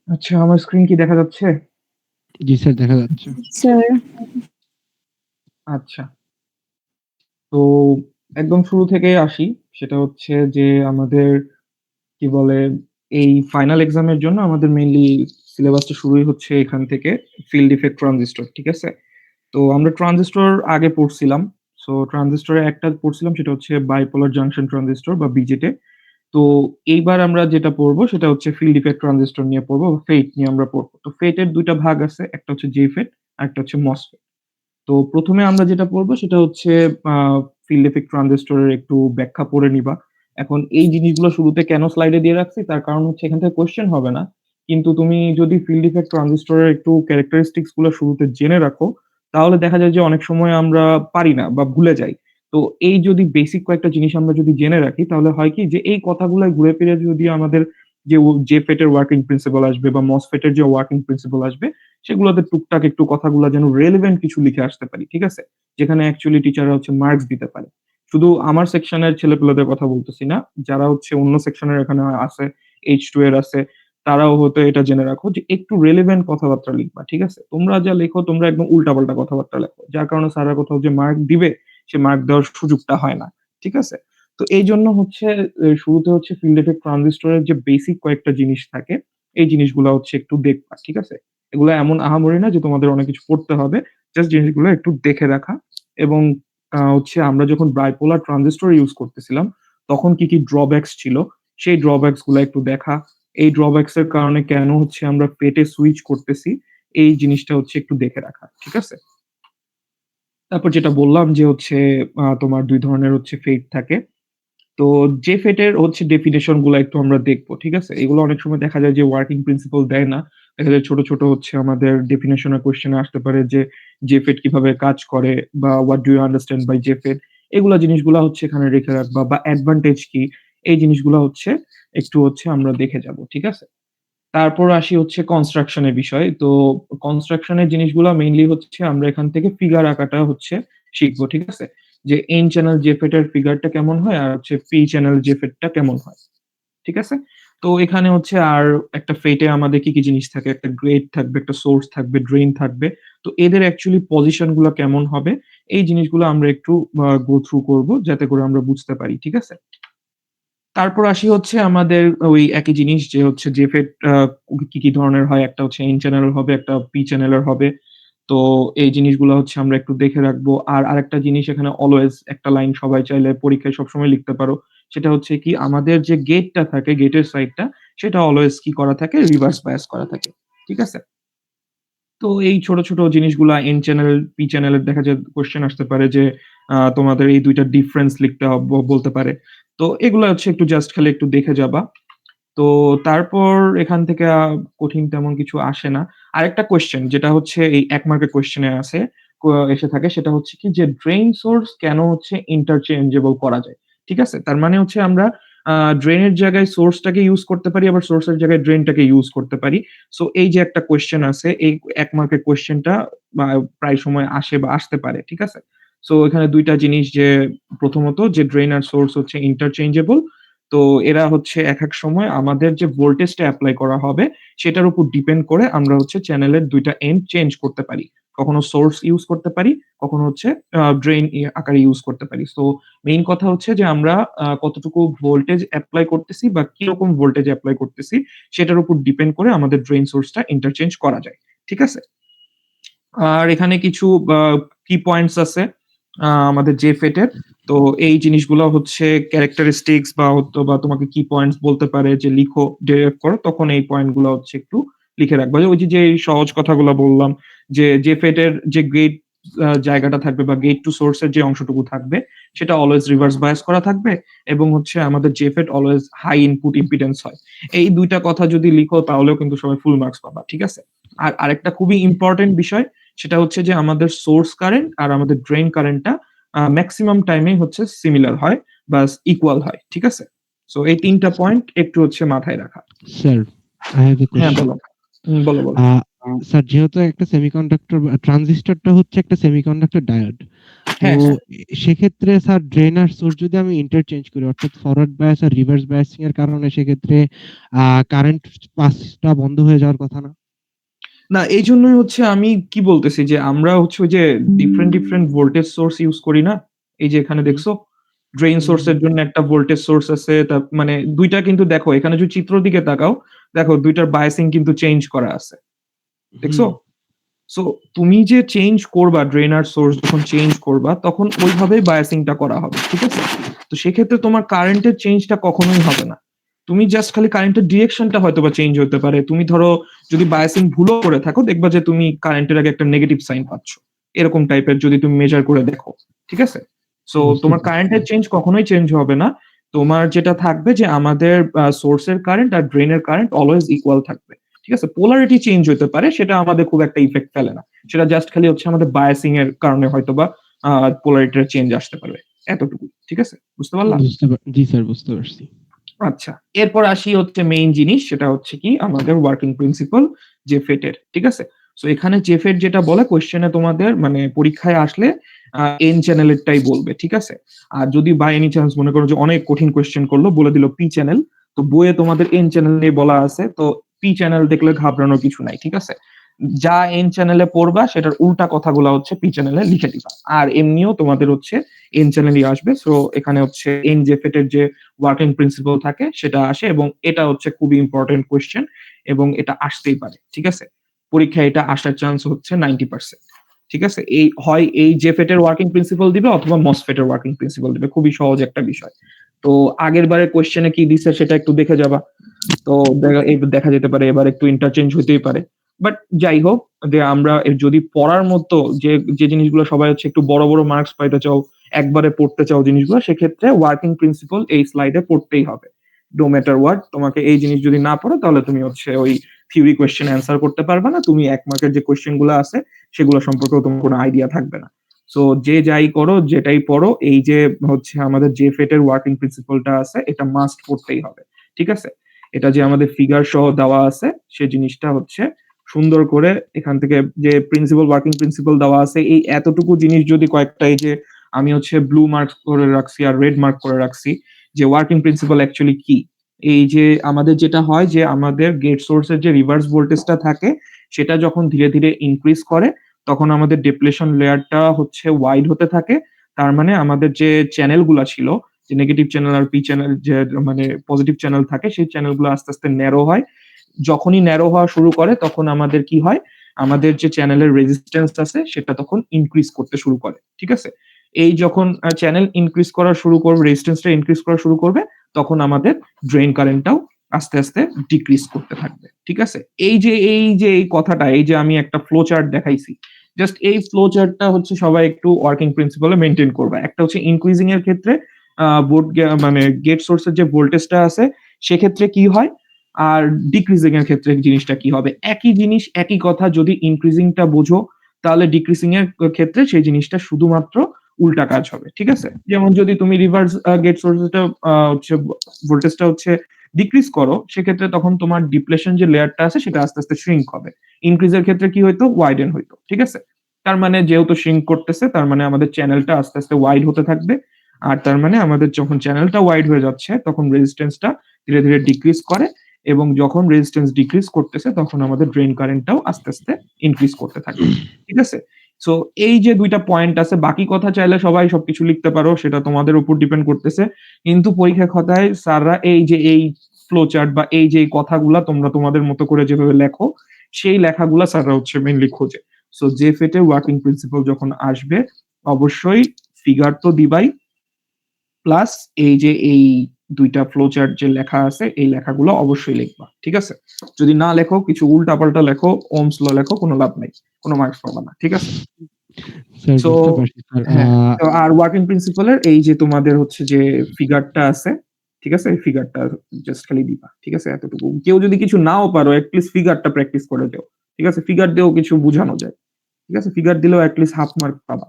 আচ্ছা, আমার স্ক্রিন কি দেখা যাচ্ছে? জি স্যার, দেখা যাচ্ছে। স্যার। আচ্ছা। তো একদম শুরু থেকেই আসি। সেটা হচ্ছে যে আমাদের কি বলে এই ফাইনাল এক্সামের জন্য আমাদের মেইনলি সিলেবাসটা শুরুই হচ্ছে এখান থেকে ফিল্ড ইফেক্ট ট্রানজিস্টর, ঠিক আছে? তো আমরা ট্রানজিস্টর আগে পড়ছিলাম। সো ট্রানজিস্টরের একটা পড়ছিলাম সেটা হচ্ছে বাইপোলার জাংশন ট্রানজিস্টর বা বিজেটে। তো এইবার আমরা যেটা পড়বো সেটা হচ্ছে ফিল্ড ইফেক্ট ট্রানজিস্টর নিয়ে পড়বো বা ফেট নিয়ে আমরা পড়বো। তো ফেট এর ২ টা ভাগ আছে। একটা হচ্ছে জেফেট আরেকটা হচ্ছে মসফেট। তো ১ম এ আমরা যেটা পড়বো সেটা হচ্ছে আ ফিল্ড ইফেক্ট ট্রানজিস্টরের একটু ব্যাখ্যা পড়ে নিবা। এখন এই জিনিসগুলো শুরুতে কেন স্লাইডে দিয়ে রাখছি তার কারণ হচ্ছে এখান থেকে কোয়েশ্চেন হবে না। কিন্তু তুমি যদি ফিল্ড ইফেক্ট ট্রানজিস্টরের একটু ক্যারেক্টারিস্টিক্স গুলো শুরুতে জেনে রাখো, তাহলে দেখা যায় যে অনেক সময় আমরা পারি না বা ভুলে যাই। তো এই যদি বেসিক কয়েকটা জিনিস আমরা যদি জেনে রাখি তাহলে হয় কি যে এই কথাগুলাই ঘুরে ফিরে যদি আমাদের JFET এর ওয়ার্কিং প্রিন্সিপল আসবে বা MOSFET এর যে ওয়ার্কিং প্রিন্সিপল আসবে সেগুলোতে টুকটাক একটু কথাগুলা যেন রেলেভেন্ট কিছু লিখে আসতে পারি। ঠিক আছে? যেখানে অ্যাকচুয়ালি টিচাররা হচ্ছে মার্কস দিতে পারে। শুধু আমার সেকশনের ছেলেপেলেদের কথা বলতেছি না। যারা হচ্ছে অন্য সেকশনের এখানে আছে, H2 এর আছে, তারাও হয়তো এটা জেনে রাখো যে একটু রেলেভেন্ট কথাবার্তা লিখবা। ঠিক আছে? তোমরা যা লেখো তোমরা একদম উল্টাপাল্টা কথাবার্তা লেখো। যার কারণে স্যাররা কোথাও যে মার্ক দিবে, সে মার্ক দেওয়ার সুযোগটা হয় না। ঠিক আছে? তো এইজন্য হচ্ছে শুরুতে হচ্ছে ফিল্ড ইফেক্ট ট্রানজিস্টরের যে বেসিক কয়েকটা জিনিস থাকে, এই জিনিসগুলা হচ্ছে একটু দেখবা। ঠিক আছে? এগুলো এমন আহামরি না যে তোমাদের অনেক কিছু পড়তে হবে। জাস্ট জিনিসগুলো একটু দেখে রাখা এবং হচ্ছে আমরা যখন বাইপোলার ট্রানজিস্টর ইউজ করতেছিলাম, তখন কি, কি ড্রব্যাকস ছিল, সেই ড্রব্যাকস গুলা একটু দেখা। এই ড্রব্যাকস এর কারণে কেন হচ্ছে আমরা পেটে সুইচ করতেছি, এই জিনিসটা হচ্ছে একটু দেখে রাখা। ঠিক আছে? তারপর যেটা বললাম যে হচ্ছে তোমার ২ ধরনের হচ্ছে ফেট থাকে। তো JFET এর হচ্ছে ডেফিনিশন গুলা একটু আমরা দেখবো। ঠিক আছে? এগুলো অনেক সময় দেখা যায় যে ওয়ার্কিং প্রিন্সিপল দেয় না। দেখা যায় ছোট, ছোট হচ্ছে আমাদের ডেফিনিশন এর কোয়েশ্চেন এ আসতে পারে যে JFET কিভাবে কাজ করে বা what do you understand by JFET এগুলা জিনিসগুলা হচ্ছে এখানে রেখে রাখবা বা অ্যাডভান্টেজ কি? এই জিনিসগুলা হচ্ছে একটু হচ্ছে আমরা দেখে যাবো। ঠিক আছে? তারপর আসি হচ্ছে কনস্ট্রাকশন এর বিষয়। তো কনস্ট্রাকশন এর জিনিসগুলা মেইনলি হচ্ছে আমরা এখান থেকে ফিগার আঁকাটা হচ্ছে শিখবো। ঠিক আছে? যে N চ্যানেল JFET এর ফিগারটা কেমন হয় আর হচ্ছে P চ্যানেল JFET টা কেমন হয়। ঠিক আছে? তো এখানে হচ্ছে আর একটা ফেটে আমাদের কি, কি জিনিস থাকে? একটা গেট থাকবে, একটা সোর্স থাকবে, ড্রেইন থাকবে। তো এদের অ্যাকচুয়ালি পজিশন গুলা কেমন হবে? এই জিনিসগুলো আমরা একটু গো থ্রু করব যাতে করে আমরা বুঝতে পারি। ঠিক আছে? তারপর আসি হচ্ছে আমাদের ওই একই জিনিস যে হচ্ছে JFET কি, কি ধরনের হয়? একটা হচ্ছে N চ্যানেলের হবে, একটা P চ্যানেলের হবে। তো এই জিনিসগুলো হচ্ছে আমরা একটু দেখে রাখবো। আর আরেকটা জিনিস এখানে অলওয়েজ একটা লাইন সবাই চাইলে পরীক্ষায় সবসময় লিখতে পারো। সেটা হচ্ছে কি আমাদের যে গেটটা থাকে, গেটের সাইডটা সেটা অলওয়েজ কি করা থাকে? রিভার্স বায়াস করা থাকে। ঠিক আছে? তো এই ছোট, ছোট জিনিসগুলা N চ্যানেল, P চ্যানেলের দেখা যায় কোয়েশ্চেন আসতে পারে যে তোমাদের এই ২ টার ডিফারেন্স লিখতে বলতে পারে। তো এগুলা হচ্ছে একটু জাস্ট খালি একটু দেখে যাবা। তো তারপর এখান থেকে কঠিন তেমন কিছু আসে না। আরেকটা কোয়েশ্চেন যেটা হচ্ছে এই ১ মার্কের কোয়েশ্চেন এ আছে এসে থাকে সেটা হচ্ছে কি যে ড্রেইন সোর্স কেন হচ্ছে ইন্টারচেঞ্জেবল করা যায়। ঠিক আছে? তার মানে হচ্ছে আমরা আ ড্রেইন এর জায়গায় সোর্সটাকে ইউজ করতে পারি, আবার সোর্স এর জায়গায় ড্রেইনটাকে ইউজ করতে পারি। সো এই যে একটা কোয়েশ্চেন আছে, এই ১ মার্কের কোয়েশ্চেনটা বা প্রায় সময় আসে বা আসতে পারে। ঠিক আছে? সো এখানে ২ টা জিনিস যে প্রথমত যে ড্রেইন আর সোর্স হচ্ছে ইন্টারচেঞ্জেবল। তো এরা হচ্ছে একেক সময় আমাদের যে ভোল্টেজটা এপ্লাই করা হবে, সেটার উপর ডিপেন্ড করে আমরা হচ্ছে চ্যানেলের ২ টা এন্ড চেঞ্জ করতে পারি। কখনো সোর্স ইউজ করতে পারি, কখনো হচ্ছে ড্রেইন আকারে ইউজ করতে পারি। সো মেইন কথা হচ্ছে যে আমরা কতটুকু ভোল্টেজ এপ্লাই করতেছি বা কিরকম ভোল্টেজ এপ্লাই করতেছি, সেটার উপর ডিপেন্ড করে আমাদের ড্রেইন সোর্সটা ইন্টারচেঞ্জ করা যায়। ঠিক আছে? আর এখানে কিছু কি পয়েন্টস আছে আমাদের JFET এর। তো এই জিনিসগুলো হচ্ছে ক্যারেক্টারিস্টিক্স বা তোমাকে কি পয়েন্টস বলতে পারে যে লিখো, ডেরাইভ করো তখন এই পয়েন্ট গুলা হচ্ছে একটু লিখে রাখবা। ওই যে এই সহজ কথাগুলা বললাম যে JFET এর যে গেট জায়গাটা থাকবে বা গেট টু সোর্স এর যে অংশটুকু থাকবে সেটা অলওয়েজ রিভার্স বায়াস করা থাকবে এবং হচ্ছে আমাদের JFET always high input impedance হয়। এই ২ টা কথা যদি লিখো তাহলেও কিন্তু সবাই ফুল মার্কস পাবা। ঠিক আছে? আর আরেকটা খুবই ইম্পোর্টেন্ট বিষয় সেটা হচ্ছে যে আমাদের সোর্স কারেন্ট আর আমাদের ড্রেইন কারেন্টটা মেক্সিমাম টাইমেই হচ্ছে সিমিলার হয় বা ইকুয়াল হয়। ঠিক আছে? সো এই ৩ টা পয়েন্ট একটু হচ্ছে মাথায় রাখা। স্যার, I have a হ্যাঁ, question. বলো। বলো। স্যার, যেহেতু একটা সেমিকন্ডাক্টর ট্রানজিস্টরটা হচ্ছে একটা সেমিকন্ডাক্টর ডায়োড। তো হ্যাঁ, হ্যাঁ। সেক্ষেত্রে স্যার ড্রেন আর সোর্স যদি আমি ইন্টারচেঞ্জ করি অর্থাৎ ফরওয়ার্ড বায়াস আর রিভার্স বায়াসিং এর কারণে সেক্ষেত্রে কারেন্ট পাসটা বন্ধ হয়ে যাওয়ার কথা না? না এইজন্যই হচ্ছে আমি কি বলতেছি যে আমরা হচ্ছে ওই যে ডিফারেন্ট ভোল্টেজ সোর্স ইউজ করি না? এই যে এখানে হুম, দেখছো? ড্রেইন হুম, সোর্স হুম, এর জন্য একটা ভোল্টেজ সোর্স আছে। মানে ২ টা কিন্তু দেখো এখানে যদি চিত্রের দিকে তাকাও, দেখো ২ টার বায়াসিং কিন্তু চেঞ্জ করা আছে। দেখছো? হুম, সো তুমি যে চেঞ্জ করবা ড্রেন আর সোর্স যখন চেঞ্জ করবা তখন ওইভাবেই বায়াসিং টা করা হবে। ঠিক আছে? তো সেক্ষেত্রে তোমার কারেন্টের চেঞ্জটা কখনোই হবে না। তুমি জাস্ট খালি কারেন্টের ডিরেকশনটা হয়তোবা চেঞ্জ হতে পারে। তুমি ধরো যদি বায়াসিং ভুলও করে থাকো দেখবা যে তুমি কারেন্টের আগে একটা নেগেটিভ সাইন পাচ্ছ। এরকম টাইপের যদি তুমি মেজার করে দেখো। ঠিক আছে? সো বুঝতে তোমার পারছি কারেন্টের স্যার। চেঞ্জ কখনোই চেঞ্জ হবে না। তোমার যেটা থাকবে যে আমাদের সোর্স এর কারেন্ট আর ড্রেন এর কারেন্ট অলওয়েজ ইকুয়াল থাকবে। ঠিক আছে? পোলারিটি চেঞ্জ হতে পারে সেটা আমাদের খুব একটা ইফেক্ট ফেলে না। সেটা জাস্ট খালি হচ্ছে আমাদের বায়াসিং এর কারণে হয়তোবা পোলারিটির চেঞ্জ আসতে পারবে। এতটুকুই। ঠিক আছে? বুঝতে পারলা? জি স্যার, বুঝতে পারছি। আচ্ছা। এরপর আসি হচ্ছে মেইন জিনিস সেটা হচ্ছে কি আমাদের ওয়ার্কিং প্রিন্সিপল জেফেট এর। ঠিক আছে? সো এখানে জেফেট যেটা বলে কোয়েশ্চেনে তোমাদের মানে পরীক্ষায় আসলে এন চ্যানেলেরটাই বলবে। ঠিক আছে? আর যদি বাই এনি চান্স মনে করো যে অনেক কঠিন কোয়েশ্চেন করলো বলে দিল পি চ্যানেল, তো বইয়ে তোমাদের এন চ্যানেল নিয়ে বলা আছে। তো পি চ্যানেল দেখলে ঘাবড়ানোর কিছু নাই। ঠিক আছে? যা এন চ্যানেলে পড়বা সেটার উল্টা কথাগুলা হচ্ছে পি চ্যানেলে লিখে দিবা। আর এমনিও তোমাদের হচ্ছে এন চ্যানেলই আসবে। সো এখানে হচ্ছে এন জেফেট এর যে ওয়ার্কিং প্রিন্সিপাল থাকে সেটা আসে এবং এটা হচ্ছে খুবই ইম্পর্টেন্ট কোয়েশ্চেন এবং এটা আসতেই পারে। ঠিক আছে? পরীক্ষায় এটা আসার চান্স হচ্ছে 90%। ঠিক আছে? এই জেফেট এর ওয়ার্কিং প্রিন্সিপাল দিবে অথবা মসফেট এর ওয়ার্কিং প্রিন্সিপাল দিবে। খুবই সহজ একটা বিষয়। তো আগের বারের কোয়েশ্চেনে কি দিছে সেটা একটু দেখে যাবা। তো দেখা যেতে পারে এবার একটু ইন্টারচেঞ্জ হইতেই পারে। বাট যাই হোক যে আমরা যদি পড়ার মতো যে জিনিসগুলো সবাই হচ্ছে একটু বড় মার্কস পাইতে চাও, একবারে পড়তে চাও জিনিসগুলো সেক্ষেত্রে ওয়ার্কিং প্রিন্সিপল এই স্লাইডে পড়তেই হবে। নো ম্যাটার হোয়াট তোমাকে এই জিনিস যদি না পড়ো তাহলে তুমি হচ্ছে ওই থিওরি কোয়েশ্চেন অ্যান্সার করতে পারবে না। তুমি ১ মার্কের যে কোয়েশ্চেন গুলো আছে সেগুলো সম্পর্কেও তোমার কোনো আইডিয়া থাকবে না। সো যে যাই করো, যেটাই পড়ো এই যে হচ্ছে আমাদের জেফেট এর ওয়ার্কিং প্রিন্সিপলটা আছে এটা মাস্ট পড়তেই হবে। ঠিক আছে? এটা যে আমাদের ফিগার সহ দেওয়া আছে সে জিনিসটা হচ্ছে সুন্দর করে এখান থেকে যে প্রিন্সিপাল ওয়ার্কিং প্রিন্সিপাল দেওয়া আছে এই এতটুকু জিনিস যদি কয়েকটা এই যে আমি হচ্ছে ব্লু মার্ক করে রাখছি আর রেড মার্ক করে রাখছি যে ওয়ার্কিং প্রিন্সিপাল অ্যাকচুয়ালি কি এই যে আমাদের যেটা হয় যে আমাদের গেট সোর্সের যে রিভার্স ভোল্টেজটা থাকে সেটা যখন ধীরে ধীরে ইনক্রিজ করে তখন আমাদের ডিপ্লেশন লেয়ারটা হচ্ছে ওয়াইড হতে থাকে তার মানে আমাদের যে চ্যানেল গুলা ছিল যে নেগেটিভ চ্যানেল আর পি চ্যানেল যে মানে পজিটিভ চ্যানেল থাকে সেই চ্যানেলগুলো আস্তে আস্তে ন্যারো হয় যখনই ন্যারো হওয়া শুরু করে তখন আমাদের কি হয় আমাদের যে চ্যানেলের রেজিস্ট্যান্স আছে সেটা তখন ইনক্রিজ করতে শুরু করে ঠিক আছে এই যখন চ্যানেল ইনক্রিজ করা শুরু করবে রেজিস্ট্যান্সটা ইনক্রিজ করা শুরু করবে তখন আমাদের ড্রেন কারেন্টটাও আস্তে আস্তে ডিক্রিজ করতে থাকবে ঠিক আছে এই যে এই কথাটা এই যে আমি একটা ফ্লো চার্ট দেখাইছি জাস্ট এই ফ্লো চার্টটা হচ্ছে সবাই একটু ওয়ার্কিং প্রিন্সিপালে মেনটেন করবে একটা হচ্ছে ইনক্রিজিং এর ক্ষেত্রে মানে গেট সোর্সের যে ভোল্টেজটা আছে সেক্ষেত্রে কি হয় আর ডিক্রিজিং এর ক্ষেত্রে জিনিসটা কি হবে একই জিনিস একই কথা যদি ইনক্রিজিংটা বোঝো তাহলে ডিক্রিজিং এর ক্ষেত্রে সেই জিনিসটা শুধুমাত্র উল্টা কাজ হবে ঠিক আছে যেমন যদি তুমি রিভার্স গেট সোর্সটা হচ্ছে ভোল্টেজটা হচ্ছে ডিক্রিজ করো সেক্ষেত্রে তখন তোমার ডিপ্লেশন যে লেয়ারটা আছে সেটা আস্তে আস্তে শ্রিঙ্ক হবে ইনক্রিজের ক্ষেত্রে কি হইতো ওয়াইডেন হইতো ঠিক আছে তার মানে যেহেতু শ্রিঙ্ক করতেছে তার মানে আমাদের চ্যানেলটা আস্তে আস্তে ওয়াইড হতে থাকবে আর তার মানে আমাদের যখন চ্যানেলটা ওয়াইড হয়ে যাচ্ছে তখন রেজিস্ট্যান্সটা ধীরে ধীরে ডিক্রিজ করে এবং যখন রেজিস্ট্যান্স ডিক্রিজ করতেছে তখন আমাদের ড্রেন কারেন্টটাও আস্তে আস্তে ইনক্রিজ করতে থাকে ঠিক আছে সো এই যে দুইটা পয়েন্ট আছে বাকি কথা চাইলে সবাই সবকিছু লিখতে পারো সেটা তোমাদের উপর ডিপেন্ড করতেছে কিন্তু পরীক্ষা খাতায় স্যাররা এই যে এই ফ্লো চার্ট বা এই যে কথাগুলা তোমরা তোমাদের মতো করে যেভাবে লেখো সেই লেখাগুলা স্যাররা হচ্ছে মেইনলি খোঁজে সো যে ফেটে ওয়ার্কিং প্রিন্সিপাল যখন আসবে অবশ্যই ফিগার তো দিবাই প্লাস এই যে এই ২ টা ফ্লো চার্ট যে লেখা আছে এই লেখাগুলো অবশ্যই লিখবা। ঠিক আছে? যদি না লেখো কিছু উল্টাপাল্টা লেখো, ওহমস ল লেখো কোনো লাভ নাই। কোনো মার্কস পাবা না। ঠিক আছে? স্যার সো বুঝতে পারছি স্যার। হ্যাঁ, তো আর ওয়ার্কিং প্রিন্সিপাল এর এই যে তোমাদের হচ্ছে যে ফিগারটা আছে, ঠিক আছে? এই ফিগারটা জাস্ট খালি দিবা। ঠিক আছে? এতটুকু। কেউ যদি কিছু নাও পারো এট লিস্ট ফিগারটা প্র্যাকটিস করে যেও। ঠিক আছে? ফিগার দিয়েও কিছু বুঝানো যায়। ঠিক আছে? ফিগার দিলেও এট লিস্ট হাফ মার্ক পাবা।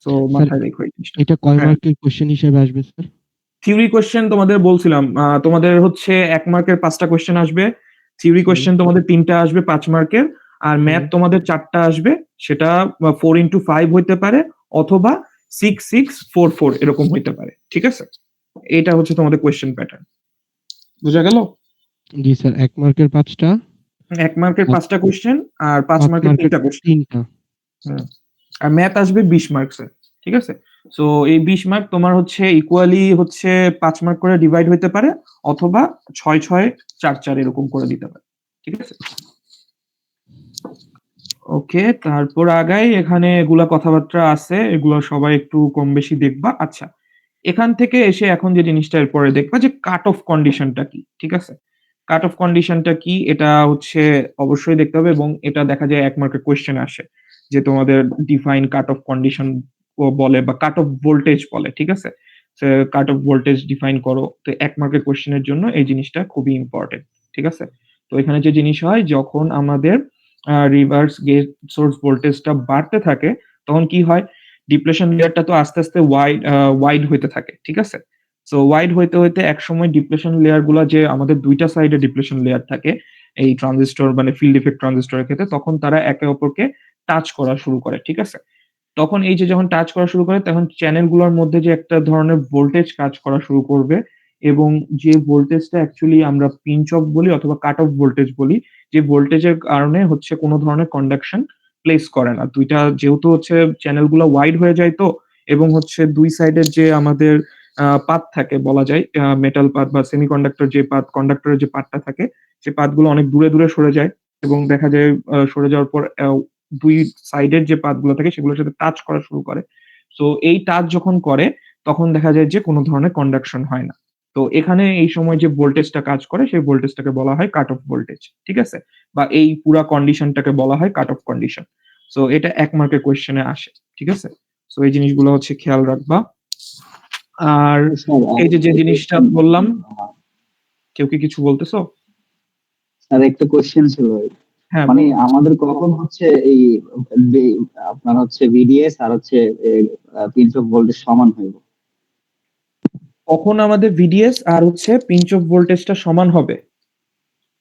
সো স্যার মাথায় রেখো এই জিনিসটা। এটা কয় হ্যাঁ। মার্কের কোয়েশ্চেন হিসেবে আসবে স্যার? থিওরি কোয়েশ্চেন তোমাদের বলছিলাম। তোমাদের হচ্ছে ১ মার্কের ৫ টা কোয়েশ্চেন আসবে। থিওরি হুম, কোয়েশ্চেন তোমাদের ৩ টা আসবে ৫ মার্কের। আর ম্যাথ হুম। তোমাদের ৪ টা আসবে। সেটা 4 into 5 হইতে পারে অথবা 6644 এরকম হইতে পারে। ঠিক আছে? এটা হচ্ছে তোমাদের কোয়েশ্চেন প্যাটার্ন। বুঝা গেল? জি স্যার, ১ মার্কের ৫ টা, ১ মার্কের আর ৫ টা কোয়েশ্চেন আর ৫ ৫ মার্কের ৩ মার্কের টা কোয়েশ্চেন। ৩ টা। হুম। আর ম্যাথ আসবে ২০ মার্কসের। ঠিক আছে? সো এই ২০ মার্ক তোমার হচ্ছে ইকুয়ালি হচ্ছে ৫ মার্ক করে ডিভাইড হইতে পারে অথবা ৬-৬ ৪-৪ এরকম করে দিতে পারে। ঠিক আছে? ওকে, তারপর আগাই। এখানে এগুলা কথাবার্তা আছে। এগুলো সবাই একটু কম বেশি দেখবা। আচ্ছা, এখান থেকে এসে এখন যে জিনিসটা এরপরে দেখবা যে কাট অফ কন্ডিশনটা কি? ঠিক আছে? কাট অফ কন্ডিশনটা কি? এটা হচ্ছে অবশ্যই দেখতে হবে এবং এটা দেখা যায় ১ মার্কের কোয়েশ্চেন আসে। যে তোমাদের ডিফাইন কাট অফ কন্ডিশন বলে বা কাট অফ ভোল্টেজ বলে। ঠিক আছে? সে কাট অফ ভোল্টেজ ডিফাইন করো। তো ১ মার্কের কোয়েশ্চেনের জন্য এই জিনিসটা খুবই ইম্পোর্টেন্ট। ঠিক আছে? তো এখানে যে জিনিস হয় যখন আমাদের রিভার্স গেট সোর্স ভোল্টেজটা বাড়তে থাকে, তখন কি হয়? ডিপ্লেশন লেয়ারটা তো আস্তে, আস্তে ওয়াইড হইতে থাকে। ঠিক আছে? সো ওয়াইড হইতে, হইতে একসময় ডিপ্লেশন লেয়ার গুলা যে আমাদের ২ টা সাইডে ডিপ্লেশন লেয়ার থাকে, এই ট্রানজিস্টর মানে ফিল্ড ইফেক্ট ট্রানজিস্টরের ক্ষেত্রে তখন তারা একে অপরকে টাচ করা শুরু করে। ঠিক আছে? তখন এই যে যখন টাচ করা শুরু করে তখন চ্যানেল গুলোর মধ্যে যে একটা ধরনের ভোল্টেজ কাজ করা শুরু করবে এবং যে ভোল্টেজটা অ্যাকচুয়ালি আমরা পিঞ্চ অফ বলি অথবা কাট অফ ভোল্টেজ বলি, যে ভোল্টেজের কারণে হচ্ছে কোন ধরনের কন্ডাকশন প্লেস করে না। ২ টা যেহেতু হচ্ছে চ্যানেল গুলা ওয়াইড হয়ে যায় তো এবং হচ্ছে ২ সাইডের যে আমাদের পাত থাকে বলা যায় মেটাল পাত বা সেমিকন্ডাক্টর যে পাত, কন্ডাক্টরের যে পাতটা থাকে, সে পাতগুলো অনেক দূরে, দূরে সরে যায় এবং দেখা যায় সরে যাওয়ার পর ২ সাইডের যে পাতগুলো থাকে সেগুলোর সাথে টাচ করা শুরু করে। সো এই টাচ যখন করে তখন দেখা যায় যে কোন ধরনের কন্ডাকশন হয় না। তো এখানে এই সময় যে ভোল্টেজটা কাজ করে সেই ভোল্টেজটাকে বলা হয় কাট অফ ভোল্টেজ। ঠিক আছে? বা এই পুরা কন্ডিশনটাকে বলা হয় কাট অফ কন্ডিশন। সো এটা ১ মার্কের কোয়েশ্চেনে আসে। ঠিক আছে? সো এই জিনিসগুলো হচ্ছে খেয়াল রাখবা। আর স্যার এই যে, যে আরেকটা জিনিসটা কোয়েশ্চেন বললাম, কেউ কি কিছু বলতেছো? স্যার একটা কোয়েশ্চেন ছিল। হ্যাঁ, মানে বলো। আমাদের কখন হচ্ছে এই আপনার হচ্ছে ভিডিএস আর হচ্ছে ৩০০ ভোল্টের সমান হইব? কখন আমাদের ভিডিএস আর হচ্ছে পিঞ্চ অফ ভোল্টেজটা সমান হবে?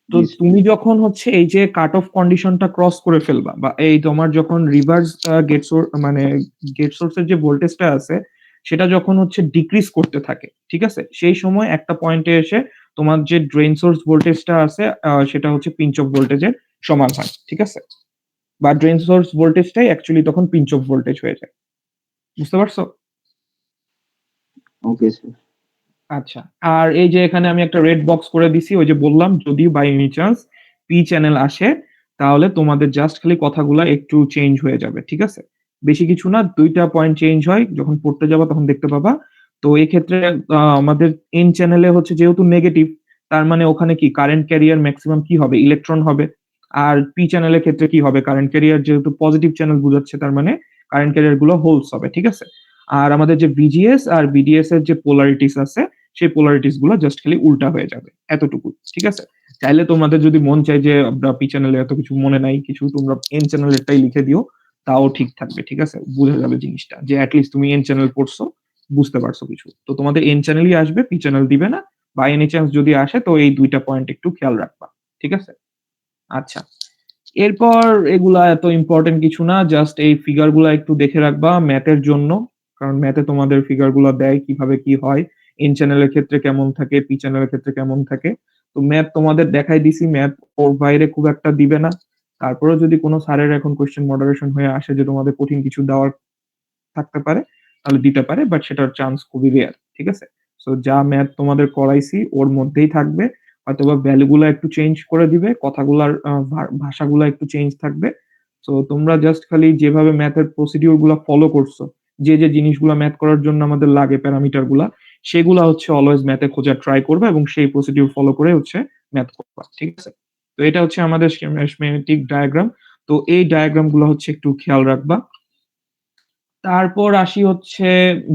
তো জি স্যার। তুমি যখন হচ্ছে এই যে কাট অফ কন্ডিশনটা ক্রস করে ফেলবা বা এই তোমার যখন রিভার্স মানে গেট সোর্স এর যে ভোল্টেজটা আছে সেটা যখন হচ্ছে ডিক্রিজ করতে থাকে, ঠিক আছে? সেই সময় একটা পয়েন্টে এসে তোমার যে ড্রেন সোর্স ভোল্টেজটা আছে সেটা হচ্ছে পিঞ্চ অফ ভোল্টেজের সমান হয়, ঠিক আছে? বা ড্রেন সোর্স ভোল্টেজটাই অ্যাকচুয়ালি তখন পিঞ্চ অফ ভোল্টেজ হয়ে যায়। বুঝতে পারছো? Okay sir. আচ্ছা। আর এই যে এখানে আমি একটা রেড বক্স করে দিছি ওই যে বললাম যদি by any chance P channel আসে তাহলে তোমাদের জাস্ট খালি কথাগুলা একটু চেঞ্জ হয়ে যাবে। ঠিক আছে? বেশি কিছু না ২ টা পয়েন্ট চেঞ্জ হয়। যখন পড়তে যাবা তখন দেখতে পাবা। তো এক্ষেত্রে আমাদের এন চ্যানেলে হচ্ছে যেহেতু নেগেটিভ তার মানে ওখানে কি কারেন্ট ক্যারিয়ার মেক্সিমাম কি হবে? ইলেকট্রন হবে। আর পি চ্যানেলের ক্ষেত্রে কি হবে? কারেন্ট ক্যারিয়ার যেহেতু পজিটিভ চ্যানেল বুঝাচ্ছে তার মানে কারেন্ট ক্যারিয়ার গুলো হোলস হবে। ঠিক আছে? আর আমাদের যে ভিজিএস আর বিডিএস এর যে পোলারিটিস আছে সেই পোলারিটিস গুলো জাস্ট খালি উল্টা হয়ে যাবে। এতটুকু। ঠিক আছে? চাইলে তোমাদের যদি মন চায় যে পি চ্যানেলে এত কিছু মনে নাই কিছু তোমরা এন চ্যানেলেরটাই লিখে দিও। তাও ঠিক থাকবে। ঠিক আছে? বুঝা যাবে জিনিসটা। যে এট লিস্ট তুমি এন চ্যানেল পড়ছো, বুঝতে পারছো কিছু। তো তোমাদের এন চ্যানেলই আসবে, পি চ্যানেল দিবে না। বাই এনি চান্স যদি আসে তো এই ২ টা পয়েন্ট একটু খেয়াল রাখবা। ঠিক আছে? আচ্ছা। এরপর এগুলা এত ইম্পোর্টেন্ট কিছু না। জাস্ট এই ফিগার গুলা একটু দেখে রাখবা ম্যাথের জন্য। কারণ ম্যাথে তোমাদের ফিগার গুলা দেয় কিভাবে কি হয়। এন চ্যানেলের ক্ষেত্রে কেমন থাকে, পি চ্যানেলের ক্ষেত্রে কেমন থাকে। তো ম্যাথ তোমাদের দেখাই দিছি। ম্যাথ ওর বাইরে খুব একটা দিবে না। তারপরেও যদি কোনো স্যারের এখন কোয়েশ্চেন মডারেশন হয়ে আসে যে তোমাদের কঠিন কিছু দেওয়ার থাকতে পারে, তাহলে দিতে পারে। বাট সেটার চান্স খুবই রেয়ার। ঠিক আছে? সো যা ম্যাথ তোমাদের করাইছি ওর মধ্যেই থাকবে। হয়তোবা ভ্যালু গুলা একটু চেঞ্জ করে দিবে। কথাগুলার ভাষাগুলা একটু চেঞ্জ থাকবে। সো তোমরা জাস্ট খালি যেভাবে ম্যাথের প্রসিডিউর গুলা ফলো করছো, যে, যে জিনিসগুলা ম্যাথ করার জন্য আমাদের লাগে প্যারামিটার গুলা, সেগুলা হচ্ছে অলওয়েজ ম্যাথে খোঁজার ট্রাই করবা এবং সেই প্রসিডিউর ফলো করে হচ্ছে ম্যাথ করবা। ঠিক আছে? তো এটা হচ্ছে আমাদের স্কিমেটিক ডায়াগ্রাম। তো এই ডায়াগ্রাম গুলো হচ্ছে একটু খেয়াল রাখবা। তারপর আসি হচ্ছে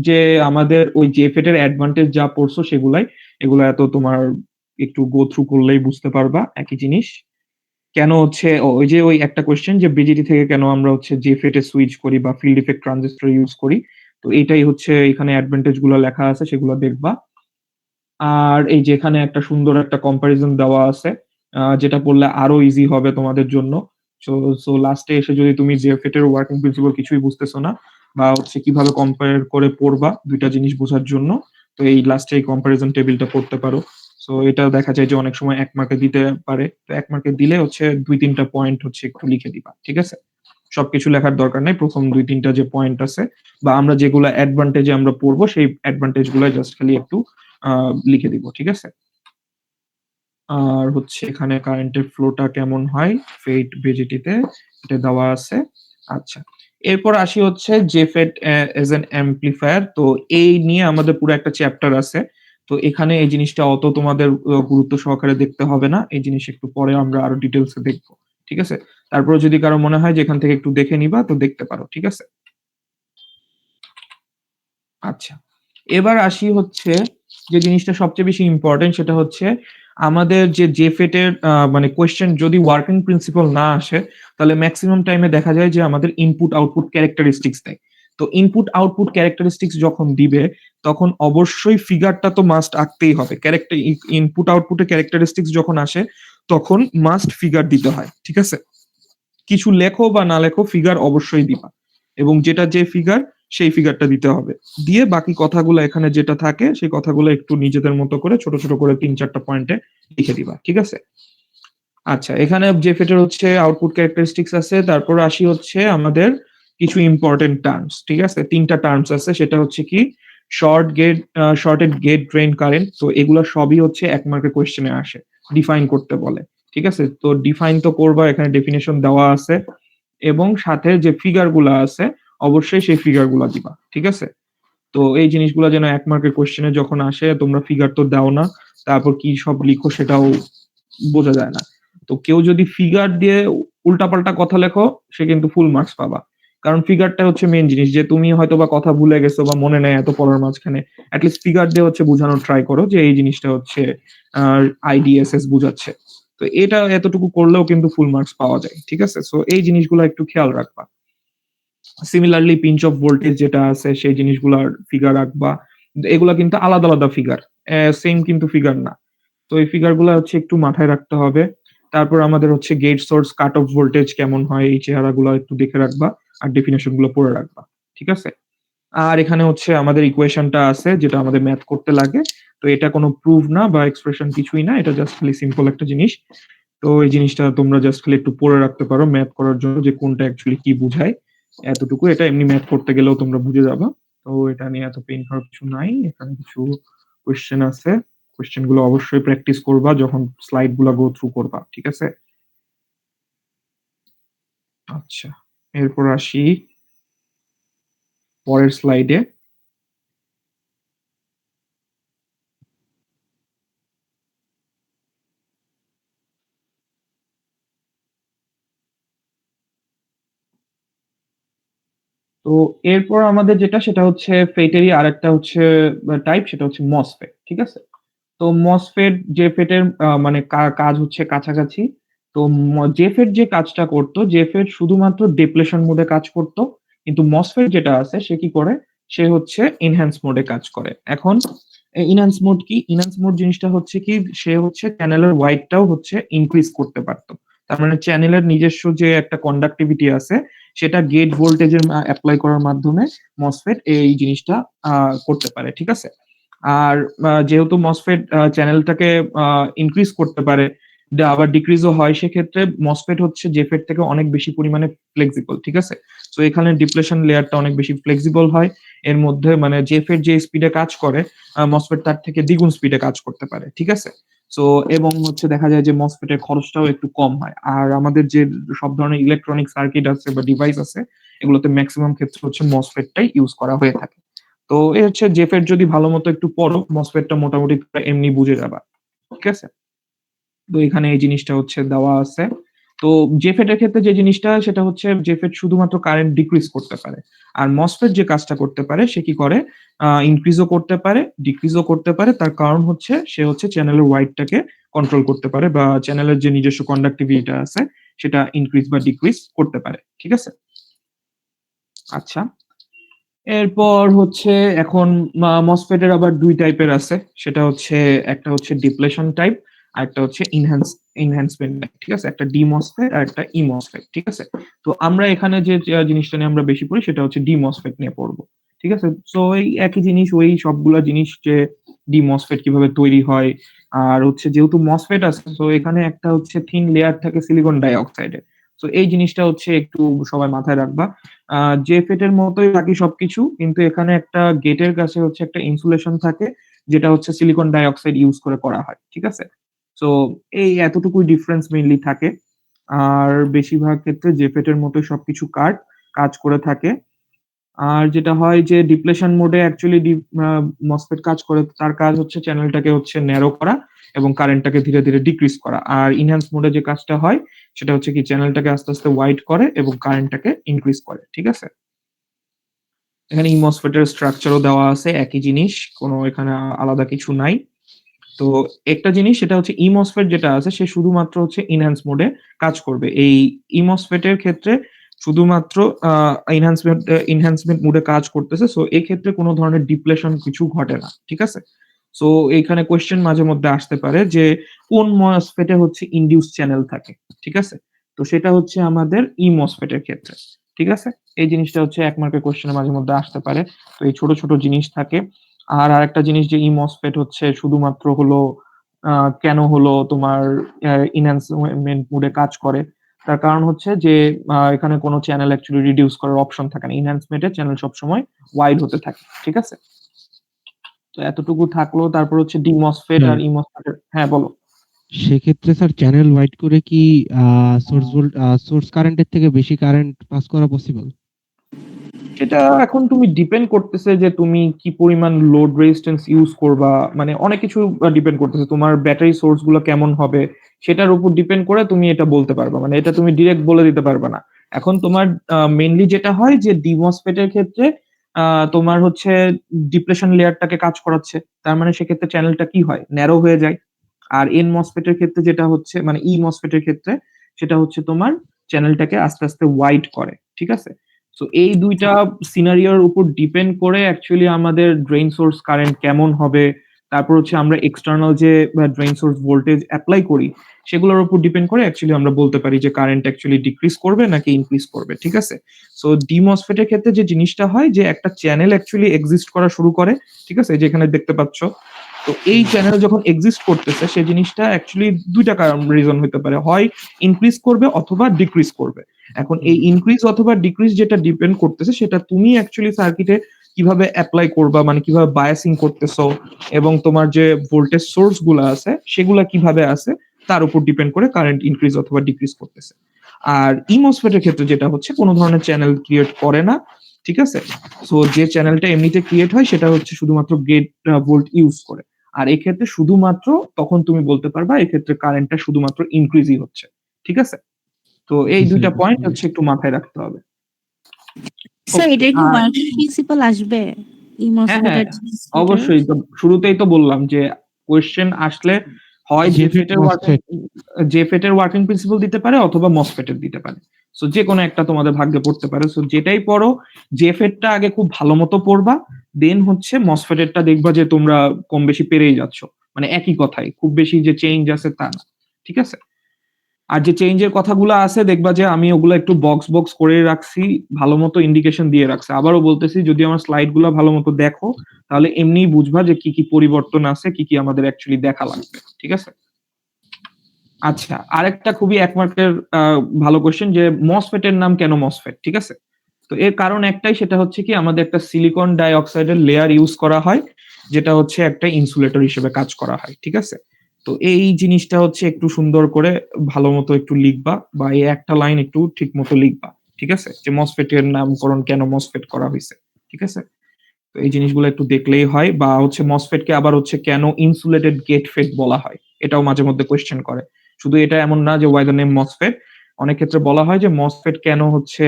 যে আমাদের ওই জেফেট এর অ্যাডভান্টেজ যা পড়ছো সেগুলাই। এগুলা এত তোমার একটু গো থ্রু করলেই বুঝতে পারবা একই জিনিস। কেন হচ্ছে ওই যে ওই একটা কোয়েশ্চেন যে বিজিটি থেকে কেন আমরা হচ্ছে জেফেট এ সুইচ করি বা ফিল্ড ইফেক্ট ট্রানজিস্টর ইউজ করি। তো এইটাই হচ্ছে এখানে অ্যাডভান্টেজ গুলো লেখা আছে সেগুলো দেখবা। আর এই যে এখানে একটা সুন্দর একটা কম্পারিজন দেওয়া আছে যেটা পড়লে আরো ইজি হবে তোমাদের জন্য। সো লাস্টে এসে যদি তুমি জেফেট এর ওয়ার্কিং প্রিন্সিপাল কিছুই বুঝতেছো না, বা হচ্ছে কিভাবে কম্পেয়ার করে পড়বা দুইটা জিনিস বোঝার জন্য। তো এই লাস্টে এই কম্পারিজন টেবিলটা পড়তে পারো। সো এটা দেখা যায় যে অনেক সময় ১ মার্কে দিতে পারে। তো ১ মার্কে দিলে হচ্ছে ২-৩ টা পয়েন্ট হচ্ছে একটু লিখে দিবা। ঠিক আছে? সবকিছু লেখার দরকার নাই। ১ম ২-৩ টা যে পয়েন্ট আছে বা আমরা যেগুলা অ্যাডভান্টেজ এ আমরা পড়বো সেই অ্যাডভান্টেজ গুলা জাস্ট খালি একটু লিখে দিব। ঠিক আছে? আর হচ্ছে এখানে কারেন্টের ফ্লোটা কেমন হয় ফেট ভিজিটিতে এটা দেওয়া আছে। আচ্ছা, এরপর আসি হচ্ছে জেফেট এজ এন অ্যাম্পলিফায়ার। তো এই নিয়ে আমাদের পুরো একটা চ্যাপ্টার আছে। তো এখানে এই জিনিসটা অত তোমাদের গুরুত্ব সহকারে দেখতে হবে না। এই জিনিস একটু পরে আমরা আরো ডিটেইলস এ দেখবো। ঠিক আছে? তারপরে যদি কারো মনে হয় যে এখান থেকে একটু দেখে নিবা তো দেখতে পারো। ঠিক আছে? আচ্ছা। এবার আসি হচ্ছে যে জিনিসটা সবচেয়ে বেশি ইম্পোর্টেন্ট সেটা হচ্ছে আমাদের যে জেফেট এর মানে কোয়েশ্চেন যদি ওয়ার্কিং প্রিন্সিপাল না আসে তাহলে মেক্সিমাম টাইমে দেখা যায় যে আমাদের ইনপুট আউটপুট ক্যারেক্টারিস্টিক্স দেয়। তো ইনপুট আউটপুট ক্যারেক্টারিস্টিক্স যখন দিবে তখন অবশ্যই ফিগারটা তো মাস্ট আঁকতেই হবে। ক্যারেক্টার ইনপুট আউটপুটের ক্যারেক্টারিস্টিক্স যখন আসে তখন মাস্ট ফিগার দিতে হয়। ঠিক আছে? কিছু লেখো বা না লেখো ফিগার অবশ্যই দিবা এবং যেটা যে ফিগার সেই ফিগারটা দিতে হবে দিয়ে বাকি কথাগুলো এখানে যেটা থাকে সেই কথাগুলো একটু নিজেদের মতো করে ছোট ছোট করে ৩-৪টা পয়েন্টে লিখে দিবা। ঠিক আছে? আচ্ছা, এখানে জেফেটের হচ্ছে আউটপুট ক্যারেক্টারিস্টিক্স আছে। তারপর আসি হচ্ছে আমাদের কিছু ইম্পর্টেন্ট টার্মস। ঠিক আছে? ৩টা টার্মস আছে সেটা হচ্ছে কি শর্টেড গেট ড্রেন কারেন্ট। তো এগুলা সবই হচ্ছে ১ মার্কের কোয়েশ্চেনে আসে। ডিফাইন করতে বলে। ঠিক আছে? তো ডিফাইন তো করবা এখানে ডেফিনিশন দেওয়া আছে এবং সাথে যে ফিগার গুলা আছে অবশ্যই সেই ফিগার গুলা দিবা। ঠিক আছে? তো এই জিনিসগুলো যেন ১ মার্কের কোয়েশ্চেনে যখন আসে তোমরা ফিগার তো দাও না। তারপর কি সব লিখো সেটাও বোঝা যায় না। তো কেউ যদি ফিগার দিয়ে উল্টাপাল্টা কথা লেখো সে কিন্তু ফুল মার্কস পাবা। কারণ ফিগারটা হচ্ছে মেইন জিনিস যে তুমি হয়তোবা কথা ভুলে গেছো বা মনে নেই এত পড়ার মাঝখানে। এট লিস্ট ফিগার দিয়ে হচ্ছে বোঝানোর ট্রাই করো যে এই জিনিসটা হচ্ছে আ আইডিএসএস বুঝাচ্ছে। তো এটা এতটুকু করলেও কিন্তু ফুল মার্কস পাওয়া যায়। ঠিক আছে? সো এই জিনিসগুলো একটু খেয়াল রাখবা। সিমিলারলি পিঞ্চ অফ ভোল্টেজ যেটা আছে সেই জিনিসগুলার ফিগার আঁকবা। এগুলা কিন্তু আলাদা, আলাদা ফিগার। সেম কিন্তু ফিগার না। তো এই ফিগার গুলা হচ্ছে একটু মাথায় রাখতে হবে। তারপর আমাদের হচ্ছে gate source cut off voltage কেমন হয় এই চেহারাগুলো একটু দেখে রাখবা আর ডেফিনিশন গুলো পড়ে রাখবা। ঠিক আছে? আর এখানে হচ্ছে আমাদের ইকুয়েশনটা আছে যেটা আমাদের ম্যাথ করতে লাগে। তো এটা কোনো প্রুফ না বা এক্সপ্রেশন কিছুই না। এটা জাস্ট খালি সিম্পল একটা জিনিস। তো এই জিনিসটা তোমরা জাস্ট খালি একটু পড়ে রাখতে পারো ম্যাথ করার জন্য যে কোনটা অ্যাকচুয়ালি কি বুঝায়। এতটুকু এটা এমনি ম্যাথ করতে গেলেও তোমরা বুঝে যাবা। তো এটা নিয়ে এত পেইন খাওয়ার কিছু নাই। এখানে কিছু কোয়েশ্চেন আছে। কোয়েশ্চেন গুলো অবশ্যই প্র্যাকটিস করবা যখন স্লাইড গুলা গো থ্রু করবা। ঠিক আছে? আচ্ছা। এরপর আসি পরের স্লাইডে। তো এরপর আমাদের যেটা সেটা হচ্ছে ফেটেরই আরেকটা হচ্ছে টাইপ সেটা হচ্ছে মসফেট। ঠিক আছে? তো মসফেট জেফেটের মানে কাজ হচ্ছে কাছাকাছি। তো জেফেট যে কাজটা করত, জেফেট শুধুমাত্র ডিপ্লেশন মোডে কাজ করত। কিন্তু মসফেট যেটা আছে সে কি করে? সে হচ্ছে এনহ্যান্স মোডে কাজ করে। এখন এনহ্যান্স মোড কি? এনহ্যান্স মোড জিনিসটা হচ্ছে কি সে হচ্ছে চ্যানেলের ওয়াইডটাও হচ্ছে ইনক্রিজ করতে পারত। তার মানে চ্যানেলের নিজস্ব যে একটা কন্ডাক্টিভিটি আছে সেটা গেট ভোল্টেজের এপ্লাই করার মাধ্যমে মসফেট এই জিনিসটা করতে পারে। ঠিক আছে? আর যেহেতু মসফেট চ্যানেলটাকে ইনক্রিজ করতে পারে, আবার ডিক্রিজও হয় সেক্ষেত্রে মসফেট হচ্ছে জেফেট থেকে অনেক বেশি পরিমাণে ফ্লেক্সিবল। ঠিক আছে? সো এখানে ডিপ্লেশন লেয়ারটা অনেক বেশি ফ্লেক্সিবল হয়। এর মধ্যে মানে জেফেট যে স্পিডে কাজ করে মসফেট তার থেকে দ্বিগুণ স্পিডে কাজ করতে পারে। ঠিক আছে? সো এবং হচ্ছে দেখা যায় যে মসফেটের খরচটাও একটু কম হয়। আর আমাদের যে সব ধরনের ইলেকট্রনিক সার্কিট আছে বা ডিভাইস আছে এগুলোতে মেক্সিমাম ক্ষেত্রে হচ্ছে মসফেটটাই ইউজ করা হয়ে থাকে। তো এই হচ্ছে জেফেট যদি ভালো মতো একটু পড়ো মসফেটটা মোটামুটি এমনি বুঝে যাবা। ঠিক আছে? তো এখানে এই জিনিসটা হচ্ছে দেওয়া আছে। তো জেফেটের ক্ষেত্রে যে জিনিসটা সেটা হচ্ছে জেফেট শুধুমাত্র কারেন্ট ডিক্রিজ করতে পারে। আর মসফেট যে কাজটা করতে পারে সে কি করে? ইনক্রিজও করতে পারে, ডিক্রিজও করতে পারে। তার কারণ হচ্ছে সে হচ্ছে চ্যানেলের ওয়াইডটাকে কন্ট্রোল করতে পারে বা চ্যানেলের যে নিজস্ব কন্ডাক্টিভিটিটা আছে সেটা ইনক্রিজ বা ডিক্রিজ করতে পারে। ঠিক আছে? আচ্ছা। এরপর হচ্ছে এখন মসফেটের আবার ২ টাইপের আছে। সেটা হচ্ছে একটা হচ্ছে ডিপ্লেশন টাইপ আর একটা হচ্ছে এনহ্যান্সমেন্ট ব্যাক, ঠিক আছে? একটা ডিমসফেট আর একটা ইমসফেট, ঠিক আছে? তো আমরা এখানে যে জিনিসটা নিয়ে আমরা বেশি পড়ি সেটা হচ্ছে ডিমসফেট নিয়ে পড়বো, ঠিক আছে? সো এই একই জিনিস, ওই সবগুলা জিনিস যে ডিমসফেট কিভাবে তৈরি হয়, আর হচ্ছে যেহেতু মসফেট আছে, তো এখানে একটা হচ্ছে থিন লেয়ার থাকে সিলিকন ডাই অক্সাইডের। তো এই জিনিসটা হচ্ছে একটু সবাই মাথায় রাখবা। জেফেট এর মতোই বাকি সবকিছু, কিন্তু এখানে একটা গেটের কাছে হচ্ছে একটা ইনসুলেশন থাকে, যেটা হচ্ছে সিলিকন ডাই অক্সাইড ইউজ করে করা হয়, ঠিক আছে? সো এই এতটুকুই ডিফারেন্স মেইনলি থাকে। আর বেশিরভাগ ক্ষেত্রে জেফেটের মতো সবকিছু কাজ করে থাকে। আর যেটা হয় যে ডিপ্লেশন মোডে অ্যাকচুয়ালি মসফেট কাজ করে, তার কাজ হচ্ছে চ্যানেলটাকে হচ্ছে ন্যারো করা এবং কারেন্টটাকে ধীরে ধীরে ডিক্রিজ করা। আর ইনহ্যান্স মোডে যে কাজটা হয় সেটা হচ্ছে কি চ্যানেলটাকে আস্তে আস্তে ওয়াইড করে এবং কারেন্টটাকে ইনক্রিজ করে, ঠিক আছে? এখানে ইমসফেট এর স্ট্রাকচারও দেওয়া আছে, একই জিনিস, কোনো এখানে আলাদা কিছু নাই। তো একটা জিনিস সেটা হচ্ছে ইমসফেট যেটা আছে সে শুধুমাত্র হচ্ছে এনহ্যান্স মোডে কাজ করবে। এই ইমসফেট এর ক্ষেত্রে শুধুমাত্র এনহ্যান্সমেন্ট মোডে কাজ করতেছে। সো এই ক্ষেত্রে কোনো ধরনের ডিপ্লেশন কিছু ঘটে না, ঠিক আছে? সো এইখানে কোয়েশ্চেন মাঝে মধ্যে আসতে পারে যে কোন মসফেটে হচ্ছে ইনডিউস চ্যানেল থাকে, ঠিক আছে? তো সেটা হচ্ছে আমাদের ইমসফেট এর ক্ষেত্রে, ঠিক আছে? এই জিনিসটা হচ্ছে 1 মার্কের কোয়েশ্চেনে মাঝে মধ্যে আসতে পারে। তো এই ছোট ছোট জিনিস থাকে। আর আরেকটা জিনিস যে ইমসফেট হচ্ছে শুধুমাত্র হলো কেন হলো তোমার এনহ্যান্সমেন্ট মোডে কাজ করে, তার কারণ হচ্ছে যে এখানে কোনো চ্যানেল অ্যাকচুয়ালি রিডিউস করার অপশন থাকে না। এনহ্যান্সমেন্টে চ্যানেল সবসময় ওয়াইড হতে থাকে, ঠিক আছে? তো এতটুকু থাকলো। তারপর হচ্ছে ডিমসফেট স্যার, আর ইমসফেট। হ্যাঁ, বলো। সেক্ষেত্রে স্যার চ্যানেল ওয়াইড করে কি সোর্স কারেন্টের থেকে বেশি কারেন্ট পাস করা পসিবল? সেটা এখন তুমি ডিপেন্ড করতেছে যে তুমি কি পরিমাণ লোড রেজিস্ট্যান্স ইউজ করবা। মানে অনেক কিছু ডিপেন্ড করতেছে। তোমার ব্যাটারি সোর্স গুলো কেমন হবে সেটার উপর ডিপেন্ড করে তুমি এটা বলতে পারবা। মানে এটা তুমি ডিরেক্ট বলে দিতে পারবা না। এখন তোমার মেইনলি যেটা হয় যে ডিমসফেট এর ক্ষেত্রে তোমার হচ্ছে ডিপ্লেশন লেয়ারটাকে কাজ করাচ্ছে। তার মানে সেক্ষেত্রে চ্যানেলটা কি হয়? ন্যারো হয়ে যায়। আর এন মসফেট এর ক্ষেত্রে যেটা হচ্ছে মানে ই মসফেট এর ক্ষেত্রে সেটা হচ্ছে তোমার চ্যানেলটাকে আস্তে আস্তে ওয়াইড করে, ঠিক আছে? সো এই ২ টা সিনারিওর উপর ডিপেন্ড করে অ্যাকচুয়ালি আমাদের ড্রেইন সোর্স কারেন্ট কেমন হবে, তারপর হচ্ছে আমরা এক্সটার্নাল যে ড্রেইন সোর্স ভোল্টেজ এপ্লাই করি, সেগুলোর উপর ডিপেন্ড করে অ্যাকচুয়ালি আমরা বলতে পারি যে কারেন্ট অ্যাকচুয়ালি ডিক্রিজ করবে নাকি ইনক্রিজ করবে, ঠিক আছে? সো ডিমসফেট এর ক্ষেত্রে যে জিনিসটা হয় যে একটা চ্যানেল অ্যাকচুয়ালি এক্সিস্ট করা শুরু করে, ঠিক আছে? যেখানে দেখতে পাচ্ছ। তো এই চ্যানেল যখন এক্সিস্ট করতেছে সেই জিনিসটা অ্যাকচুয়ালি ২ টা রিজন হতে পারে। হয় ইনক্রিজ করবে অথবা ডিক্রিজ করবে। এখন এই ইনক্রিজ অথবা ডিক্রিজ যেটা ডিপেন্ড করতেছে সেটা তুমি অ্যাকচুয়ালি সার্কিটে কিভাবে এপ্লাই করবা, মানে কিভাবে বায়াসিং করতেছো এবং তোমার যে ভোল্টেজ সোর্স গুলা আছে সেগুলা কিভাবে আছে তার উপর ডিপেন্ড করে কারেন্ট ইনক্রিজ অথবা ডিক্রিজ করতেছে। আর ইমসফেট এর ক্ষেত্রে যেটা হচ্ছে কোনো ধরনের চ্যানেল ক্রিয়েট করে না, ঠিক আছে? সো যে চ্যানেলটা এমনিতে ক্রিয়েট হয় সেটা হচ্ছে শুধুমাত্র গেট ভোল্ট ইউজ করে। আর এক্ষেত্রে শুধুমাত্র তখন তুমি বলতে পারবা এক্ষেত্রে কারেন্টটা শুধুমাত্র ইনক্রিজই হচ্ছে, ঠিক আছে? তো এই জি ২ স্যার, টা বুঝতে পয়েন্ট হচ্ছে পেরেছি। একটু মাথায় রাখতে হবে। Sir okay. এটার কি আর ওয়ার্কিং প্রিন্সিপাল আসবে এই হ্যাঁ, হ্যাঁ, মসফেটের জিনিসটার? অবশ্যই তো শুরুতেই তো বললাম যে কোয়েশ্চেন আসলে হয় জেফিট মসফেট। জেফেট এর ওয়ার্কিং প্রিন্সিপাল দিতে পারে অথবা মসফেট এর দিতে পারে। সো যেকোনো একটা তোমাদের ভাগ্যে পড়তে পারে। সো যেটাই পড়ো জেফেটটা আগে খুব ভালো মতো পড়বা। দেন হচ্ছে মসফেট এরটা দেখবা যে তোমরা কম বেশি পেরেই যাচ্ছ। মানে একই কথাই। খুব বেশি যে চেঞ্জ আছে তা না। ঠিক আছে? আর যে চেঞ্জের কথাগুলো আছে দেখবা যে আমি ওগুলো একটু বক্স করে রাখছি, ভালো মতো ইন্ডিকেশন দিয়ে রাখছি। আবারও বলতেছি যদি আমার স্লাইড গুলা ভালো মতো দেখো তাহলে এমনিই বুঝবা যে কি কি পরিবর্তন আছে, কি কি আমাদের অ্যাকচুয়ালি দেখা লাগবে, ঠিক আছে? আচ্ছা, আরেকটা খুবই এক মার্কের ভালো কোয়েশ্চেন যে মসফেট এর নাম কেন মসফেট, ঠিক আছে? তো এর কারণ একটাই, সেটা হচ্ছে কি আমাদের একটা সিলিকন ডাই অক্সাইডের লেয়ার ইউজ করা হয়, যেটা হচ্ছে একটা ইনসুলেটর হিসেবে কাজ করা হয়, ঠিক আছে? তো এই জিনিসটা হচ্ছে একটু সুন্দর করে ভালো মতো একটু লিখবা, বা এই একটা লাইন একটু ঠিক মতো লিখবা, ঠিক আছে? যে মসফেট এর নামকরণ কেন মসফেট করা হয়েছে, ঠিক আছে? তো এই জিনিসগুলো একটু দেখলেই হয়। বা হচ্ছে মসফেট কে আবার হচ্ছে কেন ইনসুলেটেড গেট ফেট বলা হয়, এটাও মাঝে মধ্যে কোয়েশ্চেন করে। শুধু এটা এমন না যে ওয়াই দ্য নেম মসফেট, অনেক ক্ষেত্রে বলা হয় যে মসফেট কেন হচ্ছে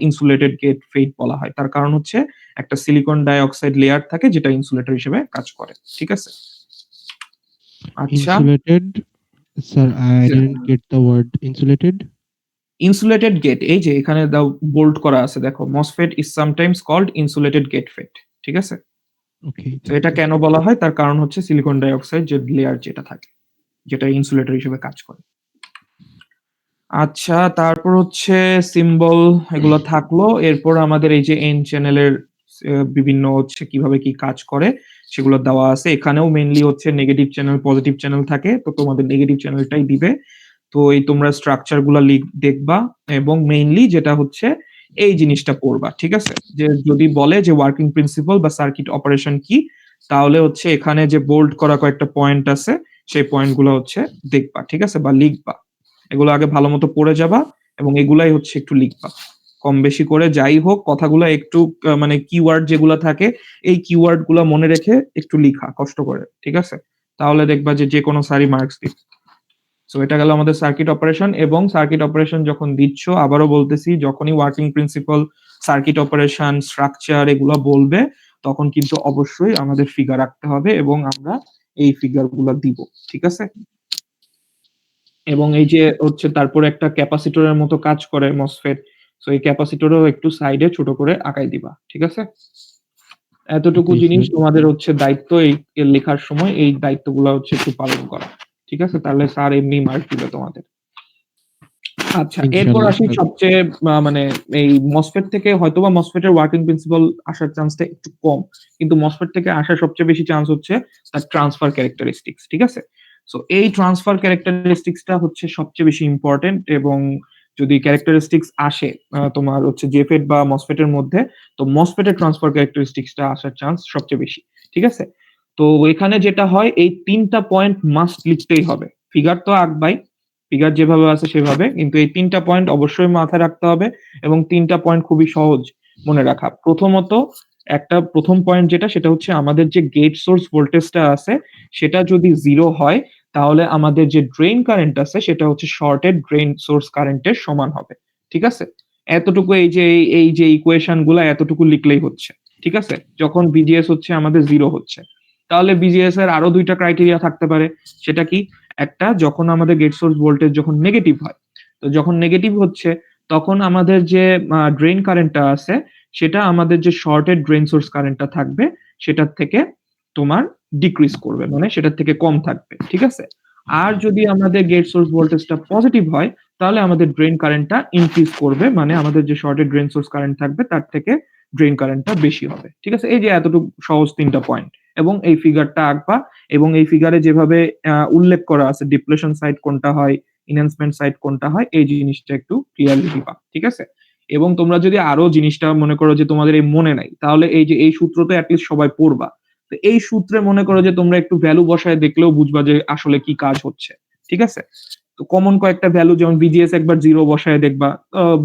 ইনসুলেটেড গেট ফেট বলা হয়, তার কারণ হচ্ছে একটা সিলিকন ডাই অক্সাইড লেয়ার থাকে যেটা ইনসুলেটর হিসেবে কাজ করে, ঠিক আছে? আচ্ছা, insulated. Sir, I didn't get the word insulated. Insulated gate, এই যে এখানে দাও বোল্ড করা আছে দেখো, MOSFET is sometimes called insulated gate FET, ঠিক আছে? ওকে, তো থ্যাংক এটা ইউ। কেন বলা হয় তার কারণ হচ্ছে সিলিকন ডাই অক্সাইড যে লেয়ার যেটা থাকে। যেটা ইনসুলেটর হিসেবে কাজ করে। আচ্ছা, তারপর হচ্ছে সিম্বল এগুলো থাকলো। এরপর আমাদের এই যে এন চ্যানেলের বিভিন্ন হচ্ছে কিভাবে কি কাজ করে সেগুলো দেওয়া আছে। এখানেও মেইনলি হচ্ছে নেগেটিভ চ্যানেল, পজিটিভ চ্যানেল থাকে। তো তোমাদের নেগেটিভ চ্যানেলটাই দিবে। তো এই তোমরা স্ট্রাকচার গুলা দেখবা এবং মেইনলি যেটা হচ্ছে এই জিনিসটা পড়বা, ঠিক আছে? যে যদি বলে যে ওয়ার্কিং প্রিন্সিপাল বা সার্কিট অপারেশন কি, তাহলে হচ্ছে এখানে যে বোল্ড করা কয়েকটা পয়েন্ট আছে সেই পয়েন্টগুলো হচ্ছে দেখবা, ঠিক আছে? বা লিখবা। এগুলো আগে ভালো মতো পড়ে যাবা এবং এগুলাই হচ্ছে একটু লিখবা। কম বেশি করে যাই হোক কথাগুলো একটু মানে কিওয়ার্ড যেগুলো থাকে এই কিওয়ার্ড গুলা মনে রেখে একটু লিখা কষ্ট করে, ঠিক আছে? তাহলে দেখবা যে কোনো স্যারই মার্কস দিবে। সো এটা গেল আমাদের সার্কিট অপারেশন। এবং সার্কিট অপারেশন যখন দিচ্ছ, আবারও বলতেছি, যখনই working principal, circuit operation, structure এগুলো বলবে তখন কিন্তু অবশ্যই আমাদের ফিগার রাখতে হবে এবং আমরা এই ফিগার গুলো দিব, ঠিক আছে? এবং এই যে হচ্ছে তারপরে একটা ক্যাপাসিটরের মতো কাজ করে মসফেট। সো এই ক্যাপাসিটরও একটু সাইডে ছোট করে আঁকাই দিবা, ঠিক আছে? এতটুকু জি জিনিস স্যার। তোমাদের হচ্ছে দায়িত্ব এই লেখার সময় এই দায়িত্বগুলো হচ্ছে একটু পালন করা, ঠিক আছে? তাহলে স্যার এমনি মার্ক দিবে তোমাদের। আচ্ছা, এরপর ইনশাআল্লাহ আসি স্যার। সবচেয়ে মানে এই মসফেট থেকে হয়তোবা মসফেটের ওয়ার্কিং প্রিন্সিপাল আসার চান্সটা একটু কম। কিন্তু মসফেট থেকে আসার সবচেয়ে বেশি চান্স হচ্ছে তার ট্রান্সফার ক্যারেক্টারিস্টিক্স, ঠিক আছে? সো এই ট্রান্সফার ক্যারেক্টারিস্টিক্সটা হচ্ছে সবচেয়ে বেশি ইম্পর্টেন্ট। এবং যদি ক্যারেক্টারিস্টিক্স আসে তোমার হচ্ছে জেফেট বা মসফেটের মধ্যে, তো মসফেটের ট্রান্সফার ক্যারেক্টারিস্টিক্সটা আসার চান্স সবচেয়ে বেশি, ঠিক আছে? তো এখানে যেটা হয় এই ৩টা পয়েন্ট মাস্ট লিখতেই হবে। ফিগার তো আঁকবাই, ফিগার যেভাবে আছে সেভাবে, কিন্তু এই ৩টা পয়েন্ট অবশ্যই মাথায় রাখতে হবে এবং ৩টা পয়েন্ট খুবই সহজ মনে রাখা। প্রথমত প্রথম পয়েন্ট যেটা সেটা হচ্ছে আমাদের যে গেট সোর্স ভোল্টেজটা আছে সেটা যদি 0 হয় তাহলে আমাদের যে ড্রেন কারেন্ট আছে সেটা হচ্ছে শর্টেড ড্রেন সোর্স কারেন্টের সমান হবে, ঠিক আছে? এতটুকু এই যে ইকুয়েশন গুলা এতটুকু লিখলেই হচ্ছে, ঠিক আছে? যখন বিজিএস হচ্ছে আমাদের 0 হচ্ছে, তাহলে বিজিএস এর আরো 2টা ক্রাইটেরিয়া থাকতে পারে। সেটা কি? একটা, যখন আমাদের গেট সোর্স ভোল্টেজ যখন নেগেটিভ হয়, তো যখন নেগেটিভ হচ্ছে তখন আমাদের যে ড্রেন কারেন্টটা আছে সেটা আমাদের যে শর্টেড ড্রেন সোর্স কারেন্টটা থাকবে সেটার থেকে তোমার ডিক্রিজ করবে, মানে সেটার থেকে কম থাকবে, ঠিক আছে? আর যদি আমাদের গেট সোর্স ভোল্টেজটা পজিটিভ হয় তাহলে আমাদের ড্রেন কারেন্টটা ইনক্রিজ করবে, মানে আমাদের যে শর্টেড ড্রেন সোর্স কারেন্ট থাকবে তার থেকে ড্রেন কারেন্টটা বেশি হবে, ঠিক আছে? এই যে এতটুকু সহজ 3টা পয়েন্ট। এবং এই ফিগারটা আঁকবা এবং এই ফিগারে যেভাবে উল্লেখ করা আছে ডিপ্লেশন সাইড কোনটা হয়, এনহ্যান্সমেন্ট সাইড কোনটা হয়, এই জিনিসটা একটু ক্লিয়ারলি দিবা, ঠিক আছে? এবং তোমরা যদি আরো জিনিসটা মনে করো যে তোমাদের এই মনে নাই, তাহলে এই যে এই সূত্রটা অ্যাটলিস্ট সবাই পড়বা। তো এই সূত্রে মনে করো যে তোমরা একটু ভ্যালু বসায় দেখলেও বুঝবা যে আসলে কি কাজ হচ্ছে, ঠিক আছে? তো কমন কয়েকটা ভ্যালু যেমন ভিজিএস একবার 0 বসায় দেখবা,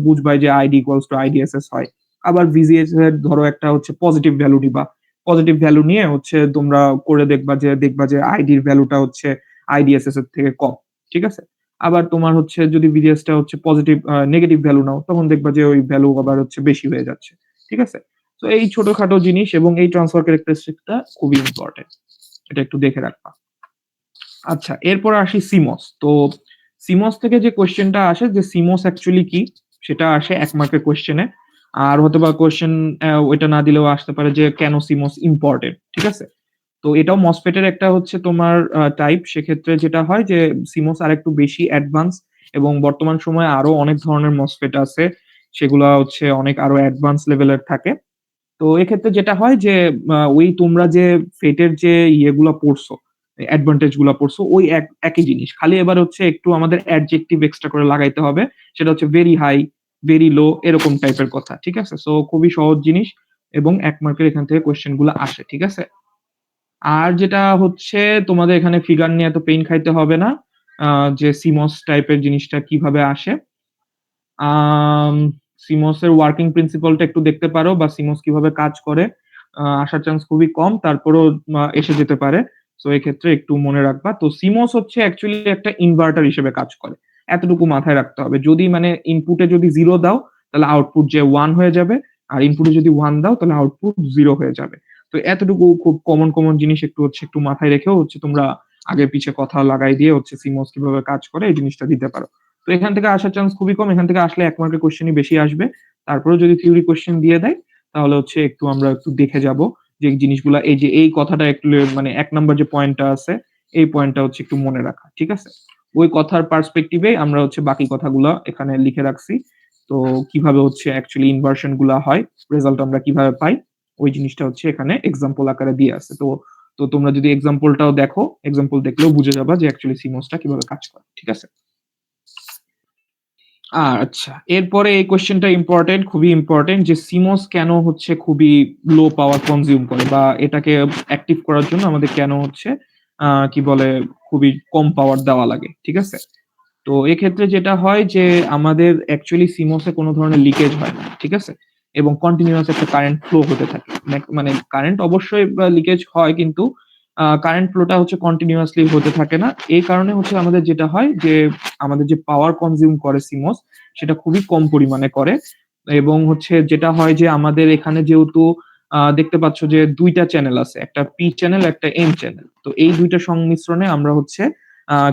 বুঝবা যে আইডি ইকুয়ালস টু আইডিএসএস হয়। আবার ভিজিএস এর ধরো একটা হচ্ছে পজিটিভ ভ্যালু দিবা, পজিটিভ ভ্যালু নিয়ে হচ্ছে তোমরা করে দেখবা যে আইডির ভ্যালুটা হচ্ছে আইডিএসএস এর থেকে কম, ঠিক আছে? আবার তোমার হচ্ছে যদি ভিজিএসটা হচ্ছে পজিটিভ নেগেটিভ ভ্যালু নাও তখন দেখবা যে ওই ভ্যালু আবার হচ্ছে বেশি হয়ে যাচ্ছে, ঠিক আছে? তো এই ছোটখাটো জিনিস এবং এই ট্রান্সফার ক্যারেক্টারিস্টিকটা খুবই ইম্পর্টেন্ট, এটা একটু দেখে রাখবা। আচ্ছা, এরপর আসি সিমস। তো সিমস থেকে যে কোশ্চেনটা আসে যে সিমস অ্যাকচুয়ালি কি, সেটা আসে 1 মার্কের কোশ্চেনে। আর হয়তোবা কোশ্চেন ওইটা না দিলেও আসতে পারে যে কেন সিমস ইম্পর্টেন্ট, ঠিক আছে? তো এটাও মসফেটের একটা হচ্ছে তোমার টাইপ। সেক্ষেত্রে যেটা হয় যে সিমস আরেকটু বেশি অ্যাডভান্স এবং বর্তমান সময়ে আরো অনেক ধরনের মসফেট আছে, সেগুলা হচ্ছে অনেক আরো অ্যাডভান্স লেভেলের থাকে। তো এক্ষেত্রে যেটা হয় যে ওই তোমরা যে ফেটের যে ইয়েগুলা পড়ছো, অ্যাডভান্টেজ গুলা পড়ছো ওই একই জিনিস। খালি এবার হচ্ছে একটু আমাদের অ্যাডজেক্টিভ এক্সট্রা করে লাগাইতে হবে। সেটা হচ্ছে ভেরি হাই, ভেরি লো এরকম টাইপের কথা। ঠিক আছে? সো খুবই সহজ জিনিস এবং ১ মার্কের এখান থেকে কোয়েশ্চেন গুলা আসে। ঠিক আছে? আর যেটা হচ্ছে তোমাদের এখানে ফিগার নিয়ে এত পেইন খাইতে হবে না। যে CMOS টাইপের জিনিসটা কিভাবে আসে। আম CMOS এর ওয়ার্কিং প্রিন্সিপলটা একটু দেখতে পারো বা CMOS কিভাবে কাজ করে। আসার চান্স খুবই কম। তারপরেও এসে যেতে পারে। সো এক্ষেত্রে একটু মনে রাখবা। তো CMOS হচ্ছে অ্যাকচুয়ালি একটা ইনভার্টার হিসেবে কাজ করে। এতটুকু মাথায় রাখতে হবে। যদি মানে ইনপুটে যদি 0 দাও তাহলে আউটপুট যে 1 হয়ে যাবে। আর ইনপুটে যদি 1 দাও তাহলে আউটপুট 0 হয়ে যাবে। তো এতটুকু খুব কমন জিনিস একটু মাথায় রেখেও হচ্ছে তোমরা আগে পিছে কথা লাগাই দিয়ে হচ্ছে CMOS কিভাবে কাজ করে এই জিনিসটা দিতে পারো। তো এখান থেকে আসার চান্স খুবই কম। এখান থেকে আসলে ১ মার্কের কোয়েশ্চেনই বেশি আসবে। তারপরেও যদি থিওরি কোয়েশ্চেন দিয়ে দেয় তাহলে হচ্ছে আমরা একটু দেখে যাব যে জিনিসগুলা এই যে এই কথাটা একটু মানে ১ নাম্বার যে পয়েন্টটা আছে এই পয়েন্টটা হচ্ছে একটু মনে রাখা, ঠিক আছে? ওই কথার পার্সপেক্টিভে আমরা হচ্ছে বাকি কথাগুলা এখানে লিখে রাখছি। তো কিভাবে হচ্ছে অ্যাকচুয়ালি ইনভার্সন গুলা হয়, রেজাল্ট আমরা কিভাবে পাই, ওই জিনিসটা হচ্ছে এখানে এক্সাম্পল আকারে দিয়ে আছে। তো তো তোমরা যদি এক্সাম্পলটাও দেখো, এক্সাম্পল দেখলেও বুঝে যাবা যে অ্যাকচুয়ালি সিমোসটা কিভাবে কাজ করে, ঠিক আছে? আচ্ছা, এরপরে এই কোয়েশ্চেনটা ইম্পর্টেন্ট, খুবই ইম্পর্টেন্ট যে সিমোস কেন হচ্ছে খুবই লো পাওয়ার কনজিউম করে, বা এটাকে অ্যাক্টিভ করার জন্য আমাদের কেন হচ্ছে কি বলে খুবই কম পাওয়ার দেওয়া লাগে, ঠিক আছে? তো এক্ষেত্রে যেটা হয় যে আমাদের অ্যাকচুয়ালি সিমোসে কোনো ধরনের লিকেজ হয় না, ঠিক আছে? এবং কন্টিনিউয়াস একটা কারেন্ট ফ্লো হতে থাকে। মানে কারেন্ট অবশ্যই লিকেজ হয়, কিন্তু কারেন্ট ফ্লোটা হচ্ছে কন্টিনিউয়াসলি হতে থাকে না। এই কারণে হচ্ছে আমাদের যেটা হয় যে আমাদের যে পাওয়ার কনজিউম করে সিমোস সেটা খুবই কম পরিমাণে করে। এবং হচ্ছে যেটা হয় যে আমাদের এখানে যেহেতু দেখতে পাচ্ছ যে ২ টা চ্যানেল আছে। একটা পি চ্যানেল, একটা এন চ্যানেল। তো এই ২ টা সংমিশ্রণে আমরা হচ্ছে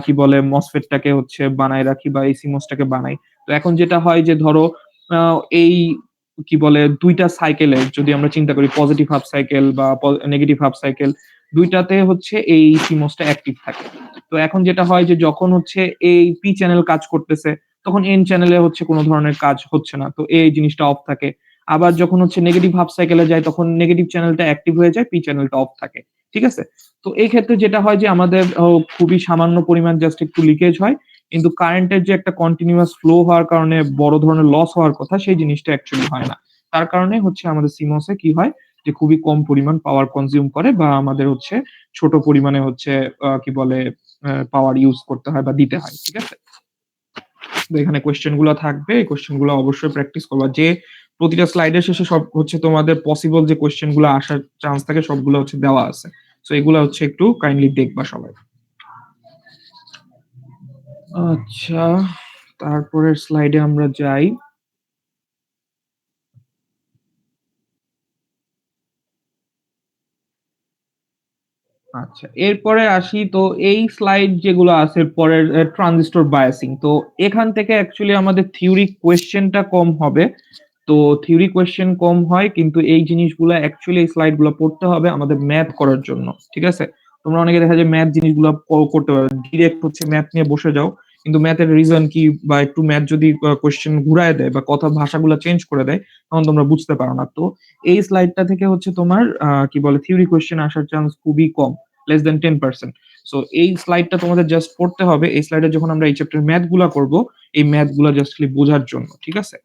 কি বলে মসফেটটাকে হচ্ছে বানায় রাখি, বা এই সিমোসটাকে বানাই। তো এখন যেটা হয় যে ধরো আ এই কি বলে ২ টা সাইকেলে যদি আমরা চিন্তা করি, পজিটিভ হাফ সাইকেল বা নেগেটিভ হাফ সাইকেল, ২ টাতে হচ্ছে এই সিমোসটা অ্যাক্টিভ থাকে। তো এখন যেটা হয় যে যখন হচ্ছে এই পি চ্যানেল কাজ করতেছে, তখন এন চ্যানেলে হচ্ছে কোন ধরনের কাজ হচ্ছে না। তো এই জিনিসটা অফ থাকে। আবার যখন হচ্ছে নেগেটিভ হাফ সাইকেলে যায়, তখন নেগেটিভ চ্যানেলটা অ্যাক্টিভ হয়ে যায়, পি চ্যানেলটা অফ থাকে। ঠিক আছে? তো এই ক্ষেত্রে যেটা হয় যে আমাদের খুবই সামান্য পরিমাণ জাস্ট একটু লিকেজ হয়। কিন্তু কারেন্টের যে একটা কন্টিনিউয়াস ফ্লো হওয়ার কারণে বড় ধরনের লস হওয়ার কথা, সেই জিনিসটা অ্যাকচুয়ালি হয় না। তার কারণে হচ্ছে আমাদের CMOS এ কি হয় যে খুবই কম পরিমাণ পাওয়ার কনজিউম করে, বা আমাদের হচ্ছে ছোট পরিমাণে হচ্ছে কি বলে পাওয়ার ইউজ করতে হয় বা দিতে হয়। ঠিক আছে? তো এখানে কোয়েশ্চেন গুলা থাকবে। এই কোয়েশ্চেন গুলো অবশ্যই প্র্যাকটিস করবা। যে প্রতিটা স্লাইডের শেষে সব হচ্ছে তোমাদের পসিবল যে কোয়েশ্চেন গুলো আসার চান্স থাকে সবগুলো হচ্ছে দেওয়া আছে। সো এগুলা হচ্ছে একটু কাইন্ডলি দেখবা সবাই। আচ্ছা, তারপরের স্লাইডে আমরা যাই। আচ্ছা, এরপরে আসি। তো এই স্লাইড যেগুলো আছে পরের ট্রানজিস্টর বায়াসিং। তো এখান থেকে অ্যাকচুয়ালি আমাদের থিওরি কোয়েশ্চেনটা কম হবে। তো থিওরি কোয়েশ্চেন কম হয়, কিন্তু এই জিনিসগুলা অ্যাকচুয়ালি এই স্লাইড গুলো পড়তে হবে আমাদের ম্যাথ করার জন্য। ঠিক আছে? তোমরা অনেকে দেখা যায় ম্যাথ জিনিসগুলো করতে পারো। ডিরেক্ট হচ্ছে ম্যাথ নিয়ে বসে যাও। কিন্তু ম্যাথের রিজন কি, বা একটু ম্যাথ যদি কোয়েশ্চেন ঘুরায় দেয় বা কথার ভাষাগুলো চেঞ্জ করে দেয়, তখন তোমরা বুঝতে পারো না। তো এই স্লাইডটা থেকে হচ্ছে তোমার কি বলে থিওরি কোয়েশ্চেন আসার চান্স খুবই কম। less than 10%. সো এই স্লাইডটা তোমাদের জাস্ট পড়তে হবে। এই স্লাইডে যখন আমরা এই চ্যাপ্টার ম্যাথ গুলা করব, এই ম্যাথ গুলা জাস্ট খালি বোঝার জন্য। ঠিক আছে?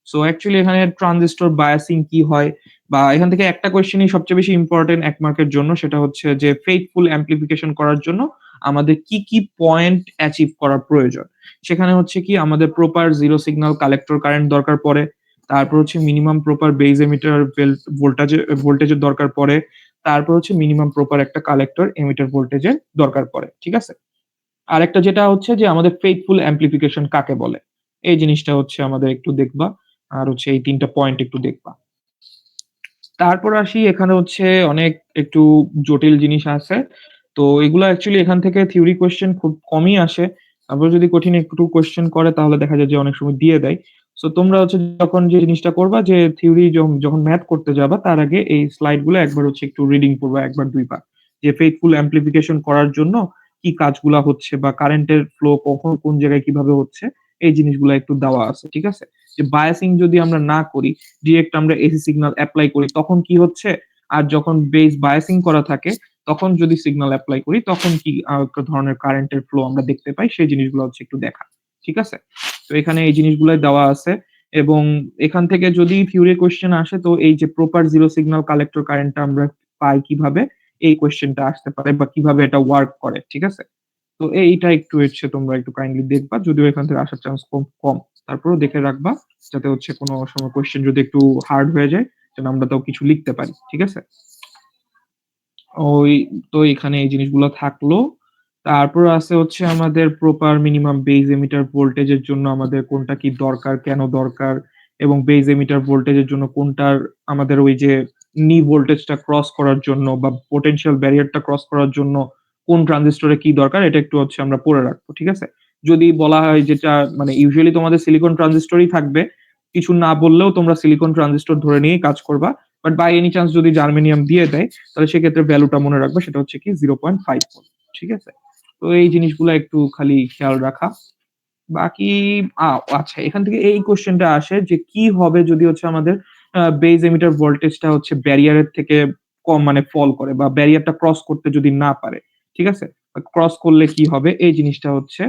সো অ্যাকচুয়ালি এখানে ট্রানজিস্টর বায়াসিং কি হয়, বা এখান থেকে একটা কোয়েশ্চেনই সবচেয়ে বেশি ইম্পর্টেন্ট ১ মার্কের জন্য, সেটা হচ্ছে যে ফেইথফুল অ্যামপ্লিফিকেশন করার জন্য আমাদের কি পয়েন্ট অ্যাচিভ করা প্রয়োজন। সেখানে হচ্ছে কি আমাদের proper zero signal collector current দরকার পড়ে। তারপর হচ্ছে মিনিমাম প্রপার বেজ এমিটার ভোল্টেজের দরকার পড়ে। তারপর হচ্ছে মিনিমাম প্রপার একটা কালেক্টর এমিটার ভোল্টেজের দরকার পড়ে। ঠিক আছে? আরেকটা যেটা হচ্ছে যে আমাদের ফেইথফুল অ্যামপ্লিফিকেশন কাকে বলে? এই জিনিসটা হচ্ছে আমাদের একটু দেখবা। আর হচ্ছে এই ৩ টা পয়েন্ট একটু দেখবা। তারপর আসি, এখানে হচ্ছে অনেক একটু জটিল জিনিস আছে। তো এগুলা অ্যাকচুয়ালি এখান থেকে থিওরি কোয়েশ্চেন খুব কমই আসে। তারপর যদি কঠিন একটু কোয়েশ্চেন করে তাহলে দেখা যায় যে অনেক সময় দিয়ে দেয়। সো তোমরা হচ্ছে যখন যে জিনিসটা করবা, যে থিওরি যখন ম্যাথ করতে যাবা তার আগে এই স্লাইড গুলো একবার হচ্ছে একটু রিডিং করবা ১ বার ২ বার। যে ফেইথফুল অ্যামপ্লিফিকেশন করার জন্য কি কাজগুলা হচ্ছে, বা কারেন্টের ফ্লো কখন কোন জায়গায় কিভাবে হচ্ছে, এই জিনিসগুলা একটু দেওয়া আছে। ঠিক আছে? যে বায়াসিং যদি আমরা না করি, ডিরেক্ট আমরা এসি সিগন্যাল এপ্লাই করি, তখন কি হচ্ছে? আর যখন বেস বায়াসিং করা থাকে, তখন যদি সিগন্যাল এপ্লাই করি, তখন কি ধরনের কারেন্টের ফ্লো আমরা দেখতে পাই, সেই জিনিসগুলো হচ্ছে একটু দেখা। ঠিক আছে? তো এখানে এই জিনিসগুলাই দেওয়া আছে। এবং এখান থেকে যদি থিওরি কোয়েশ্চেন আসে, তো এই যে প্রপার জিরো সিগন্যাল কালেক্টর কারেন্টটা আমরা পাই কিভাবে, এই কোয়েশ্চেনটা আসতে পারে, বা কিভাবে এটা ওয়ার্ক করে। ঠিক আছে? তো এইটা একটু হচ্ছে তোমরা একটু কাইন্ডলি দেখবা। যদিও এখান থেকে আসার চান্স কম। তারপরেও দেখে রাখবা, যাতে হচ্ছে কোনো সময় কোয়েশ্চেন যদি একটু হার্ড হয়ে যায়, যেন আমরা তাও কিছু লিখতে পারি। ঠিক আছে? ওই, তো এখানে এই জিনিসগুলো থাকলো। তারপর আছে হচ্ছে আমাদের প্রপার মিনিমাম বেজ এমিটার ভোল্টেজের জন্য আমাদের কোনটা কি দরকার, কেন দরকার, এবং বেজ এমিটার ভোল্টেজের জন্য কোনটার আমাদের ওই যে নি ভোল্টেজটা ক্রস করার জন্য, বা পোটেনশিয়াল ব্যারিয়ারটা ক্রস করার জন্য কোন ট্রানজিস্টরে কি দরকার, এটা একটু হচ্ছে আমরা পড়ে রাখবো। ঠিক আছে? যদি বলা হয় যেটা মানে ইউজুয়ালি তোমাদের সিলিকন ট্রানজিস্টরই থাকবে, কিছু না বললেও তোমরা সিলিকন ট্রানজিস্টর ধরে নিয়েই কাজ করবা। বাট বাই এনি চান্স যদি জার্মেনিয়াম দিয়ে দেয়, তাহলে সেক্ষেত্রে ভ্যালুটা মনে রাখবে, সেটা হচ্ছে কি 0.5 ভোল্ট। ঠিক আছে? তো এই জিনিসগুলো একটু খালি খেয়াল রাখা। বাকি আচ্ছা, এখান থেকে এই কোয়েশ্চেনটা আসে যে কি হবে যদি হচ্ছে আমাদের বেজ এমিটার ভোল্টেজটা হচ্ছে ব্যারিয়ারের থেকে কম মানে ফল করে বা ব্যারিয়ারটা ক্রস করতে যদি না পারে। ঠিক আছে? ক্রস করলে কি হবে? এই জিনিসটা হচ্ছে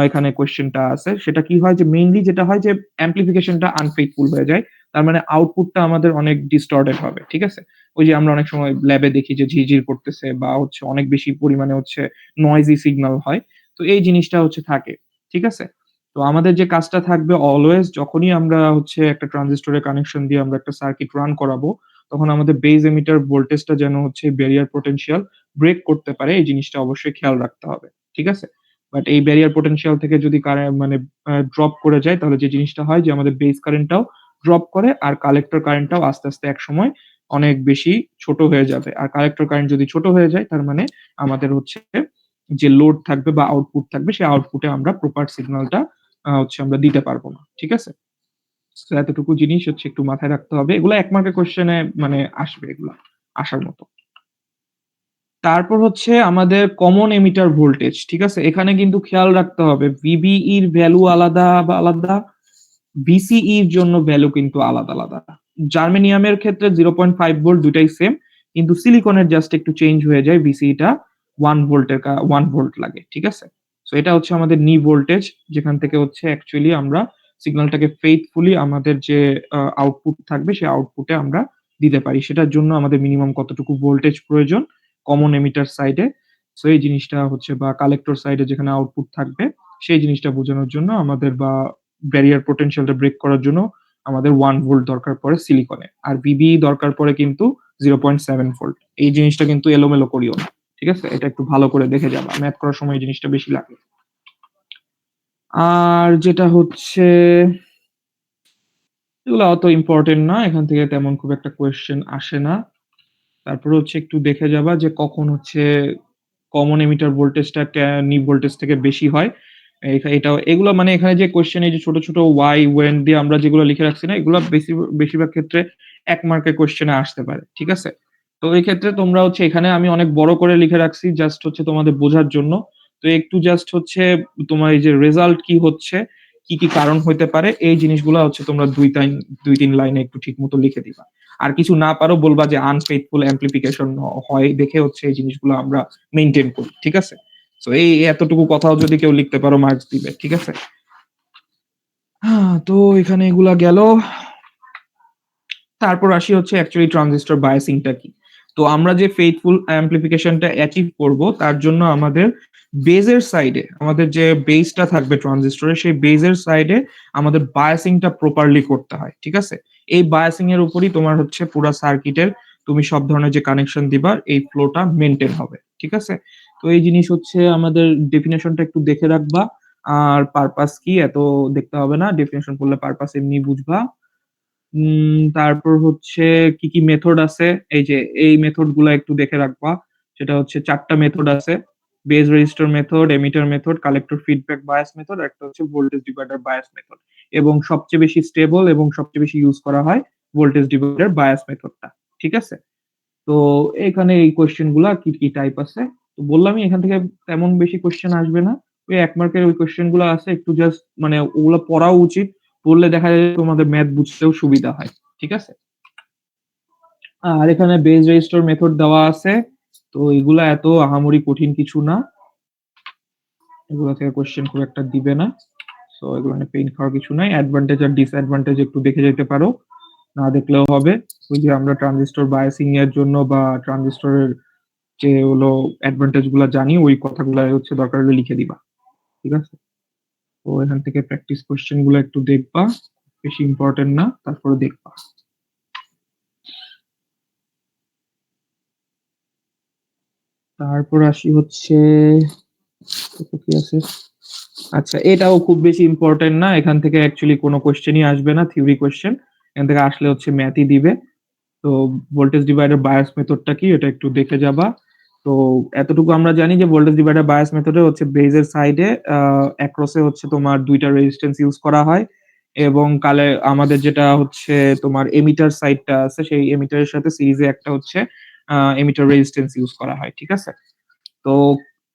এখানে কোয়েশ্চেনটা আছে। সেটা কি হয় যে মেইনলি যেটা হয় যে অ্যামপ্লিফিকেশনটা আনফেইথফুল হয়ে যায়। তার মানে আউটপুটটা আমাদের অনেক ডিসটর্টেড হবে। ঠিক আছে? ওই যে আমরা অনেক সময় ল্যাবে দেখি যে ঝিরঝির করতেছে বা হচ্ছে অনেক বেশি পরিমাণে হচ্ছে নয়েজি সিগন্যাল হয়। তো এই জিনিসটা হচ্ছে থাকে। ঠিক আছে? তো আমাদের যে কাজটা থাকবে অলওয়েজ যখনই আমরা হচ্ছে একটা ট্রানজিস্টরের কানেকশন দিয়ে আমরা একটা সার্কিট রান করাবো, তখন আমাদের বেজ এমিটার ভোল্টেজটা যেন হচ্ছে ব্যারিয়ার পোটেনশিয়াল ব্রেক করতে পারে এই জিনিসটা অবশ্যই খেয়াল রাখতে হবে। ঠিক আছে? বাট এই ব্যারিয়ার পোটেনশিয়াল থেকে যদি মানে ড্রপ করে যায় তাহলে যে জিনিসটা হয় যে আমাদের বেস কারেন্টটাও ড্রপ করে আর কালেক্টর কারেন্টটাও আস্তে, আস্তে একসময় অনেক বেশি ছোট হয়ে যাবে। আর কালেক্টর কারেন্ট যদি ছোট হয়ে যায় তার মানে আমাদের হচ্ছে যে লোড থাকবে বা আউটপুট থাকবে সেই আউটপুটে আমরা প্রপার সিগন্যালটা হচ্ছে আমরা দিতে পারবো না। ঠিক আছে? সো এতটুকু জিনিস হচ্ছে একটু মাথায় রাখতে হবে। এগুলা ১ মার্কের কোয়েশ্চেনে মানে আসবে এগুলা, আসার মতো। তারপর হচ্ছে আমাদের কমন এমিটার ভোল্টেজ। ঠিক আছে? এখানে কিন্তু খেয়াল রাখতে হবে VBE এর ভ্যালু আলাদা বা আলাদা, VCE এর জন্য ভ্যালু কিন্তু আলাদা, আলাদা। জার্মেনিয়ামের ক্ষেত্রে 0.5 ভোল্ট দুটাই সেম। কিন্তু সিলিকনের জাস্ট একটু চেঞ্জ হয়ে যায়। VCE টা 1 ভোল্টের 1 ভোল্ট লাগে। ঠিক আছে? সো এটা হচ্ছে আমাদের নি ভোল্টেজ যেখান থেকে হচ্ছে অ্যাকচুয়ালি আমরা সিগন্যালটাকে ফেইথফুলি আমাদের যে আউটপুট থাকবে সেই আউটপুটে আমরা দিতে পারি। সেটার জন্য আমাদের মিনিমাম কতটুকু ভোল্টেজ প্রয়োজন কমন এমিটার সাইডে। সো এই জিনিসটা হচ্ছে বা কালেক্টর সাইডে যেখানে আউটপুট থাকবে সেই জিনিসটা বোঝানোর জন্য আমাদের বা ব্যারিয়ার পোটেনশিয়ালটা ব্রেক করার জন্য আমাদের 1 ভোল্ট দরকার পড়ে সিলিকনে। আর VBE দরকার পড়ে কিন্তু 0.7 ভোল্ট। এই জিনিসটা কিন্তু এলোমেলো করিও না। ঠিক আছে? এটা একটু ভালো করে দেখে যাবা। ম্যাথ করার সময় এই জিনিসটা বেশি লাগে। আর যেটা হচ্ছে এগুলা অত ইম্পোর্টেন্ট না। এখান থেকে তেমন খুব একটা কোয়েশ্চেন আসে না। তারপরে হচ্ছে একটু দেখে যাবা যে কখন হচ্ছে কমন এমিটার ভোল্টেজটা নি ভোল্টেজ থেকে বেশি হয়। এটাও এগুলো মানে এখানে যে কোয়েশ্চেন এই যে ছোট, ছোট why, when দিয়ে আমরা যেগুলো লিখে রাখছি না এগুলা বেশিরভাগ ক্ষেত্রে ১ মার্কের কোয়েশ্চেনে আসতে পারে। ঠিক আছে? তো এই ক্ষেত্রে তোমরা হচ্ছে এখানে আমি অনেক বড় করে লিখে রাখছি জাস্ট হচ্ছে তোমাদের বোঝার জন্য। তো একটু জাস্ট হচ্ছে তোমার এই যে রেজাল্ট কি হচ্ছে, কি, কি কারণ হইতে পারে এই জিনিসগুলা হচ্ছে তোমরা ২-৩ লাইনে একটু ঠিকমতো লিখে দিবা। আর কিছু না পারো বলবা যে আনফেইথফুল অ্যামপ্লিফিকেশন হয় দেখে হচ্ছে এই জিনিসগুলো আমরা মেইনটেইন করি। ঠিক আছে? সো এই এতটুকু কথাও যদি কেউ লিখতে পারো মার্কস দিবে। ঠিক আছে? তো এখানে এগুলা গেল। তারপর আসি হচ্ছে অ্যাকচুয়ালি ট্রানজিস্টর বায়াসিংটা কি? তো আমরা যে ফেইথফুল অ্যামপ্লিফিকেশনটা অ্যাচিভ করব তার জন্য আমাদের বেজের সাইডে আমাদের যে বেসটা থাকবে ট্রানজিস্টরের সেই বেজের সাইডে আমাদের বায়াসিংটা প্রপারলি করতে হয়। ঠিক আছে? এই বায়াসিং এর উপরই তোমার হচ্ছে পুরা সার্কিটের তুমি সব ধরনের যে কানেকশন দিবা এই ফ্লোটা মেইনটেইন হবে। ঠিক আছে? তো এই জিনিস হচ্ছে আমাদের ডেফিনিশনটা একটু দেখে রাখবা। আর পারপাস কি এত দেখতে হবে না। ডেফিনিশন পড়লে পারপাস এমনি বুঝবা। তারপর হচ্ছে কি, কি মেথড আছে এই যে এই মেথড গুলা একটু দেখে রাখবা। সেটা হচ্ছে ৪ টা মেথড আছে। Base resistor method, emitter method, collector feedback bias method আর একটা হচ্ছে ভোল্টেজ ডিভাইডার বায়াস মেথড। এবং সবচেয়ে বেশি স্টেবল এবং সবচেয়ে বেশি ইউজ করা হয় ভোল্টেজ ডিভাইডার বায়াস মেথডটা। ঠিক আছে? তো এখানে এই কোয়েশ্চেন গুলা কি, কি টাইপ আছে। তো বললামই এখান থেকে তেমন বেশি কোয়েশ্চেন আসবে না। ওই ১ মার্কের ওই কোয়েশ্চেন গুলা আছে একটু জাস্ট মানে ওগুলা পড়াও উচিত। পড়লে দেখা যায় যে তোমাদের ম্যাথ বুঝতেও সুবিধা হয়। ঠিক আছে? আর এখানে বেস রেজিস্টর মেথড দেওয়া আছে। তো এগুলা এত আহামরি কঠিন কিছু না। এগুলা থেকে কোয়েশ্চেন খুব একটা দিবে না। সো এগুলো নিয়ে পেইন খাওয়ার কিছু নাই। অ্যাডভান্টেজ আর ডিসঅ্যাডভান্টেজ একটু দেখে যেতে পারো। না দেখলেও হবে। ওই যে আমরা ট্রানজিস্টর বায়াসিং এর জন্য বা ট্রানজিস্টরের যে হলো অ্যাডভান্টেজ গুলা জানি ওই কথাগুলা হচ্ছে দরকার হলে লিখে দিবা। ঠিক আছে? তো এখান থেকে প্র্যাকটিস কোয়েশ্চেন গুলো একটু দেখবা। বেশি ইম্পর্টেন্ট না। তারপরে দেখবা। তারপর আসি হচ্ছে কত কি আছে? আচ্ছা, এটাও খুব বেশি ইম্পর্টেন্ট না। এখান থেকে অ্যাকচুয়ালি কোনো কোয়েশ্চেনই আসবে না, থিওরি কোয়েশ্চেন। এখান থেকে আসলে হচ্ছে ম্যাথই দিবে। তো ভোল্টেজ ডিভাইডার বায়াস মেথডটা কি এটা একটু দেখে যাবা। তো এতটুকু আমরা জানি যে ভোল্টেজ ডিভাইডার বায়াস মেথডে হচ্ছে বেজের সাইডে অ্যাক্রসে হচ্ছে তোমার ২ টা রেজিস্ট্যান্স ইউজ করা হয় এবং আমাদের যেটা হচ্ছে তোমার এমিটার সাইডটা আছে সেই এমিটারের সাথে সিরিজে একটা হচ্ছে এমিটার রেজিস্ট্যান্স ইউজ করা হয়। ঠিক আছে? তো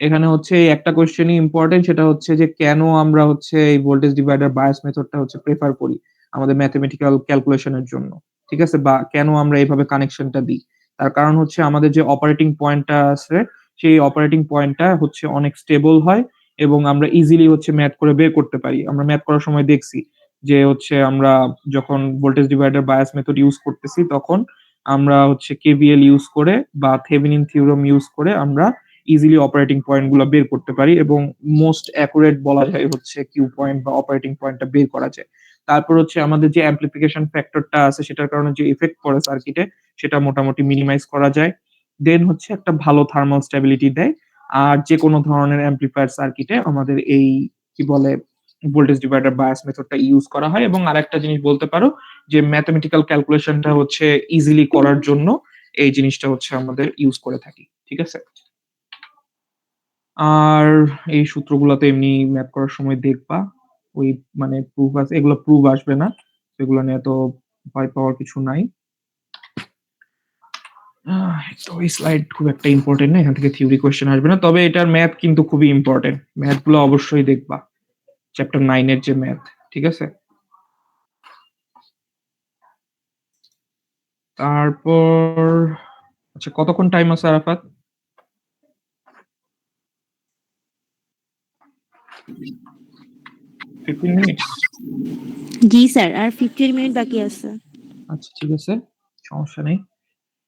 এখানে হচ্ছে এই একটা কোয়েশ্চেনই ইম্পোর্টেন্ট, সেটা হচ্ছে যে কেন আমরা হচ্ছে এই ভোল্টেজ ডিভাইডার বায়াস মেথডটা হচ্ছে প্রেফার করি আমাদের ম্যাথমেটিক্যাল ক্যালকুলেশনের জন্য। ঠিক আছে? বা কেন আমরা এভাবে কানেকশনটা দিই? তার কারণ হচ্ছে আমাদের যে অপারেটিং পয়েন্টটা আছে, সেই অপারেটিং পয়েন্টটা হচ্ছে অনেক স্টেবল হয় এবং আমরা ইজিলি হচ্ছে ম্যাথ করে বের করতে পারি। আমরা ম্যাথ করার সময় দেখছি যে হচ্ছে আমরা যখন voltage divider bias method use করতেছি, তখন আমরা হচ্ছে কেভিএল ইউজ করে বা থেভেনিন থিওরেম ইউজ করে আমরা ইজিলি অপারেটিং পয়েন্ট গুলা বের করতে পারি এবং মোস্ট অ্যাকুরেট বলা যায় হচ্ছে কিউ পয়েন্ট বা অপারেটিং পয়েন্টটা বের করা যায়। তারপর হচ্ছে আমাদের যে অ্যাম্প্লিফিকেশন ফ্যাক্টরটা আছে, সেটার কারণে যে ইফেক্ট পড়ে সার্কিটে, সেটা মোটামুটি মিনিমাইজ করা যায়। দেন হচ্ছে একটা ভালো থার্মাল স্টেবিলিটি দেয়। আর যে কোনো ধরনের অ্যাম্প্লিফায়ার সার্কিটে আমাদের এই কি বলে ভোল্টেজ ডিভাইডার বায়াস মেথডটা ইউজ করা হয়। এবং আরেকটা জিনিস বলতে পারো যে ম্যাথমেটিক্যাল ক্যালকুলেশনটা হচ্ছে ইজিলি করার জন্য এই জিনিসটা হচ্ছে আমাদের ইউজ করে থাকি। ঠিক আছে? আর এই সূত্রগুলাতে এমনি ম্যাথ করার সময় দেখবা। ওই মানে প্রুফ আছে, এগুলো প্রুফ আসবে না। এগুলো নিয়ে এত ভয় পাওয়ার কিছু নাই। তো এই স্লাইড খুব একটা ইম্পর্টেন্ট না, এখান থেকে থিওরি কোয়েশ্চেন আসবে না। তবে এটার ম্যাথ কিন্তু খুবই ইম্পর্টেন্ট। ম্যাথ গুলো অবশ্যই দেখবা। চ্যাপ্টার 9 এর যে ম্যাথ, ঠিক আছে? তারপর আচ্ছা, কতক্ষণ টাইম আছে আরাফাত? 15 মিনিটস? জি স্যার, আর 15 মিনিট বাকি আছে। আচ্ছা, ঠিক আছে, সমস্যা নেই।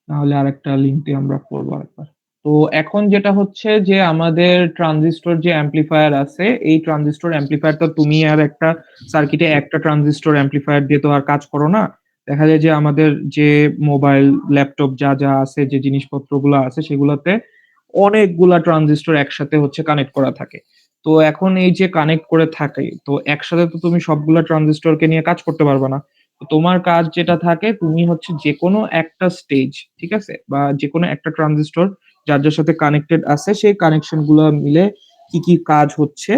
তাহলে আরেকটা লিঙ্ক দিয়ে আমরা পড়বো আরেকবার। তো এখন যেটা হচ্ছে যে আমাদের ট্রানজিস্টর যে অ্যাম্প্লিফায়ার আছে, এই ট্রানজিস্টর অ্যাম্প্লিফায়ার তো তুমি আর একটা সার্কিটে একটা ট্রানজিস্টর অ্যাম্প্লিফায়ার দিয়ে তো আর কাজ করো না। দেখা যায় যে আমাদের যে মোবাইল, ল্যাপটপ যা যা আছে, যে জিনিসপত্রগুলো আছে, সেগুলোতে অনেকগুলা ট্রানজিস্টর একসাথে হচ্ছে কানেক্ট করা থাকে। তো এখন এই যে কানেক্ট করে থাকে, তো একসাথে তো তুমি সবগুলা ট্রানজিস্টরকে নিয়ে কাজ করতে পারবে না। তো তোমার কাজ যেটা থাকে, তুমি হচ্ছে যেকোনো একটা স্টেজ, ঠিক আছে, বা যেকোনো একটা ট্রানজিস্টর যার যার সাথে কানেক্টেড আছে, সেই কানেকশন গুলো মিলে কি কি কাজ হচ্ছে,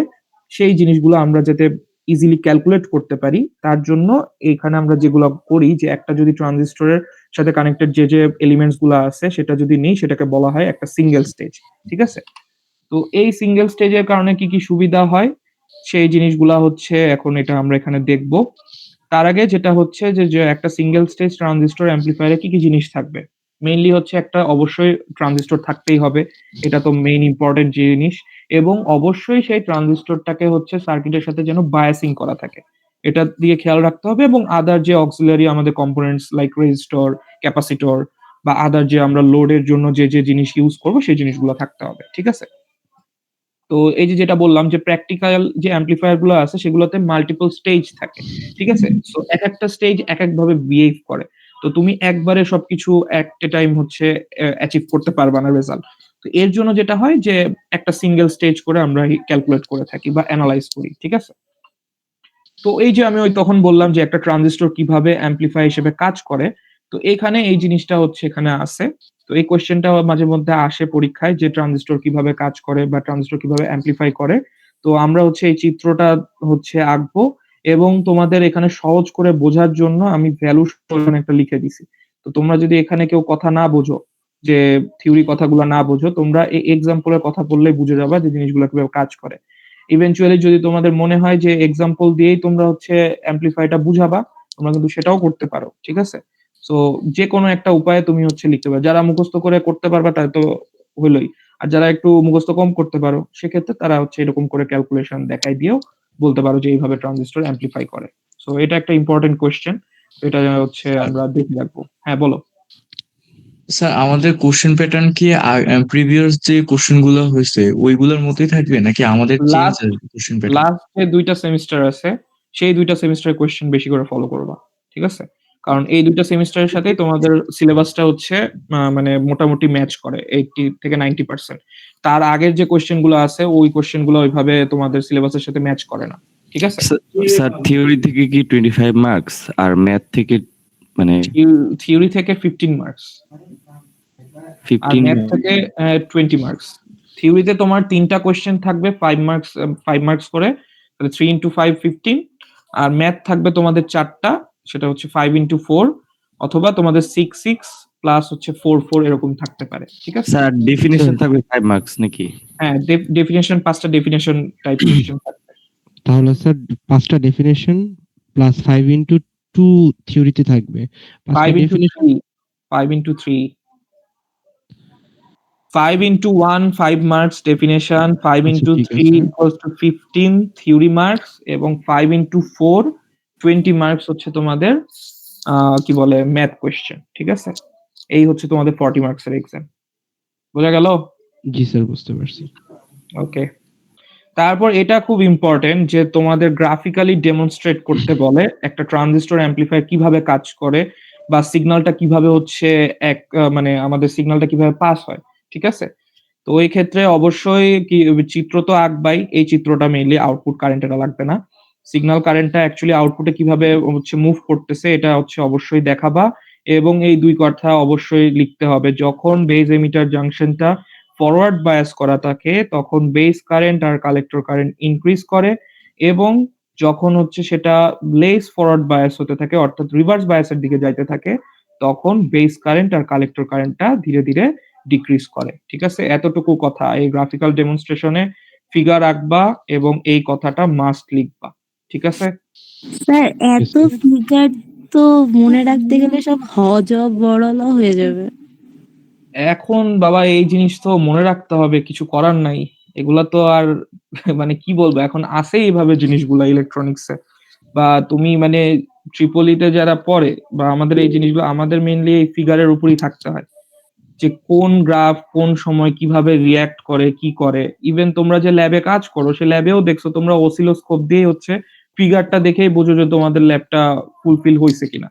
সেই জিনিসগুলো আমরা যাতে ইজিলি ক্যালকুলেট করতে পারি, তার জন্য এখানে আমরা যেগুলো করি, যে একটা যদি ট্রানজিস্টরের সাথে কানেক্টেড যে যে এলিমেন্টস গুলো আছে, সেটা যদি নেই, সেটাকে বলা হয় একটা সিঙ্গেল স্টেজ। ঠিক আছে? তো এই সিঙ্গেল স্টেজের কারণে কি কি সুবিধা হয়, সেই জিনিসগুলা হচ্ছে এখন এটা আমরা এখানে দেখব। তার আগে যেটা হচ্ছে যে যে একটা সিঙ্গেল স্টেজ ট্রানজিস্টর অ্যাম্প্লিফায়ারে কি কি জিনিস থাকবে? মেইনলি হচ্ছে একটা অবশ্যই ট্রানজিস্টর থাকতেই হবে। এটা তো মেইন ইম্পর্টেন্ট জিনিস। এবং অবশ্যই সেই ট্রানজিস্টরটাকে হচ্ছে সার্কিটের সাথে যেন বায়াসিং করা থাকে। এটা দিয়ে খেয়াল রাখতে হবে। এবং আদার যে অক্সিলারি আমাদের কম্পোনেন্টস লাইক রেজিস্টর, ক্যাপাসিটর বা আদার যে আমরা লোডের জন্য যে যে জিনিস ইউজ করব, সেই জিনিসগুলো থাকতে হবে। ঠিক আছে? তো এই যে যেটা বললাম যে প্র্যাকটিক্যাল যে অ্যাম্প্লিফায়ার গুলো আছে, সেগুলোতে মাল্টিপল স্টেজ থাকে। ঠিক আছে? সো একেকটা স্টেজ একেকভাবে বিহেভ করে। তো তুমি একবারে সবকিছু এট এ টাইম হচ্ছে অ্যাচিভ করতে পারবা না রেজাল্ট। তো এর জন্য যেটা হয় যে একটা সিঙ্গেল স্টেজ করে আমরা ক্যালকুলেট করে থাকি বা এনালাইজ করি। ঠিক আছে? তো এই যে আমি ওই তখন বললাম যে একটা ট্রানজিস্টর কিভাবে অ্যাম্প্লিফাই হিসেবে কাজ করে, তো এখানে এই জিনিসটা হচ্ছে এখানে আছে। তো এই কোয়েশ্চেনটা মাঝে মধ্যে আসে পরীক্ষায়, যে ট্রানজিস্টর কিভাবে কাজ করে বা ট্রানজিস্টর কিভাবে অ্যাম্প্লিফাই করে। তো আমরা হচ্ছে এই চিত্রটা হচ্ছে আঁকবো এবং তোমাদের এখানে সহজ করে বোঝার জন্য আমি ভ্যালু সমান একটা লিখে দিছি। তো তোমরা যদি এখানে কেউ কথা না বোঝো, যে থিওরি কথাগুলো না বোঝো, তোমরা এই এক্সাম্পলের কথা বললেই বুঝে যাবা যে জিনিসগুলো কিভাবে কাজ করে। ইভেনচুয়ালি যদি তোমাদের মনে হয় যে এক্সাম্পল দিয়েই তোমরা হচ্ছে অ্যাম্প্লিফাইটা বুঝাবা, তোমরা কিন্তু সেটাও করতে পারো। ঠিক আছে? সো যে কোনো একটা উপায়ে তুমি হচ্ছে লিখতে পারো। যারা মুখস্থ করে করতে পারবা তারা তো হইলোই। আর যারা একটু মুখস্থ কম করতে পারো, সেক্ষেত্রে তারা হচ্ছে এরকম করে ক্যালকুলেশন দেখাই দিয়েও বলতে পারো যে এইভাবে ট্রানজিস্টর অ্যাম্প্লিফাই করে। সো এটা একটা ইম্পর্টেন্ট কোয়েশ্চেন। এটা হচ্ছে স্যার আমরা দেখে রাখবো। হ্যাঁ, বলো। স্যার, আমাদের কোশ্চেন প্যাটার্ন কি প্রিভিয়াস যে কোশ্চেন গুলো হয়েছে ওইগুলোর মতোই থাকবে নাকি আমাদের চেঞ্জ লাস্ট আসবে কোশ্চেন প্যাটার্ন? লাস্ট যে ২ টা সেমিস্টার আছে, সেই ২ টা সেমিস্টারের কোয়েশ্চেন বেশি করে ফলো করবা। ঠিক আছে? কারণ এই ২ টা সেমিস্টারের সাথেই তোমাদের সিলেবাসটা হচ্ছে মানে মোটামুটি ম্যাচ করে 80 থেকে 90%। তার আগের যে কোয়েশ্চেন গুলো আছে, ওই কোয়েশ্চেন গুলো ওইভাবে তোমাদের সিলেবাসের সাথে ম্যাচ করে না। ঠিক আছে? স্যার থিওরি থেকে কি 25 মার্কস আর ম্যাথ থেকে মানে থিওরি থেকে 15 মার্কস আর 15? ম্যাথ থেকে 20 মার্কস। থিওরিতে তোমার ৩ টা কোয়েশ্চেন থাকবে 5 মার্কস করে। তাহলে 3 ইনটু 5 15। আর ম্যাথ থাকবে তোমাদের ৪ টা, সেটা হচ্ছে 5 ইনটু 4 অথবা তোমাদের 6 6 প্লাস হচ্ছে 4 এরকম থাকতে পারে, ঠিক আছে? স্যার ডেফিনিশন থাকবে 5 মার্কস নাকি? হ্যাঁ, ডেফিনিশন 5টা ডেফিনিশন টাইপ কোশ্চেন থাকবে। তাহলে স্যার 5টা ডেফিনেশন প্লাস 5x2 থিওরিতে থাকবে। 5টা 5 into definition 3, 5 into 3, 5 into 1 5 marks definition, 5 আচ্ছা into ঠিক 3 আছে। equals to 15 theory marks এবং 5 into 4 20 marks হচ্ছে তোমাদের কি বলে ম্যাথ কোশ্চেন, ঠিক আছে? এই হচ্ছে তোমাদের 40 মার্কস এর এক্সাম। বোঝা গেল? জি স্যার বুঝতে পারছি। ওকে। তারপর এটা খুব ইম্পর্টেন্ট যে তোমাদের গ্রাফিক্যালি ডেমনস্ট্রেট করতে বলে একটা ট্রানজিস্টর অ্যাম্পলিফায়ার কিভাবে কাজ করে বা সিগন্যালটা কিভাবে হচ্ছে মানে আমাদের সিগন্যালটা কিভাবে পাস হয়, ঠিক আছে? তো ওই ক্ষেত্রে অবশ্যই কি চিত্র তো আঁকবাই, এই চিত্রটা মেইনলি আউটপুট কারেন্ট এটা লাগবে না। সিগন্যাল কারেন্টটা অ্যাকচুয়ালি আউটপুটে কিভাবে হচ্ছে মুভ করতেছে এটা হচ্ছে অবশ্যই দেখাবা এবং এই ২ কথা অবশ্যই লিখতে হবে। যখন বেজ এমিটার জাংশনটা ফরওয়ার্ড বায়াস করা থাকে তখন বেস কারেন্ট আর কালেক্টর কারেন্ট ইনক্রিজ করে এবং যখন হচ্ছে সেটা লেস ফরওয়ার্ড বায়াস হতে থাকে অর্থাৎ রিভার্স বায়াসের দিকে যাইতে থাকে তখন বেস কারেন্ট আর কালেক্টর কারেন্টটা ধীরে ধীরে ডিক্রিজ করে, ঠিক আছে? এতটুকু কথা এই গ্রাফিক্যাল ডেমনস্ট্রেশনে ফিগার আঁকবা এবং এই কথাটা মাস্ট লিখবা, ঠিক আছে? স্যার এত ফিগার তো মনে রাখতে গেলে সব হজ বড়ল হয়ে যাবে। এখন বাবা এই জিনিস তো মনে রাখতে হবে, কিছু করার নাই। এগুলা তো আর মানে কি বলবো, এখন আছে এইভাবে জিনিসগুলা ইলেকট্রনিক্সে বা তুমি মানে ট্রিপলিতে যারা পড়ে বা আমাদের এই জিনিসগুলো আমাদের মেইনলি এই ফিগারের উপরই থাকতে হয় যে কোন গ্রাফ কোন সময় কিভাবে রিয়্যাক্ট করে কি করে। ইভেন তোমরা যে ল্যাবে কাজ করো সে ল্যাবেও দেখছো তোমরা অসিলোস্কোপ দিয়ে হচ্ছে ফিগারটা দেখেই বোঝো যে তোমাদের ল্যাবটা ফুলফিল হয়েছে কিনা।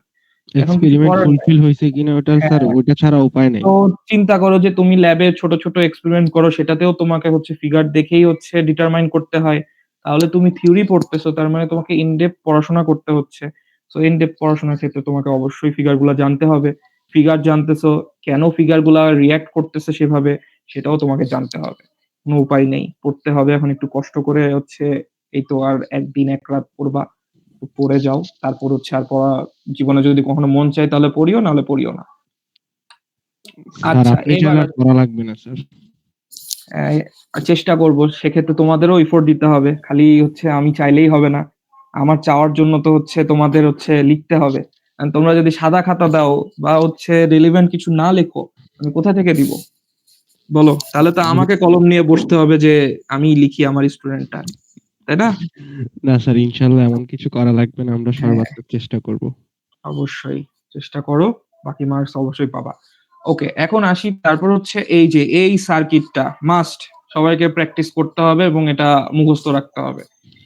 এখন কিছু এক্সপেরিমেন্ট করার নাই। ফুলফিল হইছে কিনা ওটা স্যার হ্যাঁ, ওটা ছাড়া উপায় নাই। তো চিন্তা করো যে তুমি ল্যাবে ছোট ছোট এক্সপেরিমেন্ট করো সেটাতেও তোমাকে হচ্ছে ফিগার দেখেই হচ্ছে ডিটারমাইন করতে হয়। তাহলে তুমি থিওরি পড়তেছো তার মানে তোমাকে ইনডেপথ পড়াশোনা করতে হচ্ছে। সো ইনডেপথ পড়াশোনার ক্ষেত্রে তোমাকে অবশ্যই ফিগার গুলা জানতে হবে। ফিগার জানতেছো, কেন ফিগার গুলা রিয়্যাক্ট করতেছে সেভাবে সেটাও তোমাকে জানতে হবে। কোনো উপায় নেই, পড়তে হবে। এখন একটু কষ্ট করে হচ্ছে এই তো আর একদিন এক রাত পড়বা, তো পড়ে যাও। তারপর হচ্ছে আর পড়া জীবনে যদি কখনো মন চায় তাহলে পড়িও, নাহলে পড়িও না। স্যার আচ্ছা, আপনি এবার চাইলে আর করা লাগবে না স্যার। চেষ্টা করব। সেক্ষেত্রে তোমাদেরও এফোর্ট দিতে হবে। খালি হচ্ছে আমি চাইলেই হবে না। আমার চাওয়ার জন্য তো হচ্ছে তোমাদের হচ্ছে লিখতে হবে। তোমরা যদি সাদা খাতা দাও বা হচ্ছে রিলেভেন্ট কিছু না লেখো, আমি কোথা থেকে দিব? বলো? তাহলে তো আমাকে কলম নিয়ে বসতে হবে যে আমি লিখি আমার স্টুডেন্টটা। তাই না? না স্যার ইনশাআল্লাহ এমন কিছু করা লাগবে না। আমরা হ্যাঁ, সর্বাত্মক চেষ্টা করব। অবশ্যই চেষ্টা করো। বাকি মার্কস অবশ্যই পাবা। ওকে, এখন আসি তারপর হচ্ছে এই যে এই সার্কিটটা মাস্ট সবাইকে প্র্যাকটিস করতে হবে এবং এটা মুখস্থ রাখতে হবে।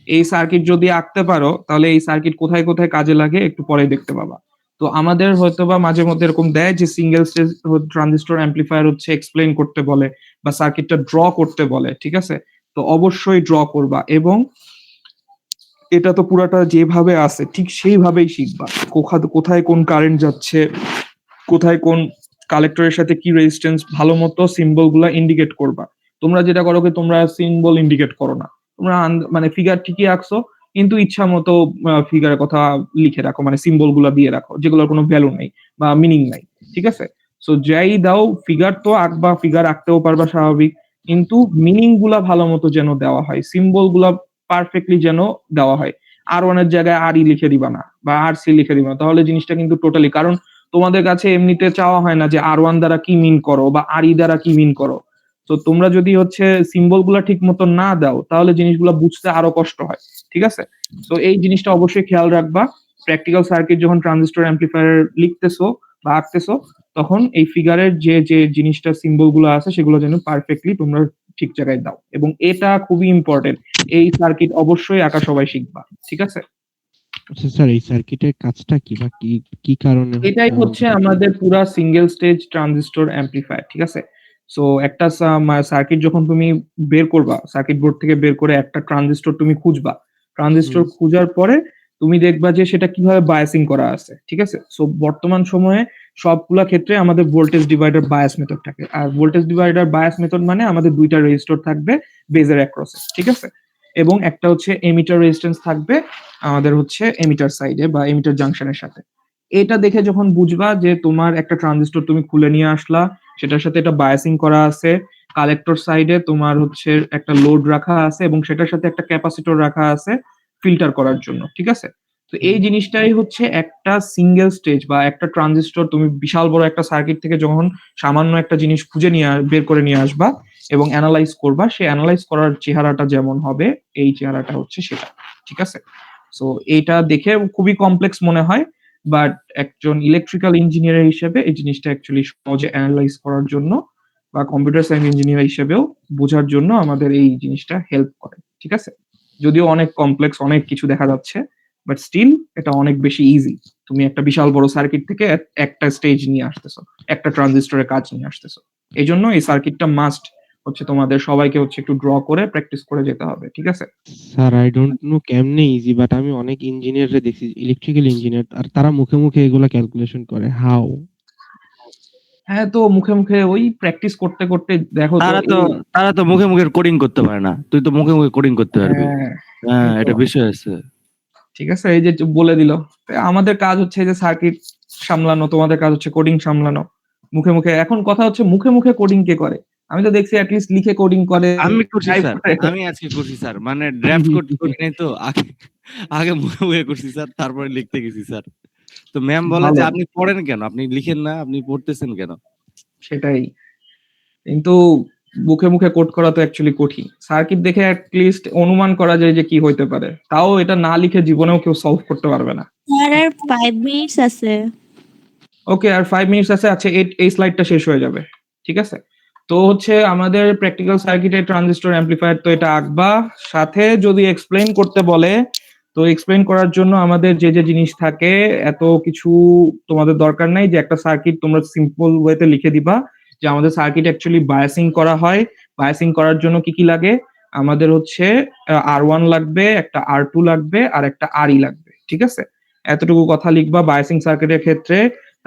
এই সার্কিট যদি আঁকতে পারো তাহলে এই সার্কিট কোথায় কোথায় কাজে লাগে একটু পরে দেখতে পাবা। তো আমাদের হয়তোবা মাঝে মধ্যে এরকম দেয় যে সিঙ্গেল স্টেজ ট্রানজিস্টর অ্যাম্পলিফায়ার হচ্ছে এক্সপ্লেইন করতে বলে বা সার্কিটটা ড্র করতে বলে, ঠিক আছে? তো অবশ্যই ড্র করবা এবং এটা তো পুরাটা যেভাবে আছে ঠিক সেইভাবেই শিখবা। কোথায় কোন কারেন্ট যাচ্ছে, কোথায় কোন কালেক্টরের সাথে কি রেজিস্ট্যান্স ভালো মতো সিম্বল গুলা ইন্ডিকেট করবা। তোমরা যেটা করো কি তোমরা সিম্বল ইন্ডিকেট করো না। তোমরা মানে ফিগার ঠিকই আঁকছো কিন্তু ইচ্ছা মতো ফিগারের কথা লিখে রাখো, মানে সিম্বল গুলা দিয়ে রাখো যেগুলোর কোনো ভ্যালু নাই বা মিনিং নাই, ঠিক আছে? সো যাই দাও ফিগার তো আঁকবা, ফিগার আঁকতেও পারবা স্বাভাবিক, কিন্তু মিনিং গুলা ভালো মতো যেন দেওয়া হয়, সিম্বল গুলা পারফেক্টলি যেন দেওয়া হয়। আর ওয়ানের জায়গায় আর ই লিখে দিবা না বা আর সি লিখে দিবা না, তাহলে জিনিসটা কিন্তু টোটালি, কারণ তোমাদের কাছে এমনিতে চাওয়া হয় না যে আর ওয়ান দ্বারা কি মিন করো বা আর ই দ্বারা কি মিন করো। তো তোমরা যদি হচ্ছে সিম্বল গুলা ঠিক মতো না দাও তাহলে জিনিসগুলো বুঝতে আরো কষ্ট হয়, ঠিক আছে? তো এই জিনিসটা অবশ্যই খেয়াল রাখবা। প্র্যাকটিক্যাল সার্কিট যখন ট্রানজিস্টর অ্যাম্পলিফায়ার লিখতেছো বা আঁকতেছো তখন এই ফিগারের যে যে জিনিসটা সিম্বল গুলো আছে সেগুলো যেন পারফেক্টলি তোমরা ঠিক জায়গায় দাও এবং এটা খুবই ইম্পর্টেন্ট। এই সার্কিট অবশ্যই আঁকা সবাই শিখবা, ঠিক আছে? আচ্ছা স্যার এই সার্কিটের কাজটা কি বা কি কি কারণে এটাই হচ্ছে আমাদের পুরা সিঙ্গেল স্টেজ ট্রানজিস্টর অ্যাম্পলিফায়ার, ঠিক আছে? সো একটা সার্কিট যখন তুমি বের করবা, সার্কিট বোর্ড থেকে বের করে একটা ট্রানজিস্টর তুমি খুঁজবা। ট্রানজিস্টর খুঁজার পরে তুমি দেখবা যে সেটা কিভাবে বায়াসিং করা আছে, ঠিক আছে? সো বর্তমান সময়ে সবগুলা ক্ষেত্রে আমাদের ভোল্টেজ ডিভাইডার বায়াস মেথড থাকে। আর ভোল্টেজ ডিভাইডার বায়াস মেথড মানে আমাদের দুইটা রেজিস্টর থাকবে বেজের অ্যাক্রসে, ঠিক আছে? এবং একটা হচ্ছে এমিটার রেজিস্ট্যান্স থাকবে আমাদের হচ্ছে এমিটার সাইডে বা এমিটার জাংশনের সাথে। এটা দেখে যখন বুঝবা যে তোমার একটা ট্রানজিস্টর তুমি খুলে নিয়ে আসলা, সেটার সাথে এটা বায়াসিং করা আছে, কালেক্টর সাইডে তোমার হচ্ছে একটা লোড রাখা আছে এবং সেটার সাথে একটা ক্যাপাসিটর রাখা আছে ফিল্টার করার জন্য, ঠিক আছে? তো এই জিনিসটাই হচ্ছে একটা সিঙ্গেল স্টেজ বা একটা ট্রানজিস্টর তুমি বিশাল বড় একটা সার্কিট থেকে যখন সামান্য একটা জিনিস খুঁজে নিয়ে বের করে নিয়ে আসবা এবং অ্যানালাইজ করবা, সেই অ্যানালাইজ করার চেহারাটা যেমন হবে এই চেহারাটা হচ্ছে সেটা, ঠিক আছে? সো এইটা দেখে খুবই কমপ্লেক্স মনে হয়, বাট একজন ইলেকট্রিক্যাল ইঞ্জিনিয়ার হিসেবে এই জিনিসটা অ্যাকচুয়ালি সহজে অ্যানালাইজ করার জন্য বা কম্পিউটার সায়েন্স ইঞ্জিনিয়ার হিসেবেও বোঝার জন্য আমাদের এই জিনিসটা হেল্প করে, ঠিক আছে? যদিও অনেক কমপ্লেক্স, অনেক কিছু দেখা যাচ্ছে, বাট স্টিল এটা অনেক বেশি ইজি। তুমি একটা বিশাল বড় সার্কিট থেকে একটা স্টেজ নিয়ে আসতেছো, একটা ট্রানজিস্টরের কাজ নিয়ে আসতেছো। এই জন্য এই সার্কিটটা মাস্ট হচ্ছে তোমাদের সবাইকে হচ্ছে একটু ড্র করে প্র্যাকটিস করে যেতে হবে, ঠিক আছে? স্যার আই ডোন্ট নো কেমনে ইজি, বাট আমি অনেক ইঞ্জিনিয়াররে দেখছি, ইলেকট্রিক্যাল ইঞ্জিনিয়ার, আর তারা মুখে মুখে এগুলা ক্যালকুলেশন করে। হাউ? হ্যাঁ, তো মুখে মুখে ওই প্র্যাকটিস করতে করতে দেখো তো তারা তো মুখে মুখে কোডিং করতে পারে না, তুই তো মুখে মুখে কোডিং করতে পারবি। হ্যাঁ, হ্যাঁ, এই তো। এটা বিষয় আছে। ঠিক আছে, এই যে বলে দিল। তো আমাদের কাজ হচ্ছে এই যে সার্কিট সামলানো, তোমাদের কাজ হচ্ছে কোডিং সামলানো। মুখে মুখে এখন কথা হচ্ছে মুখে মুখে কোডিং কে করে? আমি তো দেখছি অ্যাটলিস্ট লিখে কোডিং করে, আমি করছি টাইপ স্যার, করে। আমি আজকে করছি স্যার, মানে ড্রাফট কোড করি নাই তো, আগে আগে মুখে মুখে করছি স্যার, তারপরে লিখতে গেছি স্যার। তো ম্যাম বলে যে ভালো, আপনি পড়েন কেন, আপনি লিখেন না, আপনি পড়তেছেন কেন? সেটাই। কিন্তু মুখে মুখে কোড করা তো অ্যাকচুয়ালি কঠিন। সার্কিট দেখে অ্যাটলিস্ট অনুমান করা যায় যে কি হইতে পারে, তাও এটা না লিখে জীবনেও কেউ সলভ করতে পারবে না। স্যার আর 5 মিনিটস আছে। ওকে, আর 5 মিনিটস আছে। আচ্ছা, এই স্লাইডটা শেষ হয়ে যাবে, ঠিক আছে? তো হচ্ছে আমাদের প্র্যাকটিক্যাল সার্কিটের ট্রানজিস্টর অ্যাম্পলিফায়ার তো এটা আঁকবা, সাথে যদি এক্সপ্লেইন করতে বলে তো এক্সপ্লেইন করার জন্য আমাদের যে যে জিনিস থাকে এত কিছু তোমাদের দরকার নাই, যে একটা সার্কিট তোমরা সিম্পল ওয়েতে লিখে দিবা যে আমাদের সার্কিট অ্যাকচুয়ালি বায়াসিং করা হয়। বায়াসিং করার জন্য কি কি লাগে? আমাদের হচ্ছে R1 লাগবে, একটা R2 লাগবে আর একটা RE লাগবে, ঠিক আছে? এতটুকু কথা লিখবা বায়াসিং সার্কিটের ক্ষেত্রে।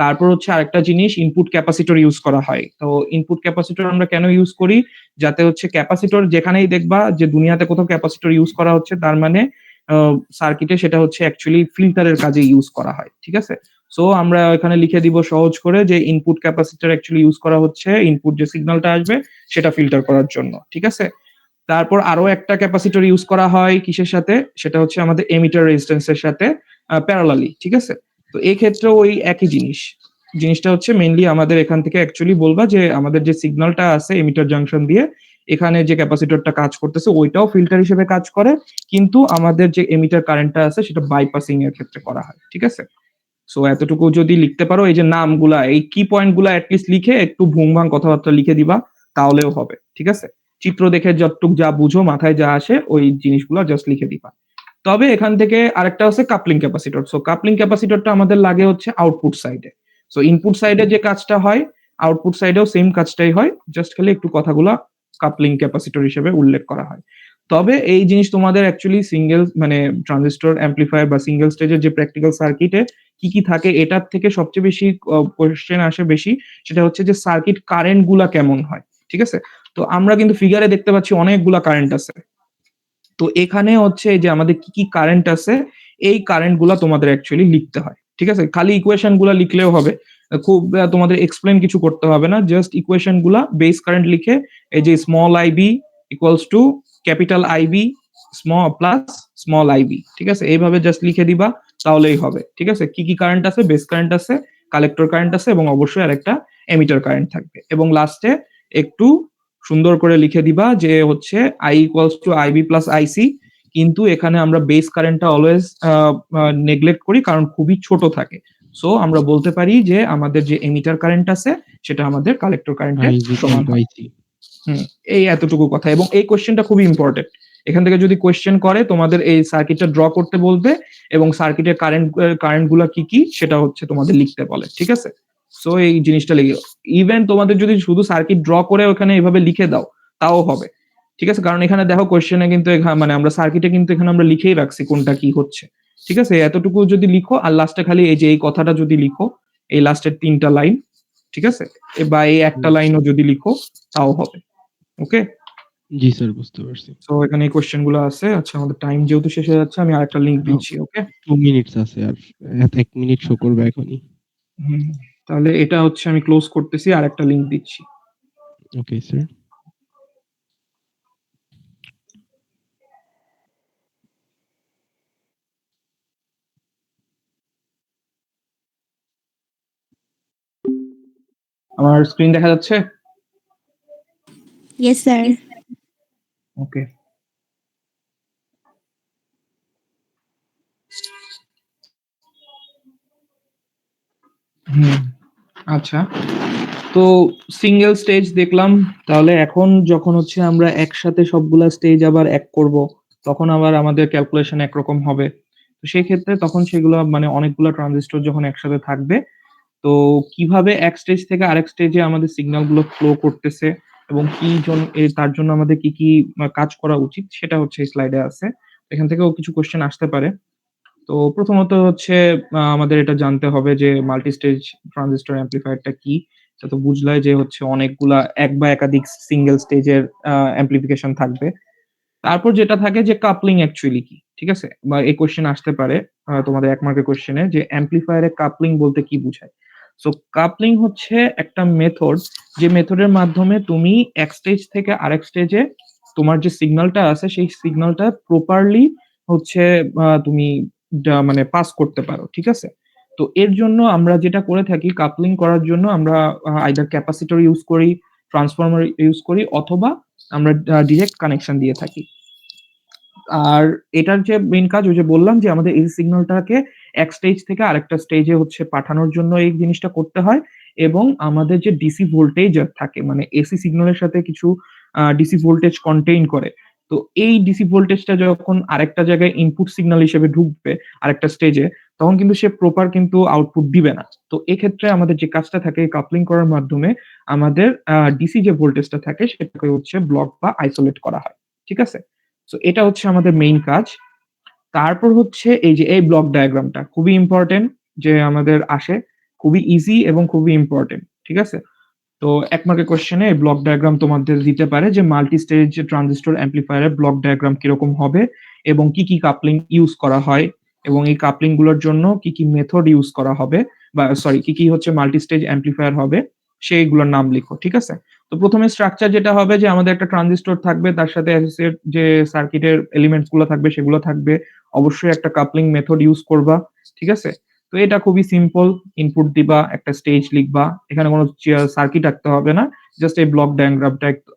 তারপর হচ্ছে আরেকটা জিনিস, ইনপুট ক্যাপাসিটর ইউজ করা হয়। তো ইনপুট ক্যাপাসিটর আমরা কেন ইউজ করি? যাতে হচ্ছে ক্যাপাসিটর যেখানেই দেখবা যে দুনিয়াতে কোথাও ক্যাপাসিটর ইউজ করা হচ্ছে, তার মানে সার্কিটে সেটা হচ্ছে অ্যাকচুয়ালি ফিল্টারের কাজে ইউজ করা হয়, ঠিক আছে? সো আমরা এখানে লিখে দিব সহজ করে যে ইনপুট ক্যাপাসিটর অ্যাকচুয়ালি ইউজ করা হচ্ছে ইনপুট যে সিগন্যালটা আসবে সেটা ফিল্টার করার জন্য, ঠিক আছে? তারপর আরো একটা ক্যাপাসিটর ইউজ করা হয় কিসের সাথে? সেটা হচ্ছে আমাদের এমিটার রেজিস্ট্যান্সের সাথে প্যারালালি, ঠিক আছে? তো এই ক্ষেত্রেও ওই একই জিনিস। জিনিসটা হচ্ছে মেইনলি আমাদের এখান থেকে অ্যাকচুয়ালি বলবা যে আমাদের যে সিগন্যালটা আছে এমিটার জাংশন দিয়ে, এখানে যে ক্যাপাসিটরটা কাজ করতেছে ওইটাও ফিল্টার হিসেবে কাজ করে, কিন্তু আমাদের যে এমিটার কারেন্টটা আছে সেটা বাইপাসিং এর ক্ষেত্রে করা হয়, ঠিক আছে? সো এতটুকু যদি লিখতে পারো, এই যে নামগুলা, এই কি পয়েন্টগুলা অ্যাটলিস্ট লিখে একটু ভুংভাং কথাবার্তা লিখে দিবা, তাহলেও হবে, ঠিক আছে? চিত্র দেখে যতটুক যা বুঝো, মাথায় যা আসে ওই জিনিসগুলো জাস্ট লিখে দিবা। তবে এখান থেকে আরেকটা হচ্ছে কাপলিং ক্যাপাসিটর। সো কাপলিং ক্যাপাসিটরটা আমাদের লাগে হচ্ছে আউটপুট সাইডে। সো ইনপুট সাইডে যে কাজটা হয় আউটপুট সাইডেও সেম কাজটাই হয়, জাস্ট খালি একটু কথাগুলা কাপলিং ক্যাপাসিটর হিসেবে উল্লেখ করা হয়। তবে এই জিনিস তোমাদের অ্যাকচুয়ালি সিঙ্গেল মানে ট্রানজিস্টর অ্যাম্পলিফায়ার বা সিঙ্গেল স্টেজের যে প্র্যাকটিক্যাল সার্কিটে কি কি থাকে এটার থেকে সবচেয়ে বেশি কোয়েশ্চেন আসে বেশি, সেটা হচ্ছে যে সার্কিট কারেন্ট গুলা কেমন হয়, ঠিক আছে? তো আমরা কিন্তু ফিগারে দেখতে পাচ্ছি অনেকগুলা কারেন্ট আছে। তো এখানে হচ্ছে এই যে আমাদের কি কি কারেন্ট আছে, এই কারেন্ট গুলা তোমাদের অ্যাকচুয়ালি লিখতে হয়, ঠিক আছে? খালি ইকুয়েশন গুলা লিখলেও হবে, খুব তোমাদের এক্সপ্লেন কিছু করতে হবে না, জাস্ট ইকুয়েশন গুলা বেস কারেন্ট লিখে এই যে small IB equals to capital IB small plus small IB, ঠিক আছে? এইভাবে জাস্ট লিখে দিবা, তাহলেই হবে, ঠিক আছে? কি কি কারেন্ট আছে? বেস কারেন্ট আছে, কালেক্টর কারেন্ট আছে এবং অবশ্যই আরেকটা এমিটার কারেন্ট থাকবে। এবং লাস্টে একটু সুন্দর করে লিখে দিবা যে হচ্ছে I equals to IB plus IC, কিন্তু এখানে আমরা বেস কারেন্টটা অলওয়েজ নেগলেক্ট করি কারণ খুবই ছোট থাকে। সো আমরা বলতে পারি যে আমাদের যে এমিটার কারেন্ট আছে সেটা আমাদের কালেক্টর কারেন্টের সমান হয়। এই এতটুকু কথা। এবং এই কোশ্চেনটা খুবই ইম্পর্টেন্ট। এখান থেকে যদি কোশ্চেন করে তোমাদের এই সার্কিটটা ড্র করতে বলবে এবং সার্কিটের কারেন্ট গুলা কি কি সেটা হচ্ছে তোমাদের লিখতে বলে, ঠিক আছে? সো এই জিনিসটা লিখে, ইভেন তোমাদের যদি শুধু সার্কিট ড্র করে ওখানে এভাবে লিখে দাও তাও হবে, ঠিক আছে? কারণ এখানে দেখো কোশ্চেনে কিন্তু মানে আমরা সার্কিটে কিন্তু এখানে আমরা লিখেই রাখছি কোনটা কি হচ্ছে, ঠিক আছে? এতটুকু যদি লিখো আর লাস্টে খালি এই যে এই কথাটা যদি লিখো, এই লাস্টের 3টা লাইন, ঠিক আছে? বা এই একটা লাইনও যদি লিখো তাও হবে, ওকে? জি স্যার, বুঝতে পারছি। সো এখানে এই কোয়েশ্চেন গুলো আছে। আচ্ছা আমাদের টাইম যেহেতু শেষ হয়ে যাচ্ছে আমি আরেকটা লিংক দিচ্ছি। ওকে? 2 মিনিটস আছে আর 1 মিনিট শো করবে এখনই। হুম, তাহলে এটা হচ্ছে আমি ক্লোজ করতেছি আরেকটা লিংক দিচ্ছি। Okay sir. আমার স্ক্রিন দেখা যাচ্ছে? Yes sir. ওকে। হুম, আচ্ছা। তো সিঙ্গেল স্টেজ দেখলাম। তাহলে এখন যখন হচ্ছে আমরা একসাথে সবগুলা স্টেজ আবার এক করব, তখন আবার আমাদের ক্যালকুলেশন একরকম হবে। তো সেই ক্ষেত্রে তখন সেগুলো মানে অনেকগুলা ট্রানজিস্টর যখন একসাথে থাকবে, তো কিভাবে এক স্টেজ থেকে আরেক স্টেজে আমাদের সিগন্যাল গুলো ফ্লো করতেছে এবং তার জন্য আমাদের কি কাজ করা উচিত সেটা হচ্ছে এই স্লাইডে আছে। এখান থেকেও কিছু কোয়েশ্চেন আসতে পারে। তো প্রথমত হচ্ছে আমাদের এটা জানতে হবে যে মাল্টি স্টেজ ট্রানজিস্টর অ্যাম্প্লিফায়ারটা কি? এটা তো বুঝলাই যে হচ্ছে অনেকগুলা এক বা একাধিক সিঙ্গেল স্টেজের অ্যাম্প্লিফিকেশন থাকবে। তারপর যেটা থাকে যে কাপলিং অ্যাকচুয়ালি কি? ঠিক আছে? বা এই কোয়েশ্চেন আসতে পারে তোমাদের ১ মার্কের কোয়েশ্চেনে যে অ্যাম্প্লিফায়ারে কাপলিং বলতে কি বুঝায়? সো কাপলিং হচ্ছে একটা মেথড যে মেথডের মাধ্যমে তুমি এক স্টেজ থেকে আরেক স্টেজে তোমার যে সিগন্যালটা আছে সেই সিগন্যালটা প্রপারলি হচ্ছে তুমি মানে পাস করতে পারো। ঠিক আছে? তো এর জন্য আমরা যেটা করে থাকি কাপলিং করার জন্য আমরা আইদার ক্যাপাসিটর ইউজ করি, ট্রান্সফর্মার ইউজ করি অথবা আমরা ডিরেক্ট কানেকশন দিয়ে থাকি। আর এটার যে মেইন কাজ ওই যে বললাম যে আমাদের এসি সিগন্যালটাকে এক স্টেজ থেকে আরেকটা স্টেজে হচ্ছে পাঠানোর জন্য এই জিনিসটা করতে হয় এবং আমাদের যে ডিসি ভোল্টেজ থাকে মানে এসি সিগন্যালের সাথে কিছু ডিসি ভোল্টেজ কন্টেইন করে। তো এই ডিসি ভোল্টেজটা যখন আরেকটা জায়গায় ইনপুট সিগন্যাল হিসেবে ঢুকবে আরেকটা স্টেজে তখন কিন্তু সে প্রপার কিন্তু আউটপুট দিবে না। তো এক্ষেত্রে আমাদের যে কাজটা থাকে কাপলিং করার মাধ্যমে আমাদের ডিসি যে ভোল্টেজটা থাকে সেটাকে হচ্ছে ব্লক বা আইসোলেট করা হয়। ঠিক আছে? সো এটা হচ্ছে আমাদের মেইন কাজ। তারপর হচ্ছে এই যে এই ব্লক ডায়াগ্রামটা খুবই ইম্পোর্টেন্ট যে আমাদের আসে। খুবই ইজি এবং খুবই ইম্পোর্টেন্ট। ঠিক আছে? তো ১ মার্কের কোয়েশ্চেনে এই ব্লক ডায়াগ্রাম তোমাদের দিতে পারে যে মাল্টি স্টেজ ট্রানজিস্টর অ্যাম্প্লিফায়ারের ব্লক ডায়াগ্রাম কিরকম হবে এবং কি কাপলিং ইউজ করা হয় এবং এই কাপলিং গুলোর জন্য কি মেথড ইউজ করা হবে বা সরি কি হচ্ছে মাল্টি স্টেজ অ্যাম্প্লিফায়ার হবে সেইগুলোর নাম লিখো। ঠিক আছে? তো ১ম এ স্ট্রাকচার যেটা হবে যে আমাদের একটা ট্রানজিস্টর থাকবে তার সাথে অ্যাসোসিয়েট যে সার্কিটের এলিমেন্টস গুলো থাকবে সেগুলো থাকবে। অবশ্যই একটা কাপলিং মেথড ইউজ করবা। ঠিক আছে? তো এটা খুবই সিম্পল। ইনপুট দিবা, একটা স্টেজ লিখবা। এখানে কোনো সার্কিট আঁকতে হবে না। জাস্ট এই ব্লক ডায়াগ্রামটা একটু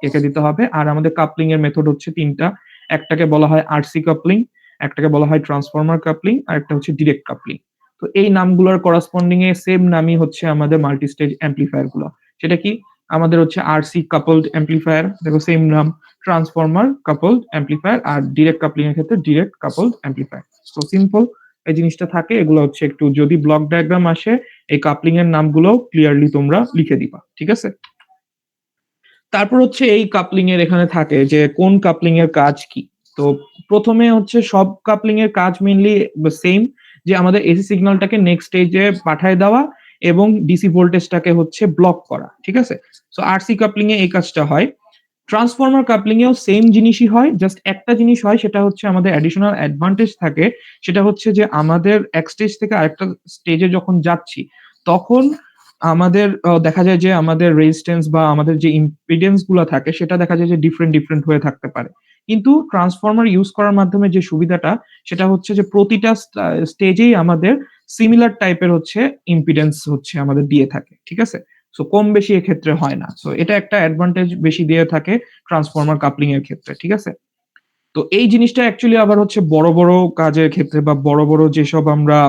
এঁকে দিতে হবে। আর আমাদের কাপলিং এর মেথড হচ্ছে ৩ টা। একটাকে বলা হয় আরসি কাপলিং, একটাকে বলা হয় ট্রান্সফর্মার কাপলিং, আরেকটা হচ্ছে ডিরেক্ট কাপলিং। তো এই নামগুলোর করেসপন্ডিং এ সেম নামই হচ্ছে আমাদের মাল্টি স্টেজ অ্যাম্প্লিফায়ার গুলো। সেটা কি? আমাদের হচ্ছে আরসি কাপলড অ্যাম্প্লিফায়ার, দেখো সেম নাম। ট্রান্সফর্মার কাপলড অ্যাম্প্লিফায়ার আর ডিরেক্ট কাপলিং এর ক্ষেত্রে direct coupled amplifier. So simple এই জিনিসটা থাকে। এগুলো হচ্ছে একটু যদি ব্লক ডায়াগ্রাম আসে এই কাপলিং এর নামগুলো ক্লিয়ারলি তোমরা লিখে দিবা। ঠিক আছে? তারপর হচ্ছে এই কাপলিং এর এখানে থাকে যে কোন কাপলিং এর কাজ কি। তো প্রথমে হচ্ছে সব কাপলিং এর কাজ মেইনলি সেম যে আমাদের এসি সিগন্যালটাকে নেক্সট স্টেজে পাঠায় দেওয়া এবং ডিসি ভোল্টেজটাকে হচ্ছে ব্লক করা। ঠিক আছে? সো আরসি কাপলিং এ এই কাজটা হয়। ট্রান্সফর্মার কাপলিং এও সেম জিনিসই হয়। জাস্ট একটা জিনিস হয় সেটা হচ্ছে আমাদের অ্যাডিশনাল অ্যাডভান্টেজ থাকে। সেটা হচ্ছে যে আমাদের এক স্টেজ থেকে আরেকটা স্টেজে যখন যাচ্ছি তখন আমাদের দেখা যায় যে আমাদের রেজিস্ট্যান্স বা আমাদের যে ইম্পিডেন্স গুলা থাকে সেটা দেখা যায় যে ডিফারেন্ট হয়ে থাকতে পারে। কিন্তু ট্রান্সফর্মার ইউজ করার মাধ্যমে যে সুবিধাটা সেটা হচ্ছে যে প্রতিটা স্টেজেই আমাদের সিমিলার টাইপের হচ্ছে ইম্পিডেন্স হচ্ছে আমাদের দিয়ে থাকে। ঠিক আছে? সো কম বেশি এক্ষেত্রে হয় না। সো এটা একটা অ্যাডভান্টেজ বেশি দিয়ে থাকে ট্রান্সফর্মার কাপলিং এর ক্ষেত্রে। ঠিক আছে? তো এই জিনিসটা অ্যাকচুয়ালি আবার হচ্ছে বড় কাজের ক্ষেত্রে বা বড় যেসব আমরা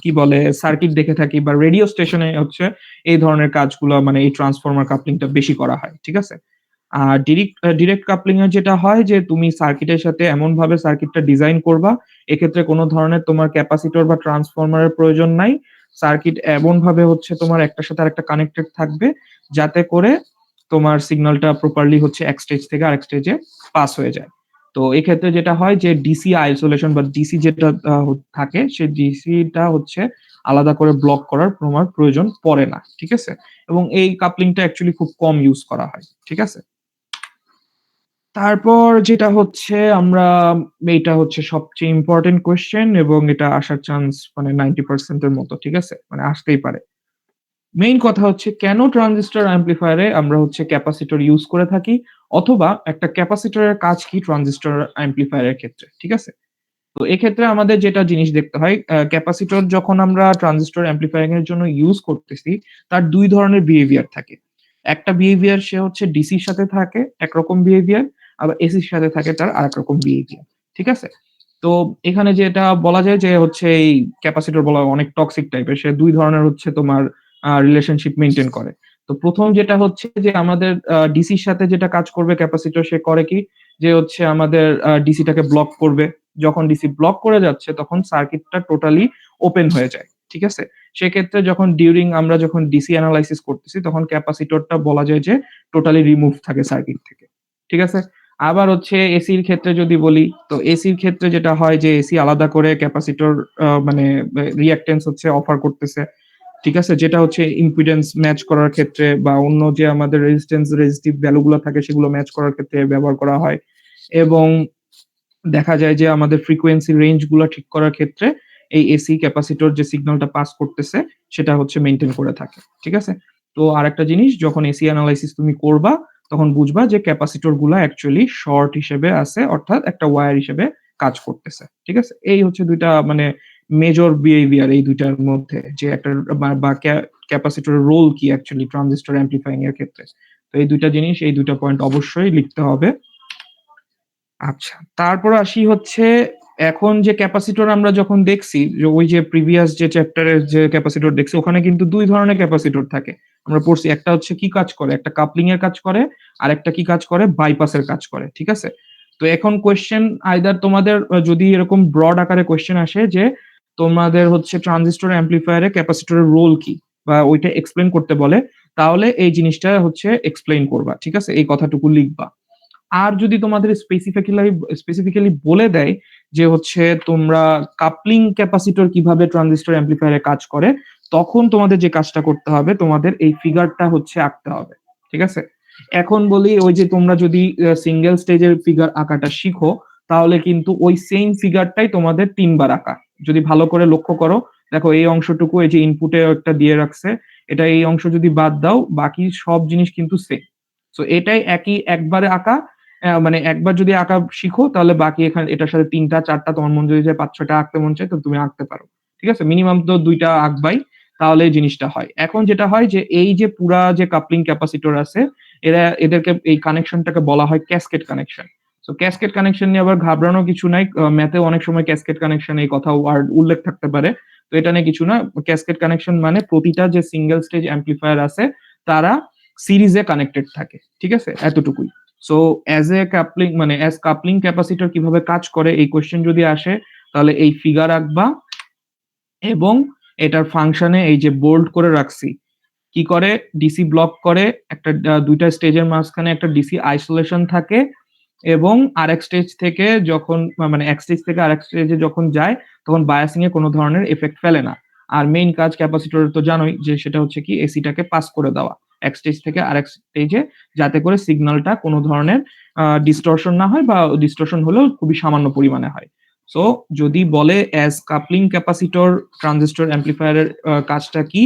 কি বলে সার্কিট দেখে থাকি বা রেডিও স্টেশনে হচ্ছে এই ধরনের কাজগুলো মানে এই ট্রান্সফর্মার কাপলিংটা বেশি করা হয়। ঠিক আছে? আর ডিরেক্ট কাপলিং এর যেটা হয় যে তুমি সার্কিটের সাথে এমনভাবে সার্কিটটা ডিজাইন করবা, এক্ষেত্রে কোন ধরনের তোমার ক্যাপাসিটর বা ট্রান্সফরমারের প্রয়োজন নাই। সার্কিট এমনভাবে হচ্ছে তোমার একটার সাথে আরেকটা কানেক্টেড থাকবে যাতে করে তোমার সিগন্যালটা প্রপারলি হচ্ছে এক স্টেজ থেকে আরেক স্টেজে পাস হয়ে যায়। তো এক্ষেত্রে যেটা হয় যে ডিসি আইসোলেশন বা ডিসি যেটা থাকে সেই ডিসিটা হচ্ছে আলাদা করে ব্লক করার তোমার প্রয়োজন পড়ে না। ঠিক আছে? এবং এই কাপলিংটা অ্যাকচুয়ালি খুব কম ইউজ করা হয়। ঠিক আছে? তারপর যেটা হচ্ছে এইটা হচ্ছে সবচেয়ে ইম্পোর্টেন্ট কোয়েশ্চেন এবং এটা আসার চান্স মানে 90% এর মতো, ঠিক আছে? মানে আসতেই পারে। মেইন কথা হচ্ছে কেন ট্রানজিস্টর অ্যাম্প্লিফায়ারে আমরা হচ্ছে ক্যাপাসিটর ইউজ করে থাকি অথবা একটা ক্যাপাসিটরের কাজ কি ট্রানজিস্টর অ্যাম্প্লিফায়ারের ক্ষেত্রে, ঠিক আছে? তো এক্ষেত্রে আমাদের যেটা জিনিস দেখতে হয় ক্যাপাসিটর যখন আমরা ট্রানজিস্টর অ্যাম্প্লিফাইং এর জন্য ইউজ করতেছি, তার ২ ধরনের বিহেভিয়ার থাকে। একটা বিহেভিয়ার সে হচ্ছে ডিসির সাথে থাকে একরকম বিহেভিয়ার, আবার এসির সাথে থাকে তার আরেক রকম বিহেভিয়ার। ঠিক আছে? তো এখানে যেটা বলা যায় যে হচ্ছে এই ক্যাপাসিটর বলা হয় অনেক টক্সিক টাইপের। সে ২ ধরনের হচ্ছে তোমার রিলেশনশিপ মেইনটেইন করে। তো ১ম যেটা হচ্ছে যে আমাদের ডিসির সাথে যেটা কাজ করবে ক্যাপাসিটর সে করে কি? যে হচ্ছে আমাদের ডিসিটাকে ব্লক করবে। যখন ডিসি ব্লক করে যাচ্ছে তখন সার্কিটটা টোটালি ওপেন হয়ে যায়। ঠিক আছে? সেক্ষেত্রে যখন আমরা যখন ডিসি এনালাইসিস করতেছি তখন ক্যাপাসিটরটা বলা যায় যে টোটালি রিমুভ থাকে সার্কিট থেকে। ঠিক আছে? আবার হচ্ছে এসির ক্ষেত্রে যদি বলি, তো এসির ক্ষেত্রে যেটা হয় যে এসি আলাদা করে ক্যাপাসিটর মানে রিঅ্যাকট্যান্স হচ্ছে অফার করতেছে। ঠিক আছে? যেটা হচ্ছে ইম্পিডেন্স ম্যাচ করার ক্ষেত্রে বা অন্য যে আমাদের রেজিস্টিভ ভ্যালু গুলো থাকে সেগুলো ম্যাচ করার ক্ষেত্রে ব্যবহার করা হয়। এবং দেখা যায় যে আমাদের ফ্রিকোয়েন্সি রেঞ্জ গুলা ঠিক করার ক্ষেত্রে এই এসি ক্যাপাসিটর যে সিগন্যালটা পাস করতেছে সেটা হচ্ছে মেইনটেইন করে থাকে। ঠিক আছে? তো আরেকটা জিনিস যখন এসি এনালাইসিস তুমি করবা তখন বুঝবা যে ক্যাপাসিটর গুলা অ্যাকচুয়ালি শর্ট হিসেবে আছে অর্থাৎ একটা ওয়্যার হিসেবে কাজ করতেছে। ঠিক আছে? এই হচ্ছে ২ টা মানে মেজর বিহেভিয়ার এই ২ টার মধ্যে যে একটা বা ক্যাপাসিটরের রোল কি অ্যাকচুয়ালি ট্রানজিস্টর অ্যাম্প্লিফাইং এর ক্ষেত্রে। তো এই ২ টা জিনিস এই ২ টা পয়েন্ট অবশ্যই লিখতে হবে। আচ্ছা। তারপর আসি হচ্ছে এখন যে ক্যাপাসিটর আমরা যখন দেখছি যে ওই যে প্রিভিয়াস যে চ্যাপ্টারের যে ক্যাপাসিটর দেখছি ওখানে কিন্তু ২ ধরনের ক্যাপাসিটর থাকে। আমরা পড়ছি একটা হচ্ছে কি কাজ করে? একটা কাপলিং এর কাজ করে, আরেকটা কি কাজ করে? বাইপাসের কাজ করে। ঠিক আছে? তো এখন কোয়েশ্চেন আইদার তোমাদের যদি এরকম ব্রড আকারে কোয়েশ্চেন আসে যে তোমাদের হচ্ছে ট্রানজিস্টর অ্যাম্প্লিফায়ার এ ক্যাপাসিটরের রোল কি? বা ওইটা এক্সপ্লেইন করতে বলে, তাহলে এই জিনিসটা হচ্ছে এক্সপ্লেইন করবা। ঠিক আছে? এই কথাটুকু লিখবা। আর যদি তোমাদের স্পেসিফিক্যালি বলে দেয় যে হচ্ছে তোমরা কাপলিং ক্যাপাসিটর কিভাবে ট্রানজিস্টর অ্যাম্প্লিফায়ারে কাজ করে, তখন তোমাদের যে কাজটা করতে হবে তোমাদের এই ফিগারটা হচ্ছে আঁকতে হবে। ঠিক আছে? এখন বলি ওই যে তোমরা যদি সিঙ্গেল স্টেজের ফিগার আঁকাটা শিখো, তাহলে কিন্তু ওই সেইম ফিগারটাই তোমাদের ৩ বার আঁকা। যদি ভালো করে লক্ষ্য করো, দেখো এই অংশটুকু এই যে ইনপুটে একটা দিয়ে রাখছে, এটা এই অংশ যদি বাদ দাও বাকি সব জিনিস কিন্তু সেম। সো এটাই একই একবারে আঁকা মানে একবার যদি আঁকা শিখো তাহলে বাকি এখানে এটার সাথে ৩ টা ৪ টা তোমার মন যদি চায় ৫-৬ টা আঁকতে মন চায় তো তুমি আঁকতে পারো। ঠিক আছে? মিনিমাম তো ২ টা আঁকবাই। তাহলে এই জিনিসটা হয়। এখন যেটা হয় যে এই যে পুরা যে কাপলিং ক্যাপাসিটর আছে এদেরকে এই কানেকশনটাকে বলা হয় cascade connection. So cascade connection নিয়ে আবার ঘাবড়ানোর কিছু নাই। ম্যাথে অনেক সময় ক্যাসকেড কানেকশন এই কথা ওয়ার্ড উল্লেখ থাকতে পারে। তো এটা নিয়ে কিছু না। ক্যাসকেড কানেকশন মানে প্রতিটা যে সিঙ্গেল স্টেজ অ্যাম্প্লিফায়ার আছে তারা সিরিজে কানেক্টেড থাকে। ঠিক আছে? এতটুকুই। সো অ্যাজ কাপলিং ক্যাপাসিটর কিভাবে কাজ করে এই কোয়েশ্চেন যদি আসে তাহলে এই ফিগার আঁকবা এবং এটার ফাংশনে এই যে বোল্ড করে রাখছি কি করে ডিসি ব্লক করে একটা ২ টা স্টেজের মাঝখানে একটা ডিসি আইসোলেশন থাকে এবং আরেক স্টেজ থেকে যখন মানে এক স্টেজ থেকে আরেক স্টেজে যখন যায় তখন বায়াসিং এ কোনো ধরনের ইফেক্ট ফেলে না। আর মেইন কাজ ক্যাপাসিটরের তো জানোই যে সেটা হচ্ছে কি এসিটাকে পাস করে দেওয়া এক স্টেজ থেকে আরেক স্টেজে যাতে করে সিগন্যালটা কোনো ধরনের ডিস্টরশন না হয় বা ডিস্টরশন হলেও খুবই সামান্য পরিমাণে হয়। সো যদি বলে অ্যাজ কাপলিং ক্যাপাসিটর ট্রানজিস্টর অ্যাম্প্লিফায়ারের কাজটা কি?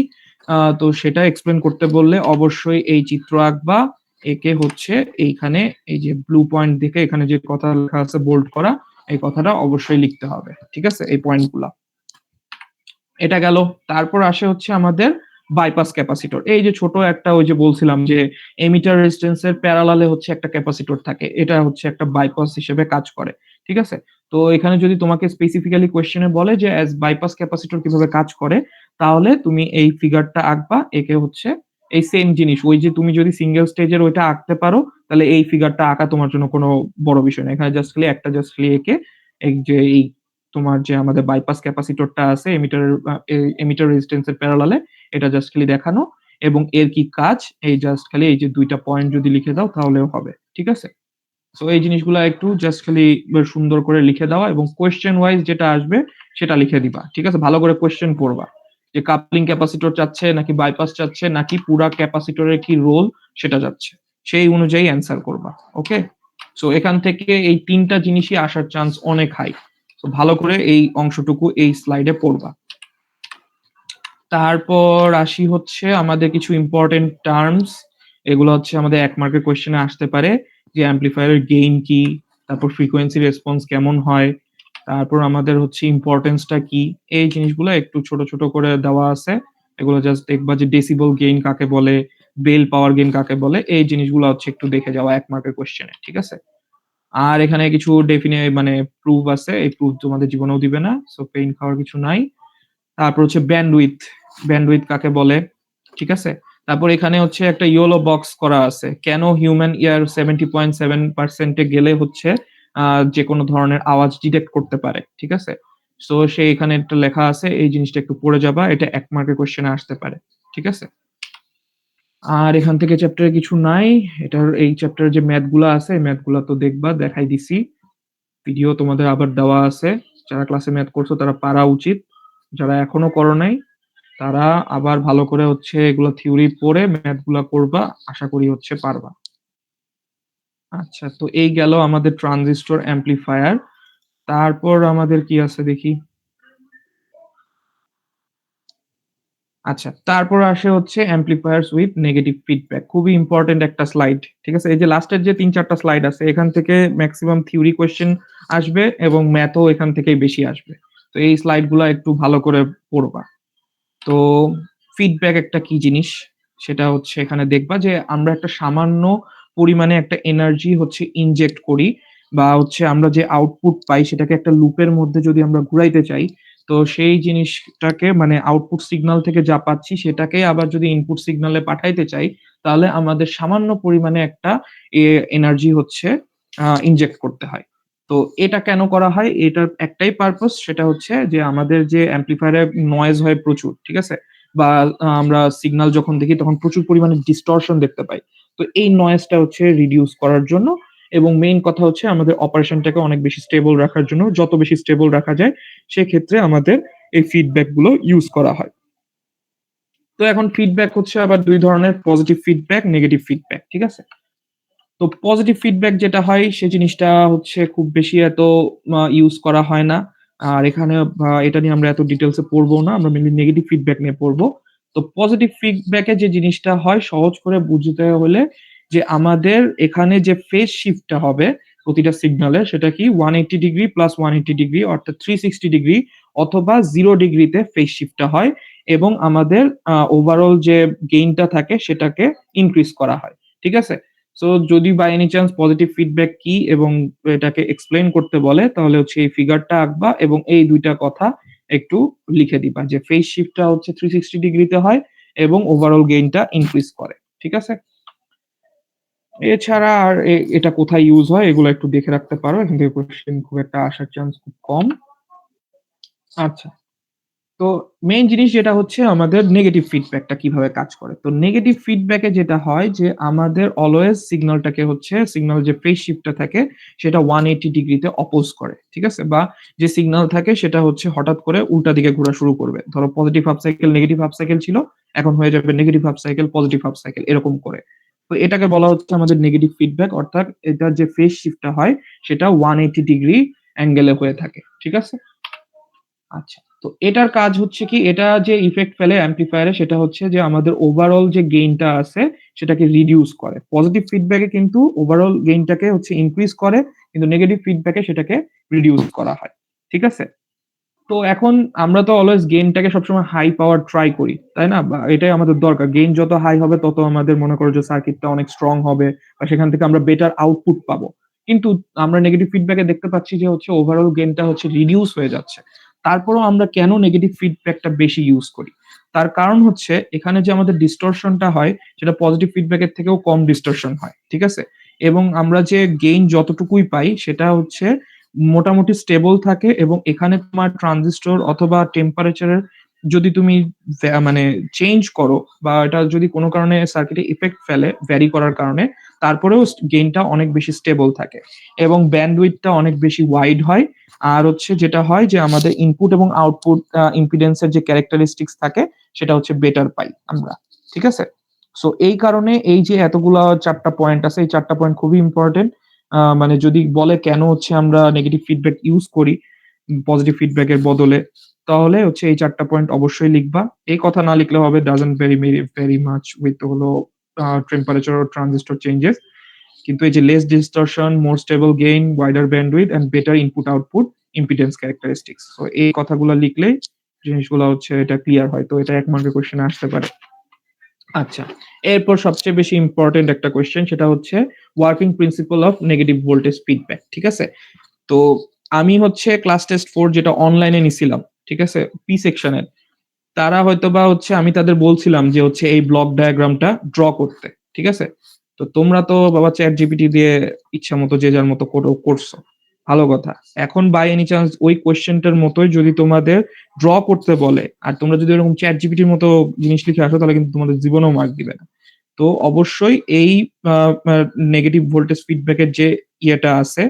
তো সেটা এক্সপ্লেন করতে বললে অবশ্যই এই চিত্র আঁকবা। একে হচ্ছে এইখানে এই যে ব্লু পয়েন্ট দেখে এখানে যে কথা লেখা আছে বোল্ড করা, এই কথাটা অবশ্যই লিখতে হবে। ঠিক আছে? এই পয়েন্টগুলা। এটা গেল। তারপর আসে হচ্ছে আমাদের বাইপাস ক্যাপাসিটর। এই যে ছোট একটা ওই যে বলছিলাম যে এমিটার রেজিস্ট্যান্স এর প্যারালালে হচ্ছে একটা ক্যাপাসিটর থাকে। এটা হচ্ছে একটা বাইপাস হিসেবে কাজ করে। ঠিক আছে? তো এখানে যদি তোমাকে স্পেসিফিক্যালি কোয়েশ্চেন এ বলে যে অ্যাজ বাইপাস ক্যাপাসিটর কিভাবে কাজ করে, তাহলে তুমি এই ফিগারটা আঁকবা। একে হচ্ছে এই সেম জিনিস ওই যে তুমি যদি সিঙ্গেল স্টেজের ওইটা আঁকতে পারো তাহলে এই ফিগারটা আঁকা তোমার জন্য কোনো বড় বিষয় না। এখানে জাস্ট খালি এঁকে এই যে এই তোমার যে আমাদের বাইপাস ক্যাপাসিটরটা আছে এমিটার রেজিস্ট্যান্স এর প্যারালালে এটা জাস্ট খালি দেখানো এবং এর কি কাজ এই জাস্ট খালি এই যে ২ টা পয়েন্ট যদি লিখে দাও তাহলেও হবে। ঠিক আছে? সো এই জিনিসগুলা একটু জাস্ট খালি সুন্দর করে লিখে দেওয়া এবং কোয়েশ্চেন ওয়াইজ যেটা আসবে সেটা লিখে দিবা। ঠিক আছে? ভালো করে কোয়েশ্চেন পড়বা। যে কাপলিং ক্যাপাসিটর চাচ্ছে নাকি বাইপাস চাচ্ছে নাকি পুরা ক্যাপাসিটরের কি রোল সেটা চাচ্ছে। সেই অনুযায়ী অ্যান্সার করবা। ওকে? সো এখান থেকে এই ৩টা জিনিসই আসার চান্স অনেক হাই। তো ভালো করে এই অংশটুকু এই স্লাইডে পড়বা। তারপর আসি হচ্ছে আমাদের কিছু ইম্পর্টেন্ট টার্মস। এগুলো হচ্ছে আমাদের ১ মার্কের কোয়েশ্চেনে আসতে পারে যে অ্যাম্প্লিফায়ারের গেইন কি, তারপর ফ্রিকোয়েন্সি রেসপন্স কেমন হয়, তারপর আমাদের হচ্ছে ইম্পর্টেন্সটা কি, এই জিনিসগুলো একটু ছোট, ছোট করে দেওয়া আছে। এগুলো জাস্ট দেখবা যে ডেসিবল গেইন কাকে বলে, বেল পাওয়ার গেইন কাকে বলে, এই জিনিসগুলো হচ্ছে একটু দেখে যাওয়া ১ মার্কের কোয়েশ্চেনে, ঠিক আছে? আর এখানে কিছু মানে প্রুফ আছে। এই প্রুফ তোমাদের জীবনেও দিবে না। সো পেইন খাওয়ার কিছু নাই। তারপর হচ্ছে ব্যান্ডউইথ, ব্যান্ডউইথ কাকে বলে, ঠিক আছে? তারপর এখানে হচ্ছে একটা ইয়েলো বক্স করা আছে। কেন হিউম্যান ইয়ার 70.7% এ গেলে হচ্ছে যেকোনো ধরনের আওয়াজ ডিটেক্ট করতে পারে, ঠিক আছে? সো সে এখানে একটা লেখা আছে, এই জিনিসটা একটু পড়ে যাবা। এটা ১ মার্কের কোয়েশ্চেনে আসতে পারে, ঠিক আছে? আর এখান থেকে চ্যাপ্টারে কিছু নাই। এটার এই চ্যাপ্টারে যে ম্যাথ গুলা আছে, এই ম্যাথ গুলা তো দেখবা, দেখাই দিছি। ভিডিও তোমাদের আবার দেওয়া আছে। যারা ক্লাসে ম্যাথ করছো তারা পারা উচিত। যারা এখনো করো নাই তারা আবার ভালো করে হচ্ছে এগুলো থিওরি পড়ে ম্যাথ গুলা করবা। আশা করি হচ্ছে পারবা। আচ্ছা, তো এই গেল আমাদের ট্রানজিস্টর অ্যাম্প্লিফায়ার। তারপর আমাদের কি আছে দেখি। আচ্ছা, তারপর আসে হচ্ছে অ্যাম্প্লিফায়ার্স উইথ নেগেটিভ ফিডব্যাক। খুবই ইম্পর্টেন্ট একটা স্লাইড, ঠিক আছে? এই যে লাস্টের যে ৩-৪টা স্লাইড আছে, এখান থেকে ম্যাক্সিমাম থিওরি কোয়েশ্চেন আসবে এবং ম্যাথও এখান থেকেই বেশি আসবে। তো এই স্লাইডগুলা একটু ভালো করে পড়বা। তো ফিডব্যাক একটা কি জিনিস সেটা হচ্ছে এখানে দেখবা যে আমরা একটা সামান্য পরিমাণে একটা এনার্জি হচ্ছে ইনজেক্ট করি, বা হচ্ছে আমরা যে আউটপুট পাই সেটাকে একটা লুপের মধ্যে যদি আমরা ঘুরাইতে চাই, তো সেই জিনিসটাকে মানে আউটপুট সিগন্যাল থেকে যা পাচ্ছি সেটাকে আবার যদি ইনপুট সিগন্যালে পাঠাইতে চাই, তাহলে আমাদের সামান্য পরিমাণে একটা এনার্জি হচ্ছে ইনজেক্ট করতে হয়। তো এটা কেন করা হয়? এটার একটাই পারপাস, সেটা হচ্ছে যে আমাদের যে অ্যাম্প্লিফায়ারে নয়েজ হয় প্রচুর, ঠিক আছে? বা আমরা সিগন্যাল যখন দেখি তখন প্রচুর পরিমাণে ডিস্টরশন দেখতে পাই। তো এই নয়েজটা হচ্ছে রিডিউস করার জন্য, এবং মেইন কথা হচ্ছে আমাদের অপারেশনটাকে অনেক বেশি স্টেবল রাখার জন্য। যত বেশি স্টেবল রাখা যায় সেক্ষেত্রে আমাদের এই ফিডব্যাক গুলো ইউজ করা হয়। তো এখন ফিডব্যাক হচ্ছে আবার ২ ধরনের, পজিটিভ ফিডব্যাক, নেগেটিভ ফিডব্যাক, ঠিক আছে? তো পজিটিভ ফিডব্যাক যেটা হয় সে জিনিসটা হচ্ছে খুব বেশি এত ইউজ করা হয় না। আর এখানে এটা নিয়ে আমরা এত ডিটেইলস এ পড়বো না। আমরা মেইনলি নেগেটিভ ফিডব্যাক নিয়ে পড়বো। তো পজিটিভ ফিডব্যাক এ যে জিনিসটা হয় সহজ করে বুঝতে হলে, যে আমাদের এখানে যে ফেজ শিফটটা হবে প্রতিটা সিগন্যালের, সেটা কি 180 ডিগ্রি প্লাস 180 ডিগ্রি অর্থাৎ 360 ডিগ্রি, অথবা 0 ডিগ্রিতে ফেজ শিফটটা হয়, এবং আমাদের ওভারঅল যে গেইনটা থাকে সেটাকে ইনক্রিজ করা হয়। ঠিক আছে? সো যদি by any chance positive feedback কি এবং এটাকে এক্সপ্লেইন করতে বলে, তাহলে হচ্ছে এই ফিগারটা আঁকবা এবং এই ২ টা কথা একটু লিখে দিবা যে ফেজ শিফটটা হচ্ছে 360 ডিগ্রিতে হয় এবং ওভারঅল গেইনটা ইনক্রিজ করে। ঠিক আছে? এছাড়া আর এটা কোথায় ইউজ হয় এগুলো একটু দেখে রাখতে পারো। এখান থেকে কোয়েশ্চেন খুব একটা আসার চান্স খুব কম। আচ্ছা। তো মেইন জিনিস যেটা হচ্ছে আমাদের নেগেটিভ ফিডব্যাকটা কিভাবে কাজ করে। তো নেগেটিভ ফিডব্যাকে যেটা হয় যে আমাদের অলওয়েজ সিগন্যালটাকে হচ্ছে সিগন্যাল যে ফেজ শিফটটা থাকে সেটা 180 ডিগ্রিতে অপোজ করে। ঠিক আছে? বা যে সিগন্যাল থাকে সেটা হচ্ছে হঠাৎ করে উল্টা দিকে ঘোরা শুরু করবে। ধরো positive half cycle, negative half cycle ছিল, এখন হয়ে যাবে negative half cycle, positive half cycle, এরকম করে। তো এটাকে বলা হচ্ছে আমাদের নেগেটিভ ফিডব্যাক, অর্থাৎ এটার যে ফেজ শিফটটা হয় সেটা 180 ডিগ্রি অ্যাঙ্গেলে হয়ে থাকে। ঠিক আছে? আচ্ছা। তো এটার কাজ হচ্ছে কি, এটা যে ইফেক্ট ফেলে অ্যাম্প্লিফায়ারে সেটা হচ্ছে যে আমাদের ওভারঅল যে গেইনটা আছে সেটাকে রিডিউস করে। পজিটিভ ফিডব্যাকে কিন্তু ওভারঅল গেইনটাকে হচ্ছে ইনক্রিজ করে, কিন্তু নেগেটিভ ফিডব্যাকে সেটাকে রিডিউস করা হয়। ঠিক আছে? তো এখন আমরা তো অলওয়েজ গেইনটাকে সবসময় হাই পাওয়ার ট্রাই করি, তাই না? বা এটাই আমাদের দরকার। গেইন যত হাই হবে তত আমাদের মনে করো যে সার্কিটটা অনেক স্ট্রং হবে, বা সেখান থেকে আমরা বেটার আউটপুট পাবো। কিন্তু আমরা নেগেটিভ ফিডব্যাকে দেখতে পাচ্ছি যে হচ্ছে ওভারঅল গেইনটা হচ্ছে রিডিউস হয়ে যাচ্ছে। তারপরেও আমরা কেন নেগেটিভ ফিডব্যাকটা বেশি ইউজ করি? তার কারণ হচ্ছে এখানে যে আমাদের ডিস্টরশনটা হয় সেটা পজিটিভ ফিডব্যাকের থেকেও কম ডিস্টরশন হয়। ঠিক আছে? এবং আমরা যে গেইন যতটুকুই পাই সেটা হচ্ছে মোটামুটি স্টেবল থাকে, এবং এখানে তোমার ট্রানজিস্টর অথবা টেম্পারেচারের যদি তুমি মানে চেঞ্জ করো, বা এটা যদি কোনো কারণে সার্কিটে ইফেক্ট ফেলে ভ্যারি করার কারণে, তারপরেও গেইনটা অনেক বেশি স্টেবল থাকে এবং ব্যান্ডউইথটা অনেক বেশি ওয়াইড হয়। আর হচ্ছে যেটা হয় যে আমাদের ইনপুট এবং আউটপুট ইম্পিডেন্সের যে ক্যারেক্টারিস্টিক্স থাকে সেটা হচ্ছে বেটার পাই আমরা। ঠিক আছে? সো এই কারণে এই যে এতগুলা ৪টা পয়েন্ট আছে, এই ৪টা পয়েন্ট খুবই ইম্পর্টেন্ট। মানে যদি বলে কেন হচ্ছে আমরা নেগেটিভ ফিডব্যাক ইউজ করি পজিটিভ ফিডব্যাকের বদলে, তাহলে হচ্ছে এই ৪ টা পয়েন্ট অবশ্যই লিখবা। এই কথা না লিখলে হবে doesn't very much with হলো temperature or transistor changes। কিন্তু এই যে less distortion, more stable gain, wider bandwidth and better input output impedance characteristics। So এই কথাগুলো লিখলেই জিনিসগুলো হচ্ছে এটা ক্লিয়ার হয়। তো এটা ১ মার্কের কোয়েশ্চেনে আসতে পারে। আচ্ছা, এরপর সবচেয়ে বেশি ইম্পোর্টেন্ট একটা কোয়েশ্চেন, সেটা হচ্ছে working principle of negative voltage feedback. ঠিক আছে? তো আমি হচ্ছে ক্লাস টেস্ট 4 যেটা অনলাইনে নিছিলাম, ঠিক আছে? পি সেকশনের। তারা হয়তোবা হচ্ছে আমি তাদের বলছিলাম যে হচ্ছে এই ব্লক ডায়াগ্রামটা ড্র করতে। ঠিক আছে? তো তোমরা তো বাবা ChatGPT দিয়ে ইচ্ছামতো যে যার মতো করছো। ভালো কথা। এখন বাই এনি চান্স ওই কোয়েশ্চেনটার মতোই যদি তোমাদের ড্র করতে বলে, আর তোমরা যদি এরকম ChatGPT র মতো জিনিস লিখে আসো, তাহলে কিন্তু তোমাদের জীবনেও মার্ক দিবে না। তো অবশ্যই এই আ আ নেগেটিভ ভোল্টেজ ফিডব্যাক এর যে ইয়েটা আছে,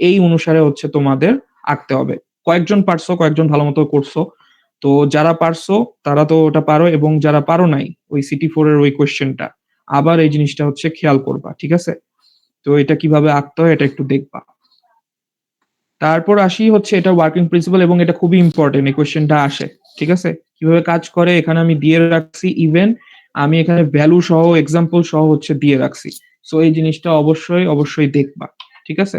এই অনুসারে হচ্ছে তোমাদের আঁকতে হবে। কয়েকজন পারছো, কয়েকজন ভালো মতো করছো। তো যারা পারছো তারা তো ওটা পারো, এবং যারা পারো নাই ওই CT4 এর ওই কোয়েশ্চেনটা, আবার এই জিনিসটা হচ্ছে খেয়াল করবা। ঠিক আছে? তো এটা কিভাবে আঁকতে হয় এটা একটু দেখবা। তারপর আসি হচ্ছে এটা ওয়ার্কিং প্রিন্সিপাল, এবং এটা খুবই ইম্পোর্টেন্ট এই কোয়েশ্চেনটা আসে। ঠিক আছে? কিভাবে কাজ করে এখানে আমি দিয়ে রাখছি, ইভেন আমি এখানে ভ্যালু সহ এক্সাম্পল সহ হচ্ছে দিয়ে রাখছি। সো এই জিনিসটা অবশ্যই দেখবা। ঠিক আছে?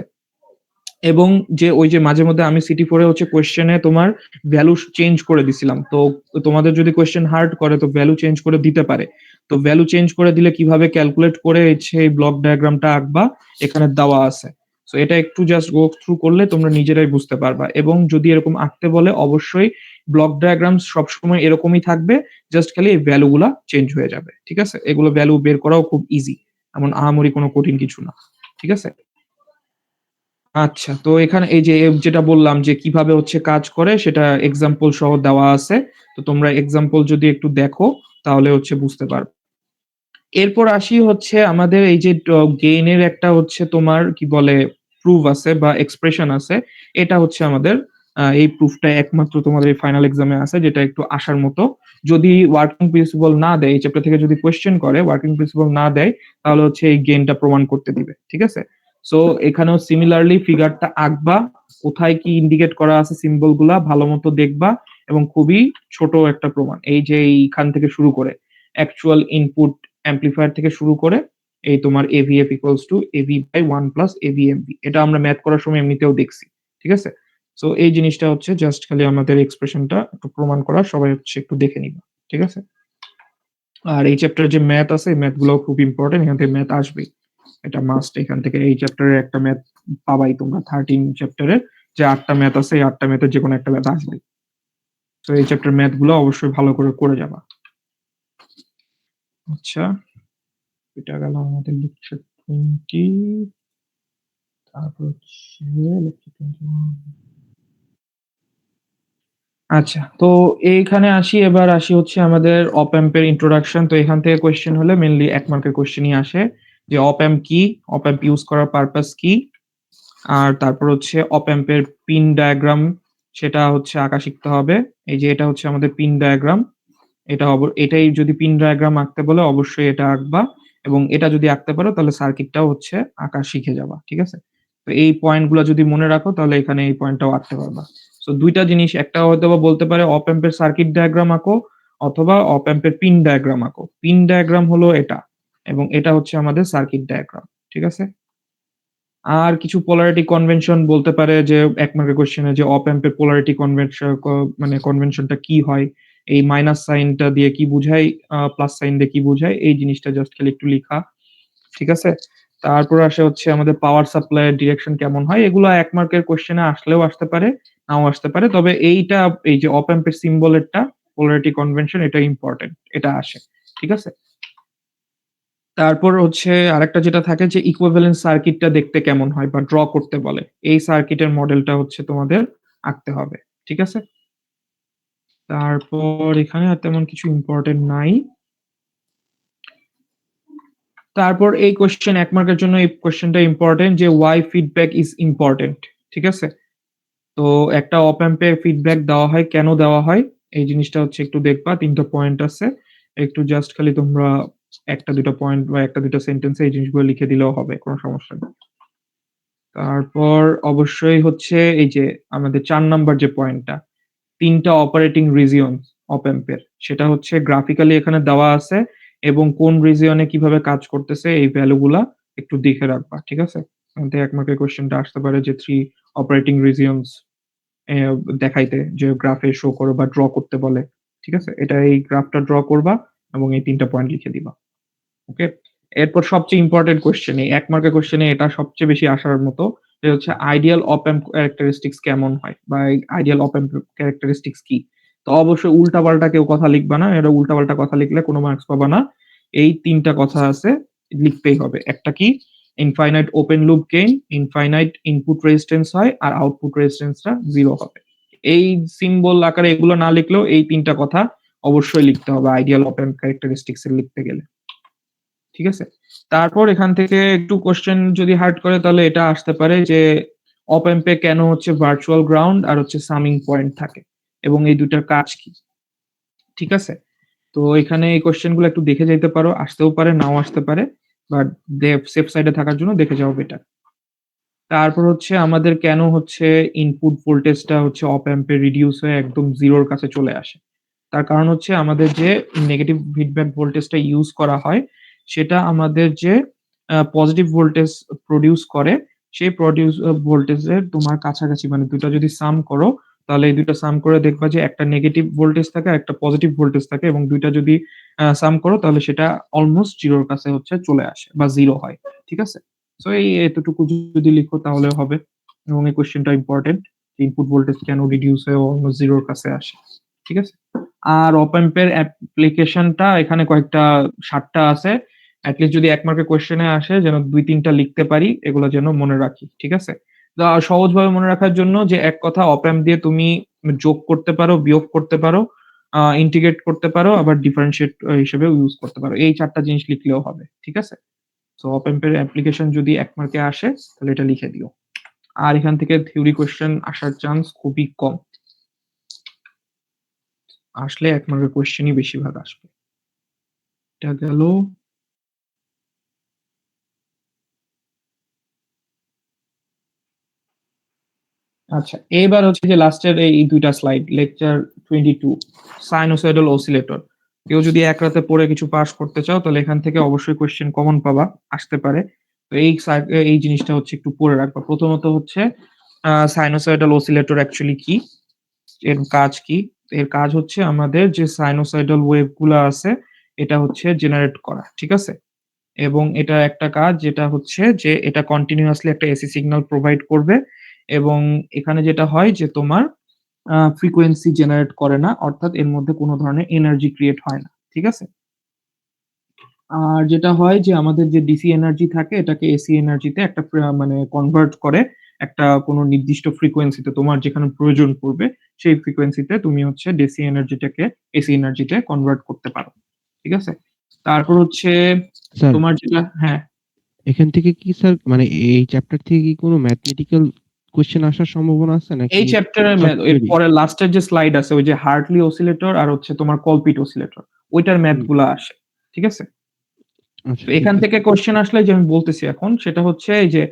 এবং যে ওই যে মাঝে মধ্যে আমি CT4 এ হচ্ছে কোয়েশ্চেনে তোমার ভ্যালু চেঞ্জ করে দিছিলাম। তো তোমাদের যদি কোয়েশ্চেন হার্ড করে তো ভ্যালু চেঞ্জ করে দিতে পারে। তো ভ্যালু চেঞ্জ করে দিলে কিভাবে ক্যালকুলেট করে হচ্ছে এই ব্লক ডায়াগ্রামটা আঁকবা, এখানে দেওয়া আছে। সো এটা একটু জাস্ট গো থ্রু করলে তোমরা নিজেরাই বুঝতে পারবা। এবং যদি এরকম আঁকতে বলে অবশ্যই ব্লক ডায়াগ্রাম সবসময় এরকমই থাকবে। জাস্ট খালি এই ভ্যালু গুলা চেঞ্জ হয়ে যাবে। ঠিক আছে? এগুলো ভ্যালু বের করাও খুব ইজি। এমন আহামরি কোনো কঠিন কিছু না। ঠিক আছে? আচ্ছা, তো এখানে এই যে যেটা বললাম যে কিভাবে হচ্ছে কাজ করে সেটা এক্সাম্পল সহ দেওয়া আছে। তো তোমরা এক্সাম্পল যদি একটু দেখো তাহলে হচ্ছে বুঝতে পারবে। এরপর আসি হচ্ছে আমাদের এই যে গেইন এর একটা হচ্ছে তোমার কি বলে প্রুফ আছে বা এক্সপ্রেশন আছে। এটা হচ্ছে আমাদের এই প্রুফটা একমাত্র তোমাদের এই ফাইনাল এক্সামে আছে, যেটা একটু আসার মতো। যদি ওয়ার্কিং প্রিন্সিপল না দেয়, এই চ্যাপ্টার থেকে যদি কোয়েশ্চেন করে ওয়ার্কিং প্রিন্সিপল না দেয়, তাহলে হচ্ছে এই গেইনটা প্রমাণ করতে দিবে। ঠিক আছে? সো এখানেও সিমিলারলি ফিগারটা আঁকবা, কোথায় কি ইন্ডিকেট করা আছে সিম্বল গুলা ভালো মতো দেখবা, এবং খুবই ছোট একটা প্রমাণ। এই যে এইখান থেকে শুরু করে অ্যাকচুয়াল ইনপুট অ্যাম্প্লিফায়ার থেকে শুরু করে এই তোমার AVF equals to AV by 1 plus AVMV। এটা আমরা ম্যাথ করার সময় এমনিতেও দেখছি। ঠিক আছে? সো এই জিনিসটা হচ্ছে জাস্ট খালি আমাদের এক্সপ্রেশনটা একটু প্রমাণ করা, সবাই হচ্ছে একটু দেখে নিবা। ঠিক আছে? আর এই চ্যাপ্টারে যে ম্যাথ আছে, এই ম্যাথ গুলোও খুব ইম্পর্টেন্ট। এখান থেকে ম্যাথ আসবেই। এটা মাস্ট। এখান থেকে এই চ্যাপ্টারের একটা ম্যাথ পাবাই তোমরা। 13 চ্যাপ্টারের যে 8 টা ম্যাথ আছে, এই 8 টা ম্যাথের যেকোনো একটা ম্যাথ আসবেই। তো এই চ্যাপ্টার ম্যাথ গুলো অবশ্যই ভালো করে যাবা। আচ্ছা, এটা গেল আমাদের লেকচার 20। তারপর হচ্ছে লেকচার 21। আচ্ছা, তো এইখানে এবার আসি হচ্ছে আমাদের অপ অ্যাম্প এর ইন্ট্রোডাকশন। তো এখান থেকে কোয়েশ্চেন হলে মেইনলি 1 মার্কের কোয়েশ্চেনই আসে যে অপ অ্যাম্প কি, অপ অ্যাম্প ইউজ করার পারপাস কি, আর তারপর হচ্ছে অপ অ্যাম্প এর পিন ডায়াগ্রাম সেটা হচ্ছে আঁকা শিখতে হবে। এই যে এটা হচ্ছে আমাদের পিন ডায়াগ্রাম। এটাই যদি পিন ডায়াগ্রাম আঁকতে বলে অবশ্যই এটা আঁকবা, এবং এটা যদি আঁকতে পারো তাহলে সার্কিটটাও হচ্ছে আঁকা শিখে যাবা। ঠিক আছে? তো এই পয়েন্টগুলো যদি মনে রাখো তাহলে এখানে এই পয়েন্টটাও আঁকতে পারবা। সো ২ টা জিনিস, একটা হয়তোবা বলতে পারে অপ অ্যাম্প এর সার্কিট ডায়াগ্রাম আঁকো, অথবা অপ অ্যাম্প এর পিন ডায়াগ্রাম আঁকো। পিন ডায়াগ্রাম হলো এটা, এবং এটা হচ্ছে আমাদের সার্কিট ডায়াগ্রাম। ঠিক আছে? আর কিছু পোলারিটি কনভেনশন বলতে পারে যে ১ মার্কের কোয়েশ্চেনে যে অপ অ্যাম্প এর পোলারিটি মানে কনভেনশনটা কি হয়? এই মাইনাস সাইনটা দিয়ে কি বুঝায়? প্লাস সাইন দিয়ে কি বুঝায়? এই জিনিসটা জাস্ট খালি একটু লিখা। ঠিক আছে? তারপর আসে হচ্ছে আমাদের পাওয়ার সাপ্লাই এর ডিরেকশন কেমন হয়? এগুলো ১ মার্কের কোয়েশ্চেনে আসলেও আসতে পারে, নাও আসতে পারে। তবে এইটা এই যে অপ অ্যাম্প এর সিম্বল এরটা পোলারিটি কনভেনশন, এটা ইম্পোর্টেন্ট। এটা আসে। ঠিক আছে? তারপর হচ্ছে আরেকটা যেটা থাকে যে ইকুইভ্যালেন্ট সার্কিটটা দেখতে কেমন হয় বা ড্র করতে বলে। এই সার্কিটের মডেলটা হচ্ছে তোমাদের আঁকতে হবে। ঠিক আছে? তারপর এখানে আর তেমন কিছু ইম্পোর্টেন্ট নাই। তারপর এই কোয়েশ্চেন ১ মার্কের জন্য এই কোয়েশ্চেনটা ইম্পোর্টেন্ট যে why feedback is important। ঠিক আছে? তো একটা অপ অ্যাম্প এর ফিডব্যাক দেওয়া হয়, কেন দেওয়া হয়? এই জিনিসটা হচ্ছে একটু দেখবা। ৩ টা পয়েন্ট আছে। একটু জাস্ট খালি তোমরা ১ টা ২ টা পয়েন্ট বা ১ টা ২ টা সেন্টেন্সে এই জিনিসগুলো লিখে দিলেও হবে। কোন সমস্যা নেই। তারপর অবশ্যই হচ্ছে এই যে আমাদের ৪ নাম্বার যে পয়েন্টটা, ৩ টা অপারেটিং রিজিয়নস অপ অ্যাম্প এর সেটা হচ্ছে গ্রাফিক্যালি এখানে দেওয়া আছে এবং কোন রিজিয়নে কিভাবে কাজ করতেছে এই ভ্যালু গুলা একটু দেখে রাখবা। ঠিক আছে? এখান থেকে ১ মার্কের কোয়েশ্চেনটা আসতে পারে যে ৩ অপারেটিং রিজিয়নস এ দেখাইতে যে গ্রাফে শো করো বা ড্র করতে বলে। ঠিক আছে? এটা এই গ্রাফটা ড্র করবা এবং এই ৩ টা পয়েন্ট লিখে দিবা। ওকে? এরপর সবচেয়ে ইম্পোর্টেন্ট কোয়েশ্চেন, এই ১ মার্কের কোয়েশ্চেনে এটা সবচেয়ে বেশি আসার মতো। এটা হচ্ছে আইডিয়াল অপ অ্যাম্প ক্যারেক্টারিস্টিক্স কেমন হয় বা এই আইডিয়াল অপ অ্যাম্প ক্যারেক্টারিস্টিক্স কি? তো অবশ্যই উল্টাপাল্টা কেউ কথা লিখবা না। এটা উল্টাপাল্টা কথা লিখলে কোনো মার্কস পাবা না। এই ৩ টা কথা আছে, লিখতেই হবে। একটা কি? Infinite open loop gain, infinite input resistance হয় আর আউটপুট রেজিস্ট্যান্সটা 0 হবে। এই সিম্বল আকারে এগুলো না লিখলেও এই ৩ টা কথা অবশ্যই লিখতে হবে আইডিয়াল অপ অ্যাম্প ক্যারেক্টারিস্টিক্স এর লিখতে গেলে। ঠিক আছে? তারপর এখান থেকে একটু কোয়েশ্চেন যদি হার্ড করে তাহলে এটা আসতে পারে যে অপ অ্যাম্পে কেন হচ্ছে ভার্চুয়াল গ্রাউন্ড আর হচ্ছে সামিং পয়েন্ট থাকে এবং এই দুটার কাজ কি? ঠিক আছে? তো এখানে এই কোয়েশ্চেন গুলো একটু দেখে যাইতে পারো, আসতেও পারে নাও আসতে পারে, বাট সেফ সাইডে থাকার জন্য দেখে যাওয়া বেটার। তারপর হচ্ছে আমাদের কেন হচ্ছে ইনপুট ভোল্টেজটা হচ্ছে অপ অ্যাম্পে রিডিউস হয়ে একদম 0 এর কাছে চলে আসে। তার কারণ হচ্ছে আমাদের যে নেগেটিভ ফিডব্যাক ভোল্টেজটা ইউজ করা হয়, সেটা আমাদের যে পজিটিভ ভোল্টেজ প্রডিউস করে, সেই ভোল্টেজের তোমার কাছাকাছি মানে ২ টা যদি সাম করো, তাহলে এই ২ টা সাম করে দেখবা যে একটা নেগেটিভ ভোল্টেজ থাকে আর একটা পজিটিভ ভোল্টেজ থাকে এবং ২ টা যদি সাম করো তাহলে সেটা অলমোস্ট 0 এর কাছে হচ্ছে চলে আসে বা 0 হয়। ঠিক আছে? সো এই এতটুকু যদি লিখো তাহলে হবে এবং এই কোয়েশ্চেনটা ইম্পোর্টেন্ট। ইনপুট ভোল্টেজ কেন রিডিউস হয়ে অলমোস্ট 0 এর কাছে আসে। ঠিক আছে? আর অপ অ্যাম্প এর অ্যাপ্লিকেশনটা এখানে কয়েকটা ৭ টা আছে। এট লিস্ট যদি ১ মার্কের কোয়েশ্চেনে আসে যেন ২-৩ টা লিখতে পারি, এগুলো যেন মনে রাখি। ঠিক আছে? সহজভাবে মনে রাখার জন্য যে এক কথা অপ অ্যাম্প দিয়ে তুমি যোগ করতে পারো, বিয়োগ করতে পারো, ইন্টিগ্রেট করতে পারো, আবার ডিফারেনশিয়েট হিসেবেও ইউজ করতে পারো। এই ৪ টা জিনিস লিখলেও হবে। ঠিক আছে? সো অপ অ্যাম্প এর অ্যাপ্লিকেশন যদি ১ মার্কে আসে তাহলে এটা লিখে দিও। আর এখান থেকে থিওরি কোয়েশ্চেন আসার চান্স খুবই কম। আসলে ১ মার্কের কোয়েশ্চেনই বেশিরভাগ আসবে। এটা গেল। আচ্ছা, এবার হচ্ছে যে লাস্টের এই ২ টা স্লাইড, লেকচার 22 সাইনোসয়েডাল অসিলেটর। কেউ যদি এক রাতে পড়ে কিছু পাস করতে চাও তাহলে এখান থেকে অবশ্যই কোয়েশ্চেন কমন পাবা, আসতে পারে। তো এই জিনিসটা হচ্ছে একটু পড়ে রাখবা। প্রথমত হচ্ছে সাইনোসয়েডাল অসিলেটর অ্যাকচুয়ালি কি? এর কাজ কি? এর কাজ হচ্ছে আমাদের যে সাইনোসয়েডাল ওয়েভ গুলা আছে এটা হচ্ছে জেনারেট করা। ঠিক আছে? এবং এটা একটা কাজ যেটা হচ্ছে যে এটা কন্টিনিউয়াসলি একটা এসি সিগন্যাল প্রোভাইড করবে এবং এখানে যেটা হয় যে তোমার ফ্রিকোয়েন্সি জেনারেট করে না, অর্থাৎ এর মধ্যে কোনো ধরনের এনার্জি ক্রিয়েট হয় না। ঠিক আছে? আর যেটা হয় যে আমাদের যে ডিসি এনার্জি থাকে এটাকে এসি এনার্জিতে একটা মানে কনভার্ট করে একটা কোনো নির্দিষ্ট ফ্রিকোয়েন্সিতে তোমার যেখানে প্রয়োজন পড়বে সেই ফ্রিকোয়েন্সিতে তুমি হচ্ছে ডিসি এনার্জিটাকে এসি এনার্জিতে কনভার্ট করতে পারো। ঠিক আছে? তারপর হচ্ছে স্যার তোমার যেটা হ্যাঁ, এখান থেকে কি স্যার মানে এই চ্যাপ্টার থেকে কি কোনো ম্যাথমেটিক্যাল কোয়েশ্চেন আসার সম্ভাবনা আছে নাকি এই চ্যাপ্টারের সব এর theory? পরে লাস্টের যে স্লাইড আছে ওই যে হার্টলি অসিলেটর আর হচ্ছে তোমার কলপিট অসিলেটর, ওইটার ম্যাথ গুলা আসে। ঠিক আছে? আচ্ছা তো ঠিক এখান আছে। থেকে কোয়েশ্চেন আসলে যে আমি বলতেছি এখন সেটা হচ্ছে এই যে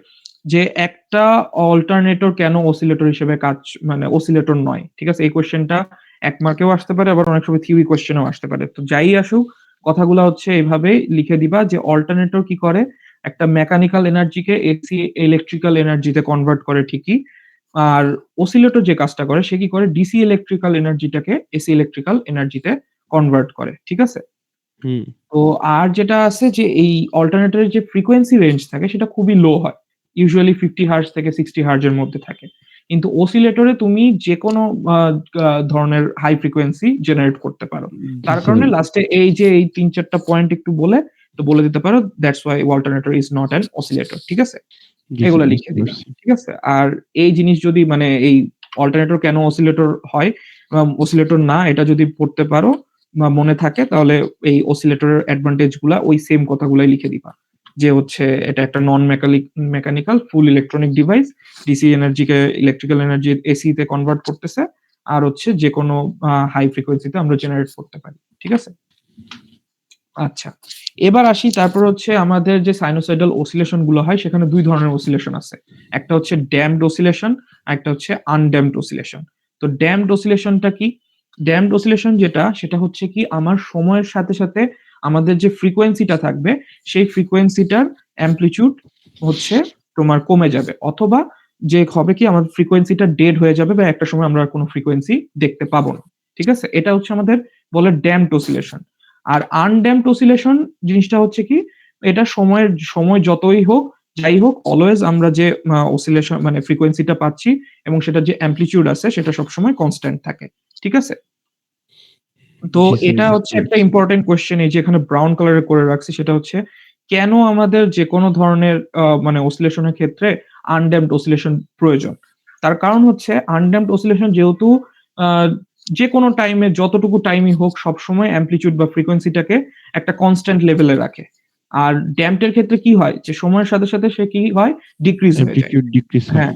যে একটা অল্টারনেটর কেন অসিলেটর হিসেবে কাজ মানে অসিলেটর নয়। ঠিক আছে? এই কোয়েশ্চেনটা ১ মার্কেও আসতে পারে আবার অনেক সময় থিওরি কোয়েশ্চেনেও আসতে পারে। তো যাই আসুক কথাগুলা হচ্ছে এভাবে লিখে দিবা যে অল্টারনেটর কি করে? একটা মেকানিক্যাল এনার্জিকে এসি ইলেকট্রিক্যাল এনার্জিতে কনভার্ট করে ঠিকই। আর অসিলেটর যে কাজটা করে সে কি করে? ডিসি ইলেকট্রিক্যাল এনার্জিটাকে এসি ইলেকট্রিক্যাল এনার্জিতে কনভার্ট করে। ঠিক আছে? হুম। তো আর যেটা আছে যে এই অল্টারনেটরের যে ফ্রিকোয়েন্সি রেঞ্জ থাকে সেটা খুবই লো হয়। ইউজুয়ালি 50 হার্টজ থেকে 60 হার্টজ এর মধ্যে থাকে। কিন্তু অসিলেটরে তুমি যেকোনো আ আ ধরনের হাই ফ্রিকোয়েন্সি জেনারেট করতে পারো। জি তার স্যার। কারণে লাস্টে এই যে এই ৩-৪ টা পয়েন্ট একটু বলে দিতে পারো that's why alternator is not an oscillator. ঠিক আছে? জি স্যার এগুলা বুঝতে লিখে দিবা। পারছি। ঠিক আছে? আর এই জিনিস যদি মানে এই অল্টারনেটর কেন অসিলেটর হয় বা অসিলেটর না এটা যদি পড়তে পারো বা মনে থাকে তাহলে এই অসিলেটরের অ্যাডভান্টেজ গুলা ওই সেম কথাগুলাই লিখে দিবা। যে হচ্ছে এটা একটা non mechanical full electronic device, DC এনার্জিকে ইলেকট্রিক্যাল এনার্জি এসি তে কনভার্ট করতেছে। আর হচ্ছে যেকোনো হাই ফ্রিকোয়েন্সিতে আমরা জেনারেট করতে পারি। ঠিক আছে? আচ্ছা। এবার আসি তারপর হচ্ছে আমাদের যে সাইনোসয়েডাল অসিলেশন গুলো হয় সেখানে ২ ধরনের অসিলেশন আছে। একটা হচ্ছে ড্যাম্পড অসিলেশন, আরেকটা হচ্ছে আনড্যাম্পড অসিলেশন। তো ড্যাম্পড অসিলেশনটা কি? ড্যাম্পড অসিলেশন যেটা সেটা হচ্ছে কি আমার সময়ের সাথে, সাথে আমাদের যে ফ্রিকোয়েন্সিটা থাকবে সেই ফ্রিকোয়েন্সিটার অ্যামপ্লিটিউড হচ্ছে তোমার কমে যাবে। অথবা যে হবে কি আমার ফ্রিকোয়েন্সিটা ডেড হয়ে যাবে বা একটা সময় আমরা আর কোনো ফ্রিকোয়েন্সি দেখতে পাবো না। ঠিক আছে? এটা হচ্ছে আমাদের বলে ড্যাম্পড অসিলেশন। আর আনড্যাম্পড অসিলেশন জিনিসটা হচ্ছে কি এটা সময় যতই হোক যাই হোক অলওয়েজ আমরা যে অসিলেশন মানে ফ্রিকোয়েন্সিটা পাচ্ছি এবং সেটার যে অ্যামপ্লিটিউড আছে সেটা সবসময় কনস্ট্যান্ট থাকে। ঠিক আছে? তো জি স্যার, এটা বুঝতে হচ্ছে একটা পেরেছি। ইম্পোর্টেন্ট কোয়েশ্চেন এই যে এখানে ব্রাউন কালারে করে রাখছি সেটা হচ্ছে কেন আমাদের যেকোনো ধরনের মানে অসিলেশন এর ক্ষেত্রে আনড্যাম্পড অসিলেশন প্রয়োজন? তার কারণ হচ্ছে আনড্যাম্পড অসিলেশন যেহেতু আ যেকোনো টাইমে যতটুকু টাইমই হোক সবসময় অ্যামপ্লিটিউড বা ফ্রিকোয়েন্সিটাকে একটা কনস্ট্যান্ট লেভেলে রাখে। আর ড্যাম্পড এর ক্ষেত্রে কি হয়? যে সময়ের সাথে, সাথে সে কি হয়? ডিক্রিজ হয়ে যায়। অ্যামপ্লিটিউড ডিক্রিজ হয়। হ্যাঁ।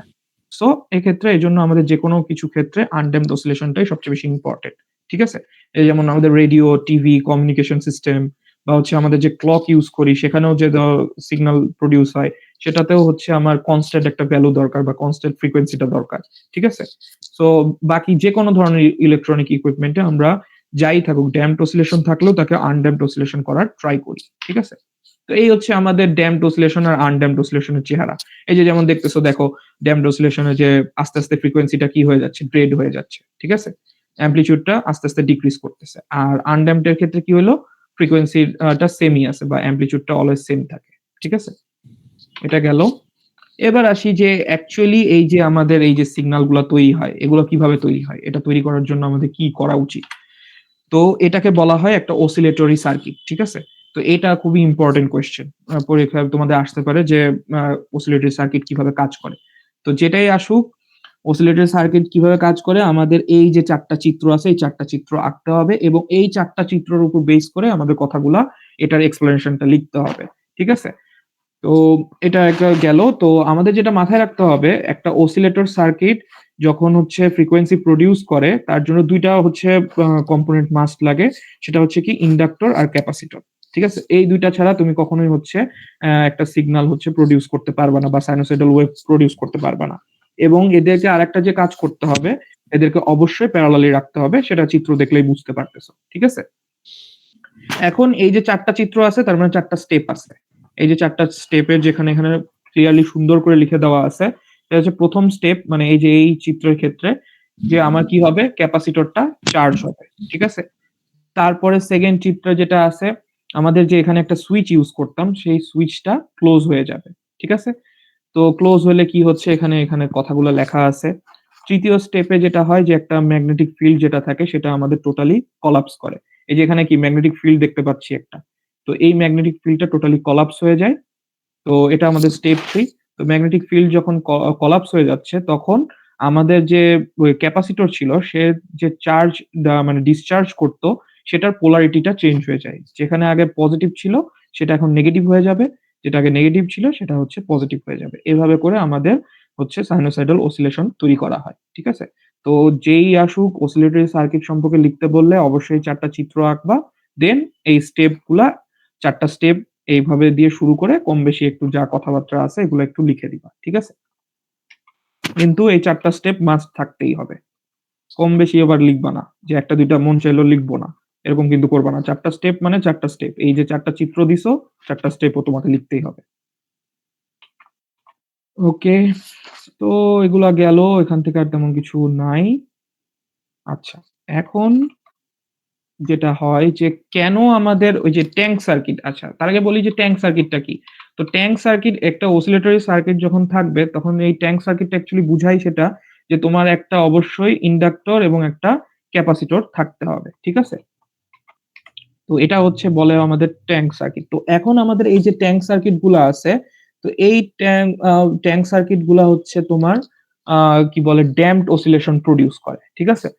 সো এক্ষেত্রে এজন্য আমাদের যেকোনো কিছু ক্ষেত্রে আনড্যাম্পড অসিলেশনটাই সবচেয়ে বেশি ইম্পোর্টেন্ট। ঠিক আছে? এই যেমন আমাদের রেডিও, টিভি, কমিউনিকেশন সিস্টেম বা হচ্ছে আমাদের যে ক্লক ইউজ করি সেখানেও যে সিগন্যাল প্রোডিউস হয় সেটাতেও হচ্ছে আমার কনস্ট্যান্ট একটা ভ্যালু দরকার বা কনস্ট্যান্ট ফ্রিকোয়েন্সিটা দরকার। ঠিক আছে? সো বাকি যেকোনো ধরনের ইলেকট্রনিক ইকুইপমেন্টে আমরা যাই থাকুক ড্যাম্পড অসিলেশন থাকলেও তাকে আনড্যাম্পড অসিলেশন করার ট্রাই করি। ঠিক আছে? তো এই হচ্ছে আমাদের ড্যাম্পড অসিলেশন আর আনড্যাম্পড অসিলেশনের চেহারা। এই যে যেমন দেখতেছো দেখো ড্যাম্পড অসিলেশনে যে আস্তে, আস্তে ফ্রিকোয়েন্সিটা কি হয়ে যাচ্ছে? ড্রেড হয়ে যাচ্ছে। ঠিক আছে? অ্যামপ্লিটিউডটা আস্তে, আস্তে ডিক্রিজ করতেছে। আর আনড্যাম্পড এর ক্ষেত্রে কি হলো? ফ্রিকোয়েন্সি টা সেমই আছে বা অ্যামপ্লিটিউডটা অলওয়েজ সেম থাকে। ঠিক আছে? এটা গেল। এবার আসি যে অ্যাকচুয়ালি এই যে আমাদের এই যে সিগন্যাল গুলা তৈরি হয়, এগুলো কিভাবে তৈরি হয়? এটা তৈরি করার জন্য আমাদের কি করা উচিত? তো এটাকে বলা হয় একটা অসিলেটরি সার্কিট। ঠিক আছে? তো এটা খুবই ইম্পোর্টেন্ট কোয়েশ্চেন। পরীক্ষায় তোমাদের আসতে পারে যে অসিলেটরি সার্কিট কিভাবে কাজ করে। তো যেটাই আসুক অসিলেটরি সার্কিট কিভাবে কাজ করে আমাদের এই যে ৪ টা চিত্র আছে এই ৪ টা চিত্র আঁকতে হবে এবং এই ৪ টা চিত্রের উপর বেস করে আমাদের কথাগুলা এটার এক্সপ্লেনেশনটা লিখতে হবে। ঠিক আছে? তো এটা একটা গেল। তো আমাদের যেটা মাথায় রাখতে হবে একটা অসিলেটর সার্কিট যখন হচ্ছে ফ্রিকোয়েন্সি প্রডিউস করে তার জন্য ২ টা হচ্ছে কম্পোনেন্ট মাস্ট লাগে। সেটা হচ্ছে কি ইন্ডাক্টর আর ক্যাপাসিটর। ঠিক আছে? এই ২ টা ছাড়া তুমি কখনোই হচ্ছে একটা সিগন্যাল হচ্ছে প্রডিউস করতে পারবা না বা সাইনোসয়েডাল ওয়েভ প্রডিউস করতে পারবা না। এবং এদেরকে আরেকটা যে কাজ করতে হবে, এদেরকে অবশ্যই প্যারালালি রাখতে হবে। সেটা চিত্র দেখলেই বুঝতে পারতেছো। ঠিক আছে? এখন এই যে ৪ টা চিত্র আছে তার মানে ৪ টা স্টেপ আছে। এই যে ৪ টা স্টেপের যেখানে এখানে ক্লিয়ারলি সুন্দর করে লিখে দেওয়া আছে। এটা হচ্ছে ১ম স্টেপ মানে এই যে এই চিত্রের ক্ষেত্রে যে আমার কি হবে ক্যাপাসিটরটা চার্জ হবে। ঠিক আছে? তারপরে 2nd চিত্রে যেটা আছে আমাদের যে এখানে একটা সুইচ ইউজ করতাম সেই সুইচটা ক্লোজ হয়ে যাবে। ঠিক আছে? তো ক্লোজ হলে কি হচ্ছে এখানে কথাগুলো লেখা আছে। ৩য় স্টেপে যেটা হয় যে একটা ম্যাগনেটিক ফিল্ড যেটা থাকে সেটা আমাদের টোটালি কোলাপস করে। এই যে এখানে কি ম্যাগনেটিক ফিল্ড দেখতে পাচ্ছি একটা। তো এই ম্যাগনেটিক ফিল্ডটা টোটালি কোলাপস হয়ে যায়। তো এটা আমাদের স্টেপ 3। তো ম্যাগনেটিক ফিল্ড যখন কোলাপস হয়ে যাচ্ছে তখন আমাদের যে ওই ক্যাপাসিটর ছিল সে যে চার্জ মানে ডিসচার্জ করত সেটার পোলারিটিটা চেঞ্জ হয়ে যায়। যেখানে আগে পজিটিভ ছিল সেটা এখন নেগেটিভ হয়ে যাবে। যেটা আগে নেগেটিভ ছিল সেটা হচ্ছে পজিটিভ হয়ে যাবে। এভাবে করে আমাদের হচ্ছে সাইনোসয়েডাল অসিলেশন তৈরি করা হয়। ঠিক আছে? তো যেই আসুক অসিলেটরি সার্কিট সম্পর্কে লিখতে বললে অবশ্যই ৪ টা চিত্র আঁকবা। দেন এই স্টেপ গুলা ৪ টা স্টেপ এইভাবে দিয়ে শুরু করে কম বেশি একটু যা কথাবার্তা আছে এগুলো একটু লিখে দিবা। ঠিক আছে? কিন্তু এই ৪ টা স্টেপ মাস্ট থাকতেই হবে। কম বেশি আবার লিখবা না। যে ১ টা ২ টা মন চাইলো লিখবো না। এরকম কিন্তু করবা না। ৪ টা স্টেপ মানে ৪ টা স্টেপ। এই যে ৪ টা চিত্র দিছো ৪ টা স্টেপও তোমাকে লিখতেই হবে। ওকে। তো এগুলা গেল। এখান থেকে আর তেমন কিছু নাই। আচ্ছা। এখন যেটা হয় যে কেন আমাদের ওই যে ট্যাঙ্ক সার্কিট আচ্ছা তার আগে বলি যে ট্যাঙ্ক সার্কিটটা কি? তো ট্যাঙ্ক সার্কিট একটা অসিলেটরি সার্কিট যখন থাকবে তখন এই ট্যাঙ্ক সার্কিটটা অ্যাকচুয়ালি বুঝায় সেটা যে তোমার একটা অবশ্যই ইন্ডাক্টর এবং একটা ক্যাপাসিটর থাকতে হবে। ঠিক আছে? তো এটা হচ্ছে বলে আমাদের ট্যাঙ্ক সার্কিট। তো এখন আমাদের এই যে ট্যাঙ্ক সার্কিট গুলা আছে, তো এই ট্যাঙ্ক সার্কিট গুলা হচ্ছে তোমার কি বলে ড্যাম্পড অসিলেশন প্রডিউস করে। ঠিক আছে?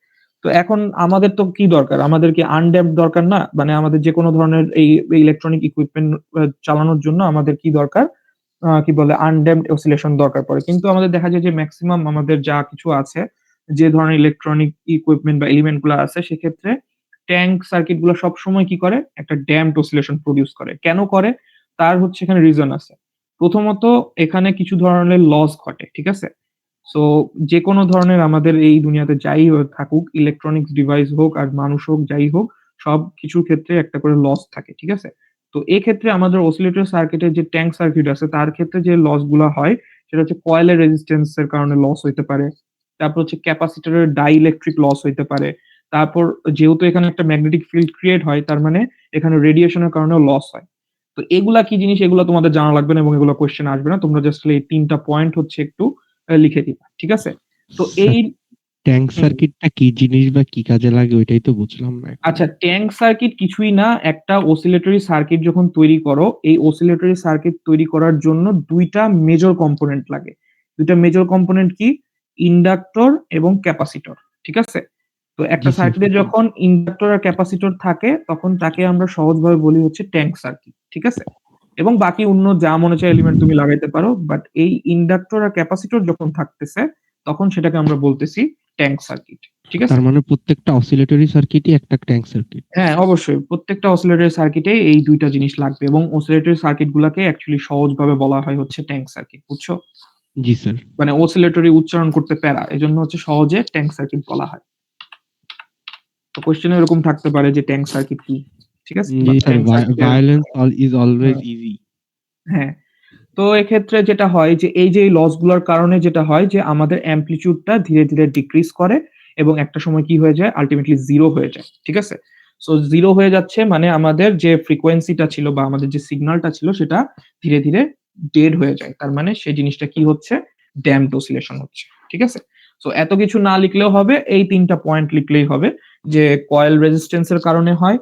তো এখন আমাদের তো কি দরকার? আমাদের কি আনড্যাম্পড দরকার না? মানে আমাদের যেকোনো ধরনের এই ইলেকট্রনিক ইকুইপমেন্ট চালানোর জন্য আমাদের কি দরকার? কি বলে আনড্যাম্পড অসিলেশন দরকার পড়ে। কিন্তু আমাদের দেখা যায় যে মেক্সিমাম আমাদের যা কিছু আছে, যে ধরনের ইলেকট্রনিক ইকুইপমেন্ট বা এলিমেন্ট গুলা আছে সেক্ষেত্রে ট্যাঙ্ক সার্কিট গুলো সবসময় কি করে? একটা ড্যাম্পড অসিলেশন প্রডিউস করে। কেন করে? তার হচ্ছে এখানে রিজন আছে। প্রথমত এখানে কিছু ধরনের লস ঘটে। ঠিক আছে? সো যেকোনো ধরনের আমাদের এই দুনিয়াতে যাই থাকুক, ইলেকট্রনিক্স ডিভাইস হোক আর মানুষ হোক, যাই হোক, সবকিছুর ক্ষেত্রে একটা করে লস থাকে। ঠিক আছে? তো এক্ষেত্রে আমাদের অসিলেটর সার্কিটের যে ট্যাঙ্ক সার্কিট আছে তার ক্ষেত্রে যে লস গুলা হয় সেটা হচ্ছে কয়েলের রেজিস্ট্যান্স এর কারণে লস হইতে পারে। তারপর হচ্ছে ক্যাপাসিটরের ডাইইলেকট্রিক লস হইতে পারে। তারপর যেহেতু এখানে একটা ম্যাগনেটিক ফিল্ড ক্রিয়েট হয় তার মানে এখানে রেডিয়েশনের কারণেও লস হয়। তো এগুলা কি জিনিস এগুলা তোমাদের জানা লাগবে না এবং এগুলা কোয়েশ্চেন আসবে না। তোমরা জাস্ট এই ৩ টা পয়েন্ট হচ্ছে একটু লিখে দিবা। ঠিক আছে? তো এই ট্যাঙ্ক হুম। সার্কিটটা কি জিনিস বা কি কাজে লাগে ওইটাই তো বুঝলাম না এখনো। আচ্ছা, ট্যাঙ্ক সার্কিট কিছুই না। একটা অসিলেটরি সার্কিট যখন তৈরি করো, এই অসিলেটরি সার্কিট তৈরি করার জন্য ২ টা মেজর কম্পোনেন্ট লাগে। ২ টা মেজর কম্পোনেন্ট কি? ইন্ডাক্টর এবং ক্যাপাসিটর। ঠিক আছে? তো একটা জি স্যার। সার্কিটে যখন ইন্ডাক্টর আর ক্যাপাসিটর থাকে তখন তাকে আমরা সহজভাবে বলি হচ্ছে ট্যাঙ্ক সার্কিট। ঠিক আছে? এবং বাকি অন্য যা মনে চায় এলিমেন্ট তুমি লাগাইতে পারো। বাট এই ইন্ডাক্টর আর ক্যাপাসিটর যখন থাকতেছে তখন সেটাকে আমরা বলতেছি ট্যাঙ্ক সার্কিট। ঠিক আছে? তার মানে প্রত্যেকটা অসিলেটরি সার্কিটই একটা ট্যাঙ্ক সার্কিট। হ্যাঁ, অবশ্যই। প্রত্যেকটা অসিলেটরি সার্কিটে এই ২ টা জিনিস লাগবে এবং অসিলেটরি সার্কিট গুলাকে অ্যাকচুয়ালি সহজভাবে বলা হয় হচ্ছে ট্যাঙ্ক সার্কিট। বুঝছো? জি স্যার। মানে অসিলেটরি উচ্চারণ করতে প্যারা। এজন্য হচ্ছে সহজে ট্যাঙ্ক সার্কিট বলা হয়। তো কোয়েশ্চেন এরকম থাকতে পারে যে ট্যাঙ্ক সার্কিট কি? ঠিক আছে? বা জি স্যার, ট্যাঙ্ক সার্কিটের ভায়োলেন্স ইজ অলওয়েজ ইজি। হ্যাঁ। তো এক্ষেত্রে যেটা হয় যে এই যে এই লস গুলার কারণে যেটা হয় যে আমাদের অ্যামপ্লিটিউডটা ধীরে, ধীরে ডিক্রিজ করে এবং একটা সময় কি হয়ে যায়? আল্টিমেটলি 0 হয়ে যায়। ঠিক আছে? সো 0 হয়ে যাচ্ছে মানে আমাদের যে ফ্রিকোয়েন্সিটা ছিল বা আমাদের যে সিগন্যালটা ছিল সেটা ধীরে, ধীরে ডেড হয়ে যায়। তার মানে সেই জিনিসটা কি হচ্ছে? ড্যাম্পড অসিলেশন হচ্ছে। ঠিক আছে? সো এত কিছু না লিখলেও হবে। এই ৩ টা পয়েন্ট লিখলেই হবে যে কয়েল রেজিস্ট্যান্স এর কারণে হয়,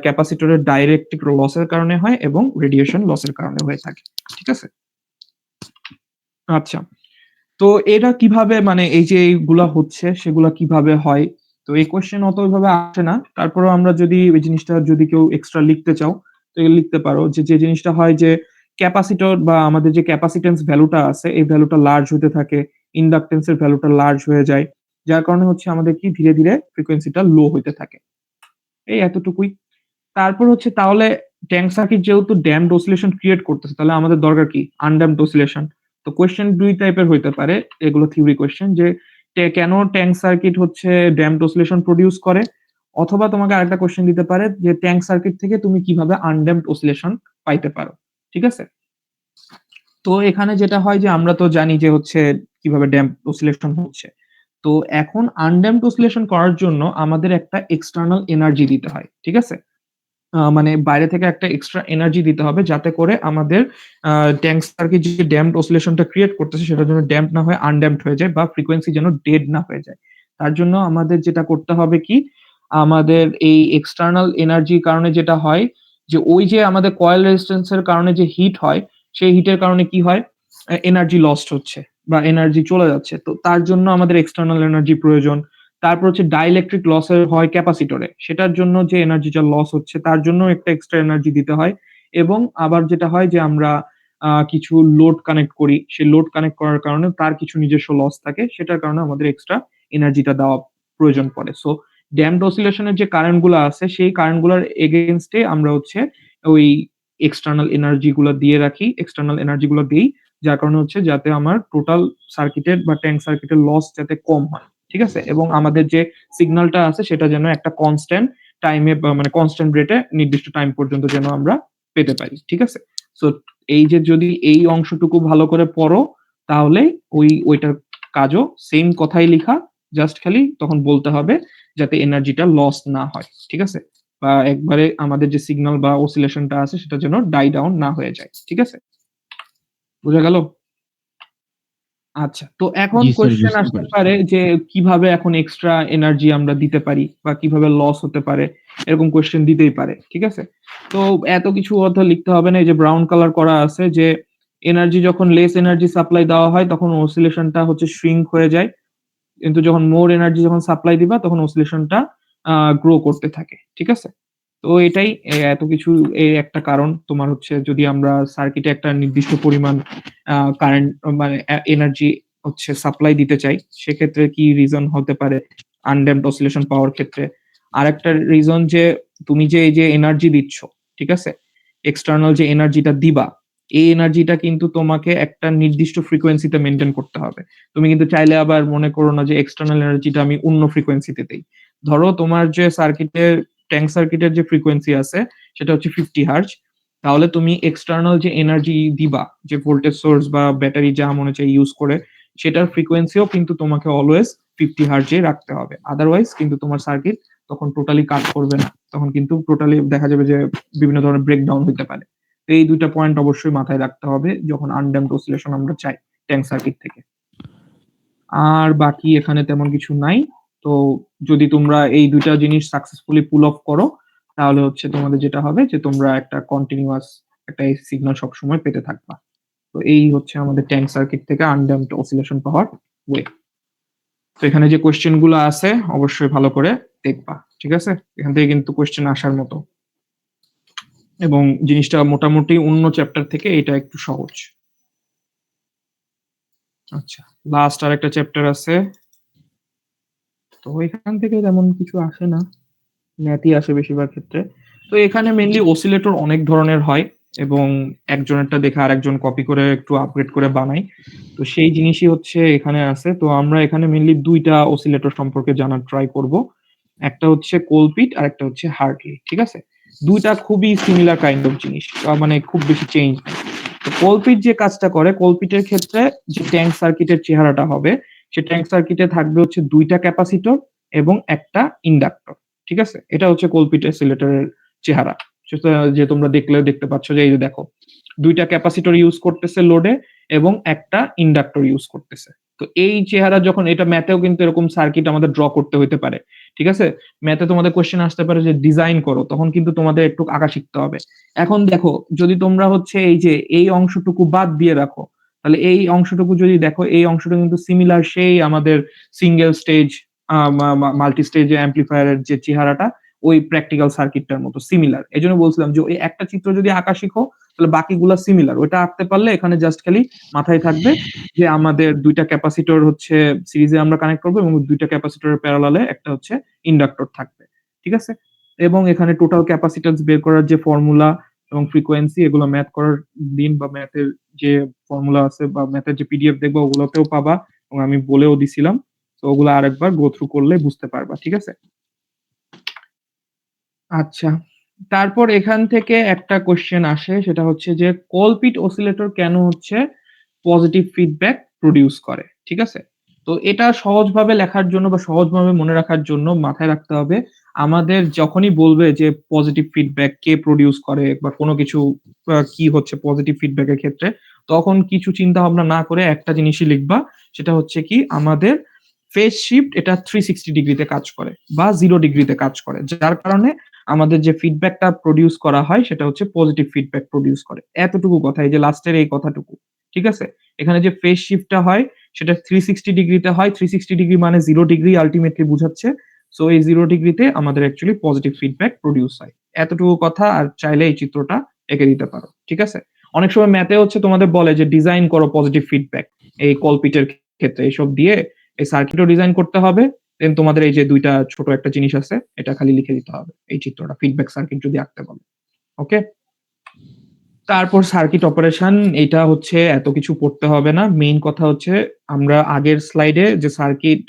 ক্যাপাসিটরের ডাইইলেকট্রিক লসের কারণে হয় এবং রেডিয়েশন লসের কারণে হয়ে থাকে। ঠিক আছে? আচ্ছা। তো এটা কিভাবে মানে এই যে এইগুলা হচ্ছে সেগুলা কিভাবে হয়? তো এই কোয়েশ্চেন অত ওইভাবে আসে না। তারপরেও আমরা যদি ওই জিনিসটা যদি কেউ এক্সট্রা লিখতে চাও, তো লিখতে পারো যে জিনিসটা হয় যে ক্যাপাসিটর বা আমাদের যে ক্যাপাসিট্যান্স ভ্যালুটা আছে এই ভ্যালুটা লার্জ হতে থাকে। ইন্ডাকট্যান্স এর ভ্যালুটা লার্জ হয়ে যায়। যার কারণে হচ্ছে আমাদের কি ধীরে, ধীরে ফ্রিকোয়েন্সিটা লো হইতে থাকে। এই এতটুকুই। তারপর হচ্ছে তাহলে ট্যাঙ্ক সার্কিট যেহেতু ড্যাম্পড অসিলেশন ক্রিয়েট করতেছে তাহলে আমাদের দরকার কি? Undamped oscillation. তো কোয়েশ্চেন ২ টাইপের হইতে পারে। এগুলো থিওরি কোয়েশ্চেন যে কেন ট্যাঙ্ক সার্কিট হচ্ছে ড্যাম্পড অসিলেশন প্রডিউস করে? অথবা তোমাকে আরেকটা কোয়েশ্চেন দিতে পারে যে ট্যাঙ্ক সার্কিট থেকে তুমি কিভাবে আনড্যাম্পড অসিলেশন পাইতে পারো। ঠিক আছে? তো এখানে যেটা হয় যে আমরা তো জানি যে হচ্ছে কিভাবে ড্যাম্পড অসিলেশন হচ্ছে। তো এখন আনড্যাম্পড অসিলেশন করার জন্য আমাদের একটা এক্সটার্নাল এনার্জি দিতে হয়। ঠিক আছে? মানে বাইরে থেকে একটা এক্সট্রা এনার্জি দিতে হবে যাতে করে আমাদের ট্যাঙ্ক সার্কিট যে ড্যাম্পড অসিলেশনটা ক্রিয়েট করতেছে সেটা যেন ড্যাম্প না হয়ে আনড্যাম্পড হয়ে যায় বা ফ্রিকোয়েন্সি যেন ডেড না হয়ে যায়। তার জন্য আমাদের যেটা করতে হবে কি? আমাদের এই এক্সটার্নাল এনার্জির কারণে যেটা হয় যে ওই যে আমাদের কয়েল রেজিস্ট্যান্স এর কারণে যে হিট হয়, সেই হিটের কারণে কি হয়? এনার্জি লস্ট হচ্ছে বা এনার্জি চলে যাচ্ছে। তো তার জন্য আমাদের এক্সটার্নাল এনার্জি প্রয়োজন। তারপর হচ্ছে ডাইইলেকট্রিক লসের হয় ক্যাপাসিটরে। সেটার জন্য যে এনার্জিটা লস হচ্ছে তার জন্য একটা এক্সট্রা এনার্জি দিতে হয়। এবং আবার যেটা হয় যে আমরা কিছু লোড কানেক্ট করি। সেই লোড কানেক্ট করার কারণে তার কিছু নিজস্ব লস থাকে। সেটার কারণে আমাদের এক্সট্রা এনার্জিটা দেওয়া প্রয়োজন পড়ে। সো ড্যাম্পড অসিলেশন এর যে কারেন্ট গুলা আছে সেই কারেন্ট গুলার এগেইনস্ট এ আমরা হচ্ছে ওই এক্সটার্নাল এনার্জি গুলা দিয়ে রাখি। এক্সটার্নাল এনার্জি গুলা দেই। যার কারণে হচ্ছে যাতে আমার টোটাল সার্কিটের বা ট্যাঙ্ক সার্কিটের লস যাতে কম হয়। ঠিক আছে? এবং আমাদের যে সিগন্যালটা আছে সেটা যেন একটা কনস্ট্যান্ট টাইমে বা মানে কনস্ট্যান্ট রেটে নির্দিষ্ট টাইম পর্যন্ত যেন আমরা পেতে পারি। ঠিক আছে? সো এই যে যদি এই অংশটুকু ভালো করে পড়ো তাহলে ওইটার কাজও সেম কথাই লিখা। জাস্ট খালি তখন বলতে হবে যাতে এনার্জিটা লস না হয়। ঠিক আছে? বা একবারে আমাদের যে সিগন্যাল বা অসিলেশনটা আছে সেটা যেন ডাই ডাউন না হয়ে যায়। ঠিক আছে? বুঝা গেল? আচ্ছা। তো এখন জি স্যার, কোয়েশ্চেন বুঝতে আসতে পারছি। পারে যে কিভাবে এখন এক্সট্রা এনার্জি আমরা দিতে পারি বা কিভাবে লস হতে পারে? এরকম কোয়েশ্চেন দিতেই পারে। ঠিক আছে? তো এত কিছু অত লিখতে হবে না। এই যে ব্রাউন কালার করা আছে যে এনার্জি যখন লেস এনার্জি সাপ্লাই দেওয়া হয় তখন অসিলেশনটা হচ্ছে শ্রিঙ্ক হয়ে যায়। কিন্তু যখন মোর এনার্জি যখন সাপ্লাই দিবা তখন অসিলেশনটা গ্রো করতে থাকে। ঠিক আছে? তো এটাই এত কিছু এর একটা কারণ তোমার হচ্ছে যদি আমরা সার্কিটে একটা নির্দিষ্ট পরিমাণ কারেন্ট মানে এনার্জি হচ্ছে সাপ্লাই দিতে চাই, সেক্ষেত্রে কি রিজন হতে পারে আনড্যাম্পড অসিলেশন পাওয়ার ক্ষেত্রে? আরেকটা রিজন যে তুমি যে এই যে এনার্জি দিচ্ছ, ঠিক আছে, এক্সটার্নাল যে এনার্জিটা দিবা, এই এনার্জিটা কিন্তু তোমাকে একটা নির্দিষ্ট ফ্রিকোয়েন্সিতে মেনটেন করতে হবে। তুমি কিন্তু চাইলে আবার মনে করো না যে এক্সটার্নাল এনার্জিটা আমি অন্য ফ্রিকোয়েন্সিতে দেই। ধরো তোমার যে সার্কিটের ট্যাঙ্ক সার্কিটের যে ফ্রিকোয়েন্সি আছে সেটা হচ্ছে 50 হার্জ, তাহলে তুমি এক্সটার্নাল যে এনার্জি দিবা, যে ভোল্টেজ সোর্স বা ব্যাটারি যা মনে চাই ইউজ করে, সেটার ফ্রিকোয়েন্সিও কিন্তু তোমাকে অলওয়েজ 50 হার্জে রাখতে হবে। আদারওয়াইজ কিন্তু তোমার সার্কিট তখন টোটালি কাজ করবে না, তখন কিন্তু টোটালি দেখা যাবে যে বিভিন্ন ধরনের ব্রেকডাউন হতে পারে। তো এই দুইটা পয়েন্ট অবশ্যই মাথায় রাখতে হবে যখন আনড্যাম্পড অসিলেশন আমরা চাই ট্যাঙ্ক সার্কিট থেকে। আর বাকি এখানে তেমন কিছু নাই। তো যদি তোমরা এই দুইটা জিনিস সাকসেসফুলি পুল অফ করো, তাহলে হচ্ছে তোমাদের যেটা হবে যে তোমরা একটা কন্টিনিউয়াস একটা সিগন্যাল সবসময় পেতে থাকবা। তো এই হচ্ছে আমাদের ট্যাঙ্ক সার্কিট থেকে আনড্যাম্পড অসিলেশন পাওয়ার ওয়ে। তো এখানে যে কোয়েশ্চেন গুলো আছে অবশ্যই ভালো করে দেখবা, ঠিক আছে? এখান থেকে কিন্তু কোয়েশ্চেন আসার মতো, এবং জিনিসটা মোটামুটি অন্য চ্যাপ্টার থেকে এটা একটু সহজ। আচ্ছা, লাস্ট আর একটা চ্যাপ্টার আছে, তো এখান থেকে তেমন কিছু আসে না, ম্যাথই আসে বেশিরভাগ ক্ষেত্রে। তো এখানে মেইনলি অসিলেটর অনেক ধরনের হয় এবং একজনেরটা দেখে আরেকজন কপি করে একটু আপগ্রেড করে বানায়। তো সেই জিনিসই হচ্ছে এখানে আছে। তো আমরা এখানে মেইনলি দুইটা অসিলেটর সম্পর্কে জানার ট্রাই করব। একটা হচ্ছে কোলপিট আর একটা হচ্ছে হার্টলি, ঠিক আছে? দুইটা খুবই সিমিলার কাইন্ড অফ জিনিস, মানে খুব বেশি চেঞ্জ নেই। তো কোলপিট যে কাজটা করে, কোলপিটের ক্ষেত্রে যে ট্যাঙ্ক সার্কিটের চেহারাটা হবে, সে ট্যাঙ্ক সার্কিটে থাকবে হচ্ছে দুইটা ক্যাপাসিটর এবং একটা ইন্ডাক্টর, ঠিক আছে? এটা হচ্ছে কোলপিট অসিলেটরের চেহারা। সেটা যে তোমরা দেখতে পাচ্ছ যে এই যে দেখো, দুইটা ক্যাপাসিটর ইউজ করতেছে লোডে এবং একটা ইন্ডাক্টর ইউজ করতেছে। তো এই চেহারা যখন, এটা ম্যাথেও কিন্তু এরকম সার্কিট আমাদের ড্র করতে হইতে পারে, ঠিক আছে? ম্যাথে তোমাদের কোশ্চেন আসতে পারে যে ডিজাইন করো, তখন কিন্তু তোমাদের একটু আঁকা শিখতে হবে। এখন দেখো, যদি তোমরা হচ্ছে এই যে এই অংশটুকু বাদ দিয়ে রাখো, তাহলে এই অংশটুকু যদি দেখো, এই অংশটা কিন্তু সিমিলার সেই আমাদের সিঙ্গেল স্টেজ মাল্টি স্টেজ অ্যাম্পলিফায়ারের যে চেহারাটা, ওই প্র্যাকটিক্যাল সার্কিটটার মতো সিমিলার। এই জন্য বলছিলাম যে ওই একটা চিত্র যদি আঁকা শিখো, তাহলে বাকিগুলা সিমিলার। ওটা আঁকতে পারলে এখানে জাস্ট খালি মাথায় থাকবে যে আমাদের দুইটা ক্যাপাসিটর হচ্ছে সিরিজে আমরা কানেক্ট করবো এবং দুইটা ক্যাপাসিটরের প্যারালালে একটা হচ্ছে ইন্ডাক্টর থাকবে, ঠিক আছে? এবং এখানে টোটাল ক্যাপাসিট্যান্স বের করার যে ফর্মুলা এবং ফ্রিকোয়েন্সি, এগুলো ম্যাথ করার দিন বা ম্যাথের যে ফর্মুলা আছে বা ম্যাথের যে পিডিএফ দেখবা ওগুলোতেও পাবা, এবং আমি বলেও দিছিলাম। তো ওগুলো আরেকবার গো থ্রু করলে বুঝতে পারবা, ঠিক আছে? আচ্ছা, তারপর এখান থেকে একটা কোশ্চেন আসে, সেটা হচ্ছে যে কোলপিট অসিলেটর কেন হচ্ছে পজিটিভ ফিডব্যাক প্রডিউস করে, ঠিক আছে? তো এটা সহজভাবে লেখার জন্য বা সহজভাবে মনে রাখার জন্য মাথায় রাখতে হবে, আমাদের যখনই বলবে যে পজিটিভ ফিডব্যাক কে প্রডিউস করে বা কোনো কিছু কি হচ্ছে পজিটিভ ফিডব্যাকের ক্ষেত্রে, তখন কিছু চিন্তা ভাবনা না করে একটা জিনিসই লিখবা, সেটা হচ্ছে কি আমাদের ফেজ শিফট এটা 360 ডিগ্রিতে কাজ করে বা 0 ডিগ্রিতে কাজ করে, যার কারণে আমাদের যে ফিডব্যাকটা প্রডিউস করা হয় সেটা হচ্ছে পজিটিভ ফিডব্যাক প্রডিউস করে। এতটুকু কথা, এই যে লাস্টের এই কথাটুকু, ঠিক আছে? এখানে যে ফেজ শিফটটা হয় সেটা 360 ডিগ্রিতে হয়। 360 ডিগ্রি মানে 0 ডিগ্রি আলটিমেটলি বুঝাচ্ছে। সো এই 0 ডিগ্রিতে আমাদের অ্যাকচুয়ালি পজিটিভ ফিডব্যাক প্রডিউস হয়। এতটুকু কথা, আর চাইলে এই চিত্রটা এঁকে দিতে পারো, ঠিক আছে? অনেক সময় ম্যাথে হচ্ছে তোমাদের বলে যে ডিজাইন করো পজিটিভ ফিডব্যাক, এই কলপিটের ক্ষেত্রে এইসব দিয়ে এই সার্কিটও ডিজাইন করতে হবে। দেন তোমাদের এই যে দুইটা ছোট একটা জিনিস আছে, এটা খালি লিখে দিতে হবে, এই চিত্রটা ফিডব্যাক সার্কিট যদি আঁকতে বলে। ওকে, তারপর সার্কিট অপারেশন, এটা হচ্ছে এত কিছু পড়তে হবে না। মেইন কথা হচ্ছে আমরা আগের স্লাইডে যে সার্কিট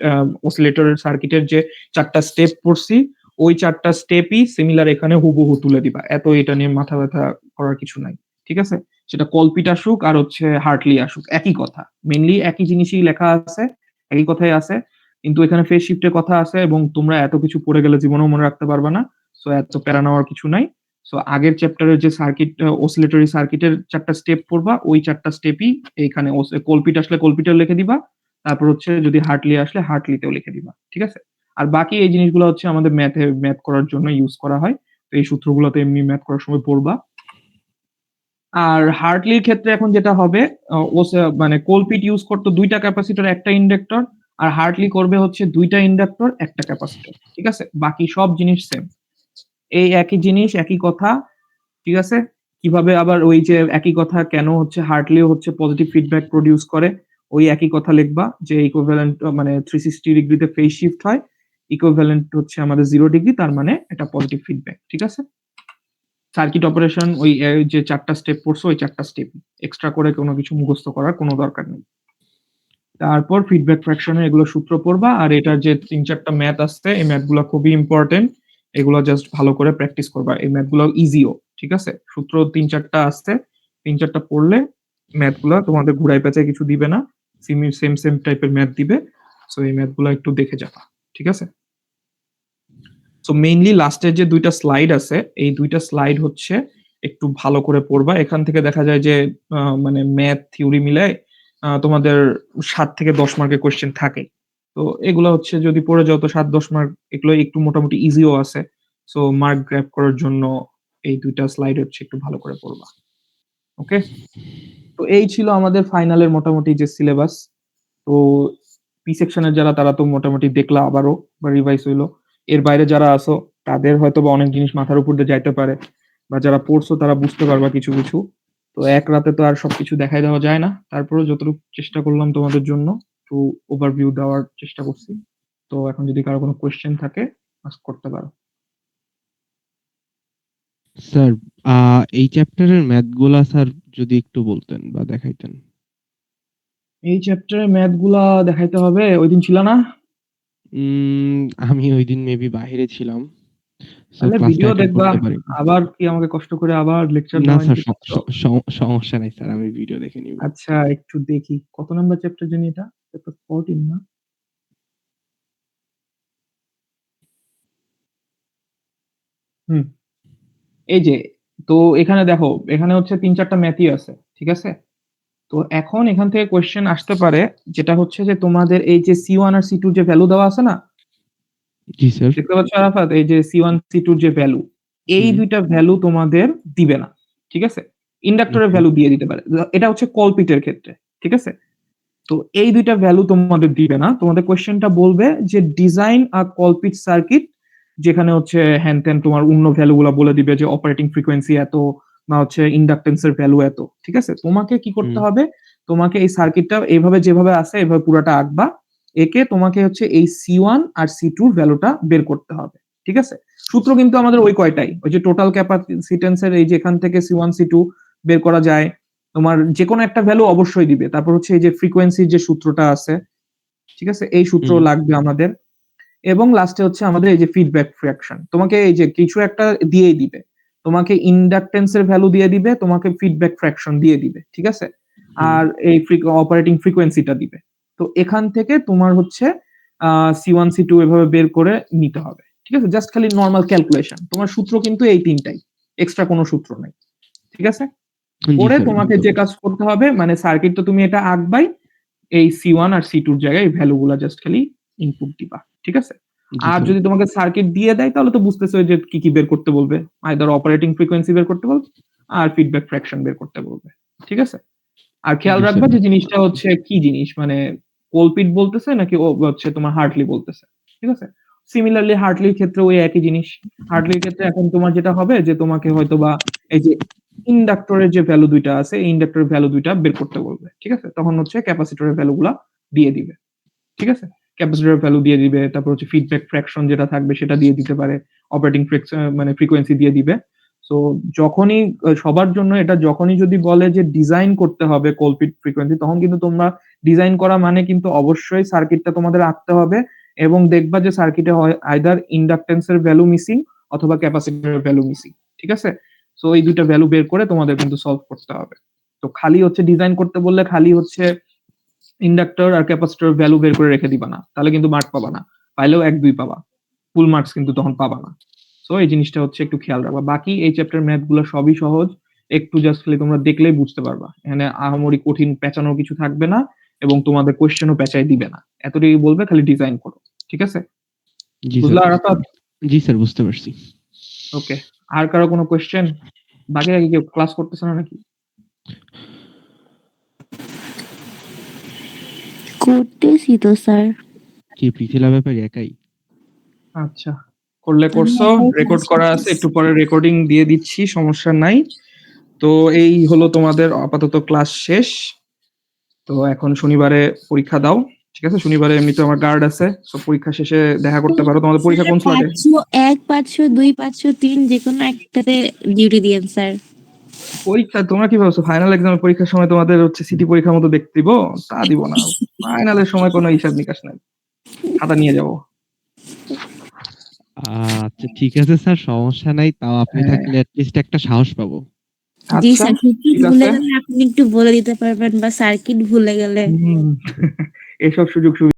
অসিলেটরের সার্কিটের যে 4টা স্টেপ পড়ছি, ওই 4টা স্টেপই সিমিলার এখানে হুবহু তুলে দিবা। এত এটা নিয়ে মাথা ব্যথা করার কিছু নাই, ঠিক আছে? সেটা কলপিট আসুক আর হচ্ছে হার্টলি আসুক, একই কথা, মেইনলি একই জিনিসই লেখা আছে, একই কথাই আছে, কিন্তু এখানে ফেজ শিফটের কথা আছে এবং তোমরা এত কিছু পড়ে গেলে জীবনেও মনে রাখতে পারবে না। সো এত প্যারা নেওয়ার কিছু নাই। সো আগের চ্যাপ্টারের যে সার্কিট অসিলেটরি সার্কিটের 4টা স্টেপ পড়বা, ওই 4টা স্টেপই এইখানে কলপিট আসলে কলপিটেও লিখে দিবা, তারপর হচ্ছে যদি হার্টলি আসলে হার্টলিতেও লিখে দিবা, ঠিক আছে? আর বাকি এই জিনিসগুলো হচ্ছে আমাদের ম্যাথ করার জন্য ইউজ করা হয়। তো এই সূত্রগুলো তো এমনি ম্যাথ করার সময় পড়বা। আর হার্টলির ক্ষেত্রে এখন যেটা হবে, মানে কোলপিট ইউজ করতো দুইটা ক্যাপাসিটর একটা ইন্ডাক্টর, আর হার্টলি করবে হচ্ছে দুইটা ইন্ডাক্টর একটা ক্যাপাসিটর, ঠিক আছে? বাকি সব জিনিস সেম, এই একই জিনিস একই কথা, ঠিক আছে? কিভাবে আবার ওই যে একই কথা কেন হচ্ছে হার্টলিও হচ্ছে পজিটিভ ফিডব্যাক প্রডিউস করে, ওই একই কথা লিখবা যে ইকুইভ্যালেন্ট মানে 360 ডিগ্রিতে ফেজ শিফট হয়, ইকুইভ্যালেন্ট হচ্ছে আমাদের 0 ডিগ্রি, তার মানে এটা পজিটিভ ফিডব্যাক। ঠিক আছে? সার্কিট অপারেশন ওই যে 4টা স্টেপ পড়ছো, ওই 4টা স্টেপ, এক্সট্রা করে কোনো কিছু মুখস্থ করার কোনো দরকার নেই। তারপর ফিডব্যাক ফ্র্যাকশনের এগুলো সূত্র পড়বা, আর এটার যে 3-4টা ম্যাথ আছে, এই ম্যাথগুলো খুবই ইম্পর্টেন্ট, এগুলো জাস্ট ভালো করে প্র্যাকটিস করবা। এই ম্যাথগুলো ইজিও, ঠিক আছে? সূত্র 3-4টা আসছে, 3-4টা পড়লে ম্যাথগুলো তোমাদের ঘুরাই পেঁচায় কিছু দিবে না, সেম টাইপের ম্যাথ দিবে। সো এই ম্যাথগুলো একটু দেখে যাবা, ঠিক আছে? সো মেইনলি লাস্টের যে 2টা স্লাইড আছে, এই 2টা স্লাইড হচ্ছে একটু ভালো করে পড়বা। এখান থেকে দেখা যায় যে মানে ম্যাথ থিওরি মিলায় তোমাদের 7 থেকে 10 মার্কের কোয়েশ্চেন থাকে। তো এগুলো হচ্ছে যদি পড়ে যাও তো 7-10 মার্ক, এগুলো একটু মোটামুটি ইজিও আছে। সো মার্ক গ্র্যাব করার জন্য এই 2টা স্লাইড হচ্ছে একটু ভালো করে পড়বা। ওকে? তো এই ছিল আমাদের ফাইনালের মোটামুটি যে সিলেবাস। তো পি সেকশনের যারা, তারা তো মোটামুটি দেখলা আবারও বা রিভাইজ হইলো। এর বাইরে যারা আছো তাদের হয়তো বা অনেক জিনিস মাথার উপর দিয়ে যাইতে পারে, বা যারা পড়ছো তারা বুঝতে পারবা কিছু কিছু। তো এক রাতে তো আর সবকিছু দেখাই দেওয়া যায় না, তারপরেও যতটুকু চেষ্টা করলাম তোমাদের জন্য একটু ওভারভিউ দেওয়ার চেষ্টা করছি। তো এখন যদি কারো কোনো কোয়েশ্চেন থাকে আস্ক করতে পারো। স্যার এই চ্যাপ্টারের ম্যাথগুলা স্যার যদি একটু বলতেন বা দেখাইতেন। এই চ্যাপ্টারে ম্যাথ গুলা দেখাইতে হবে, ওই দিন ছিল না? আমি ওইদিন মেবি বাইরে ছিলাম, সো তাহলে ক্লাসটা ভিডিও অ্যাটেন্ড দেখবা, করতে পারি। আবার কি আমাকে কষ্ট করে আবার লেকচার না দেওয়া স্যার, নিতে চাচ্ছ? সমস্যা নাই স্যার, আমি ভিডিও দেখে নিব। আচ্ছা, একটু দেখি কত নাম্বার চ্যাপ্টার জানি এটা, চ্যাপ্টার 14 না? হুম, এই যে, তো এখানে দেখো, এখানে হচ্ছে 3-4টা ম্যাথই আছে, ঠিক আছে? তো এখন এখান থেকে কোয়েশ্চেন আসতে পারে, যেটা হচ্ছে যে তোমাদের এই যে C1 আর C2 যে ভ্যালু দেওয়া আছে না, জি স্যার। দেখতে পাচ্ছ আরাফাত, এই যে C1 C2 যে ভ্যালু, এই হুম। 2টা ভ্যালু তোমাদের দিবে না, ঠিক আছে? ইন্ডাক্টরের ওকে। ভ্যালু দিয়ে দিতে পারে, এটা হচ্ছে কলপিটের ক্ষেত্রে, ঠিক আছে? তো এই 2টা ভ্যালু তোমাদের দিবে না, তোমাদের কোয়েশ্চেনটা বলবে যে ডিজাইন আ কলপিট সার্কিট, যেখানে হচ্ছে হ্যান ত্যান তোমার অন্য ভ্যালু গুলা বলে দিবে যে অপারেটিং ফ্রিকোয়েন্সি এত, বা হচ্ছে ইন্ডাকটেন্সের ভ্যালু এত, ঠিক আছে? তোমাকে কি করতে হুম। হবে, তোমাকে এই সার্কিটটা এইভাবে যেভাবে আছে এভাবে পুরাটা আঁকবা, একে তোমাকে হচ্ছে এই C1 আর C2 ভ্যালুটা বের করতে হবে, ঠিক আছে? সূত্র কিন্তু আমাদের ওই কয়টাই, ওই যে টোটাল ক্যাপাসিটেন্সের এই যে এখান থেকে C1 C2 বের করা যায়, তোমার যেকোনো একটা ভ্যালু অবশ্যই দিবে। তারপর হচ্ছে এই যে ফ্রিকোয়েন্সির যে সূত্রটা আছে, ঠিক আছে? এই সূত্র হুম। লাগবে আমাদের। এবং লাস্টে হচ্ছে আমাদের এই যে ফিডব্যাক ফ্র্যাকশন, তোমাকে এই যে কিছু একটা দিয়েই দিবে, তোমাকে ইন্ডাকটেন্সের ভ্যালু দিয়ে দিবে, তোমাকে ফিডব্যাক ফ্র্যাকশন দিয়ে দিবে, ঠিক আছে? হুম। আর এই অপারেটিং ফ্রিকোয়েন্সিটা দিবে। তো এখান থেকে তোমার হচ্ছে C1 C2 এভাবে বের করে নিতে হবে, ঠিক আছে? জাস্ট খালি নরমাল ক্যালকুলেশন, তোমার সূত্র কিন্তু এই 3টাই, এক্সট্রা কোনো সূত্র নাই, ঠিক আছে? জি পরে স্যার, তোমাকে বুঝতে যে পারছি। কাজ করতে হবে, মানে সার্কিট তো তুমি এটা আঁকবাই, এই C1 আর C2 এর জায়গায় ভ্যালু গুলা জাস্ট খালি ইনপুট দিবা, ঠিক আছে? জি আর স্যার। যদি তোমাকে সার্কিট দিয়ে দেয় তাহলে তো বুঝতেছো যে কি কি বের করতে বলবে, আইদার অপারেটিং ফ্রিকোয়েন্সি বের করতে বলবে আর ফিডব্যাক ফ্র্যাকশন বের করতে বলবে, ঠিক আছে? আর খেয়াল জি স্যার, রাখবা যে বুঝতে জিনিসটা পারছি। হচ্ছে কি জিনিস, মানে কোলপিট বলতেছে নাকি ও হচ্ছে তোমার হার্টলি বলতেছে, ঠিক আছে? সিমিলারলি হার্টলির ক্ষেত্রে ওই একই জিনিস। হার্টলির ক্ষেত্রে এখন তোমার যেটা হবে যে তোমাকে হয়তোবা এই যে ইন্ডাক্টরের যে ভ্যালু 2টা আছে, এই ইন্ডাক্টরের ভ্যালু 2টা বের করতে বলবে, ঠিক আছে? তখন হচ্ছে ক্যাপাসিটরের ভ্যালুগুলা দিয়ে দিবে, ঠিক আছে? ক্যাপাসিটরের ভ্যালু দিয়ে দিবে, তারপর হচ্ছে ফিডব্যাক ফ্র্যাকশন যেটা থাকবে সেটা দিয়ে দিতে পারে, অপারেটিং মানে ফ্রিকোয়েন্সি দিয়ে দিবে। সো যখনই সবার জন্য এটা যখনই যদি বলে যে ডিজাইন করতে হবে কলপিট ফ্রিকোয়েন্সি, তখন কিন্তু তোমরা ডিজাইন করা মানে কিন্তু অবশ্যই সার্কিটটা তোমাদের আঁকতে হবে, এবং দেখবা যে সার্কিটে হয় আইদার ইন্ডাকটেন্সের ভ্যালু মিসিং অথবা ক্যাপাসিটরের ভ্যালু মিসিং, ঠিক আছে? সো এই 2টা ভ্যালু বের করে তোমাদের কিন্তু সলভ করতে হবে। তো খালি হচ্ছে ডিজাইন করতে বললে খালি হচ্ছে ইন্ডাক্টর আর ক্যাপাসিটর ভ্যালু বের করে রেখে দিবা না, তাহলে কিন্তু মার্ক পাবা না, পাইলেও 1-2 পাবা, ফুল মার্কস কিন্তু তখন পাবা না। সো এই জিনিসটা হচ্ছে একটু খেয়াল রাখবা। বাকি এই চ্যাপ্টার ম্যাথ গুলো সবই সহজ, একটু জাস্ট খালি তোমরা দেখলেই বুঝতে পারবা, এখানে আহামরি কঠিন পেঁচানোর কিছু থাকবে না, এবং তোমাদের কোয়েশ্চেনও পেঁচাই দিবে না, এতটুকু বলবে খালি ডিজাইন করো, ঠিক আছে? জি স্যার, বুঝলা বুঝতে আরাফাত? পারছি। জি স্যার, বুঝতে পারছি। ওকে, আর কারো কোনো কোয়েশ্চেন? বাকিরা কি কেউ ক্লাস করতেছে না নাকি? করতেছি তো স্যার। কি পৃথিলা ব্যাপারে একাই? আচ্ছা, করলে আমি করছো, একাই রেকর্ড ক্লাস করা আছে, করতেছি। একটু পরে রেকর্ডিং দিয়ে দিচ্ছি, সমস্যা নাই। তো এই হলো তোমাদের আপাতত ক্লাস শেষ। তো এখন শনিবারে পরীক্ষা দাও, ঠিক আছে? শনিবারে এমনিতে আমার গার্ড আছে। সো পরীক্ষা শেষে দেখা করতে পারো। তোমাদের পরীক্ষা কোন স্লটে? 501, 500, 2, 503 যেকোনো একটাতে ডিউটি দিয়েন স্যার। পরীক্ষা তোমরা কি ভাবছো ফাইনাল এক্সামের পরীক্ষার সময় তোমাদের হচ্ছে সিটি পরীক্ষার মতো দেখতে দিব? তা দিব না। ফাইনালের সময় কোনো হিসাব নিকাশ নাই। খাতা নিয়ে যাবো। আচ্ছা ঠিক আছে স্যার, সমস্যা নাই। তাও আপনি হ্যাঁ। থাকলে এট লিস্ট একটা সাহস পাবো। জি আচ্ছা, স্যার, সার্কিট ঠিক ভুলে আছে। গেলে আপনি একটু বলে দিতে পারবেন, বা সার্কিট ভুলে গেলে। হুম। এসব সুযোগ সুবিধা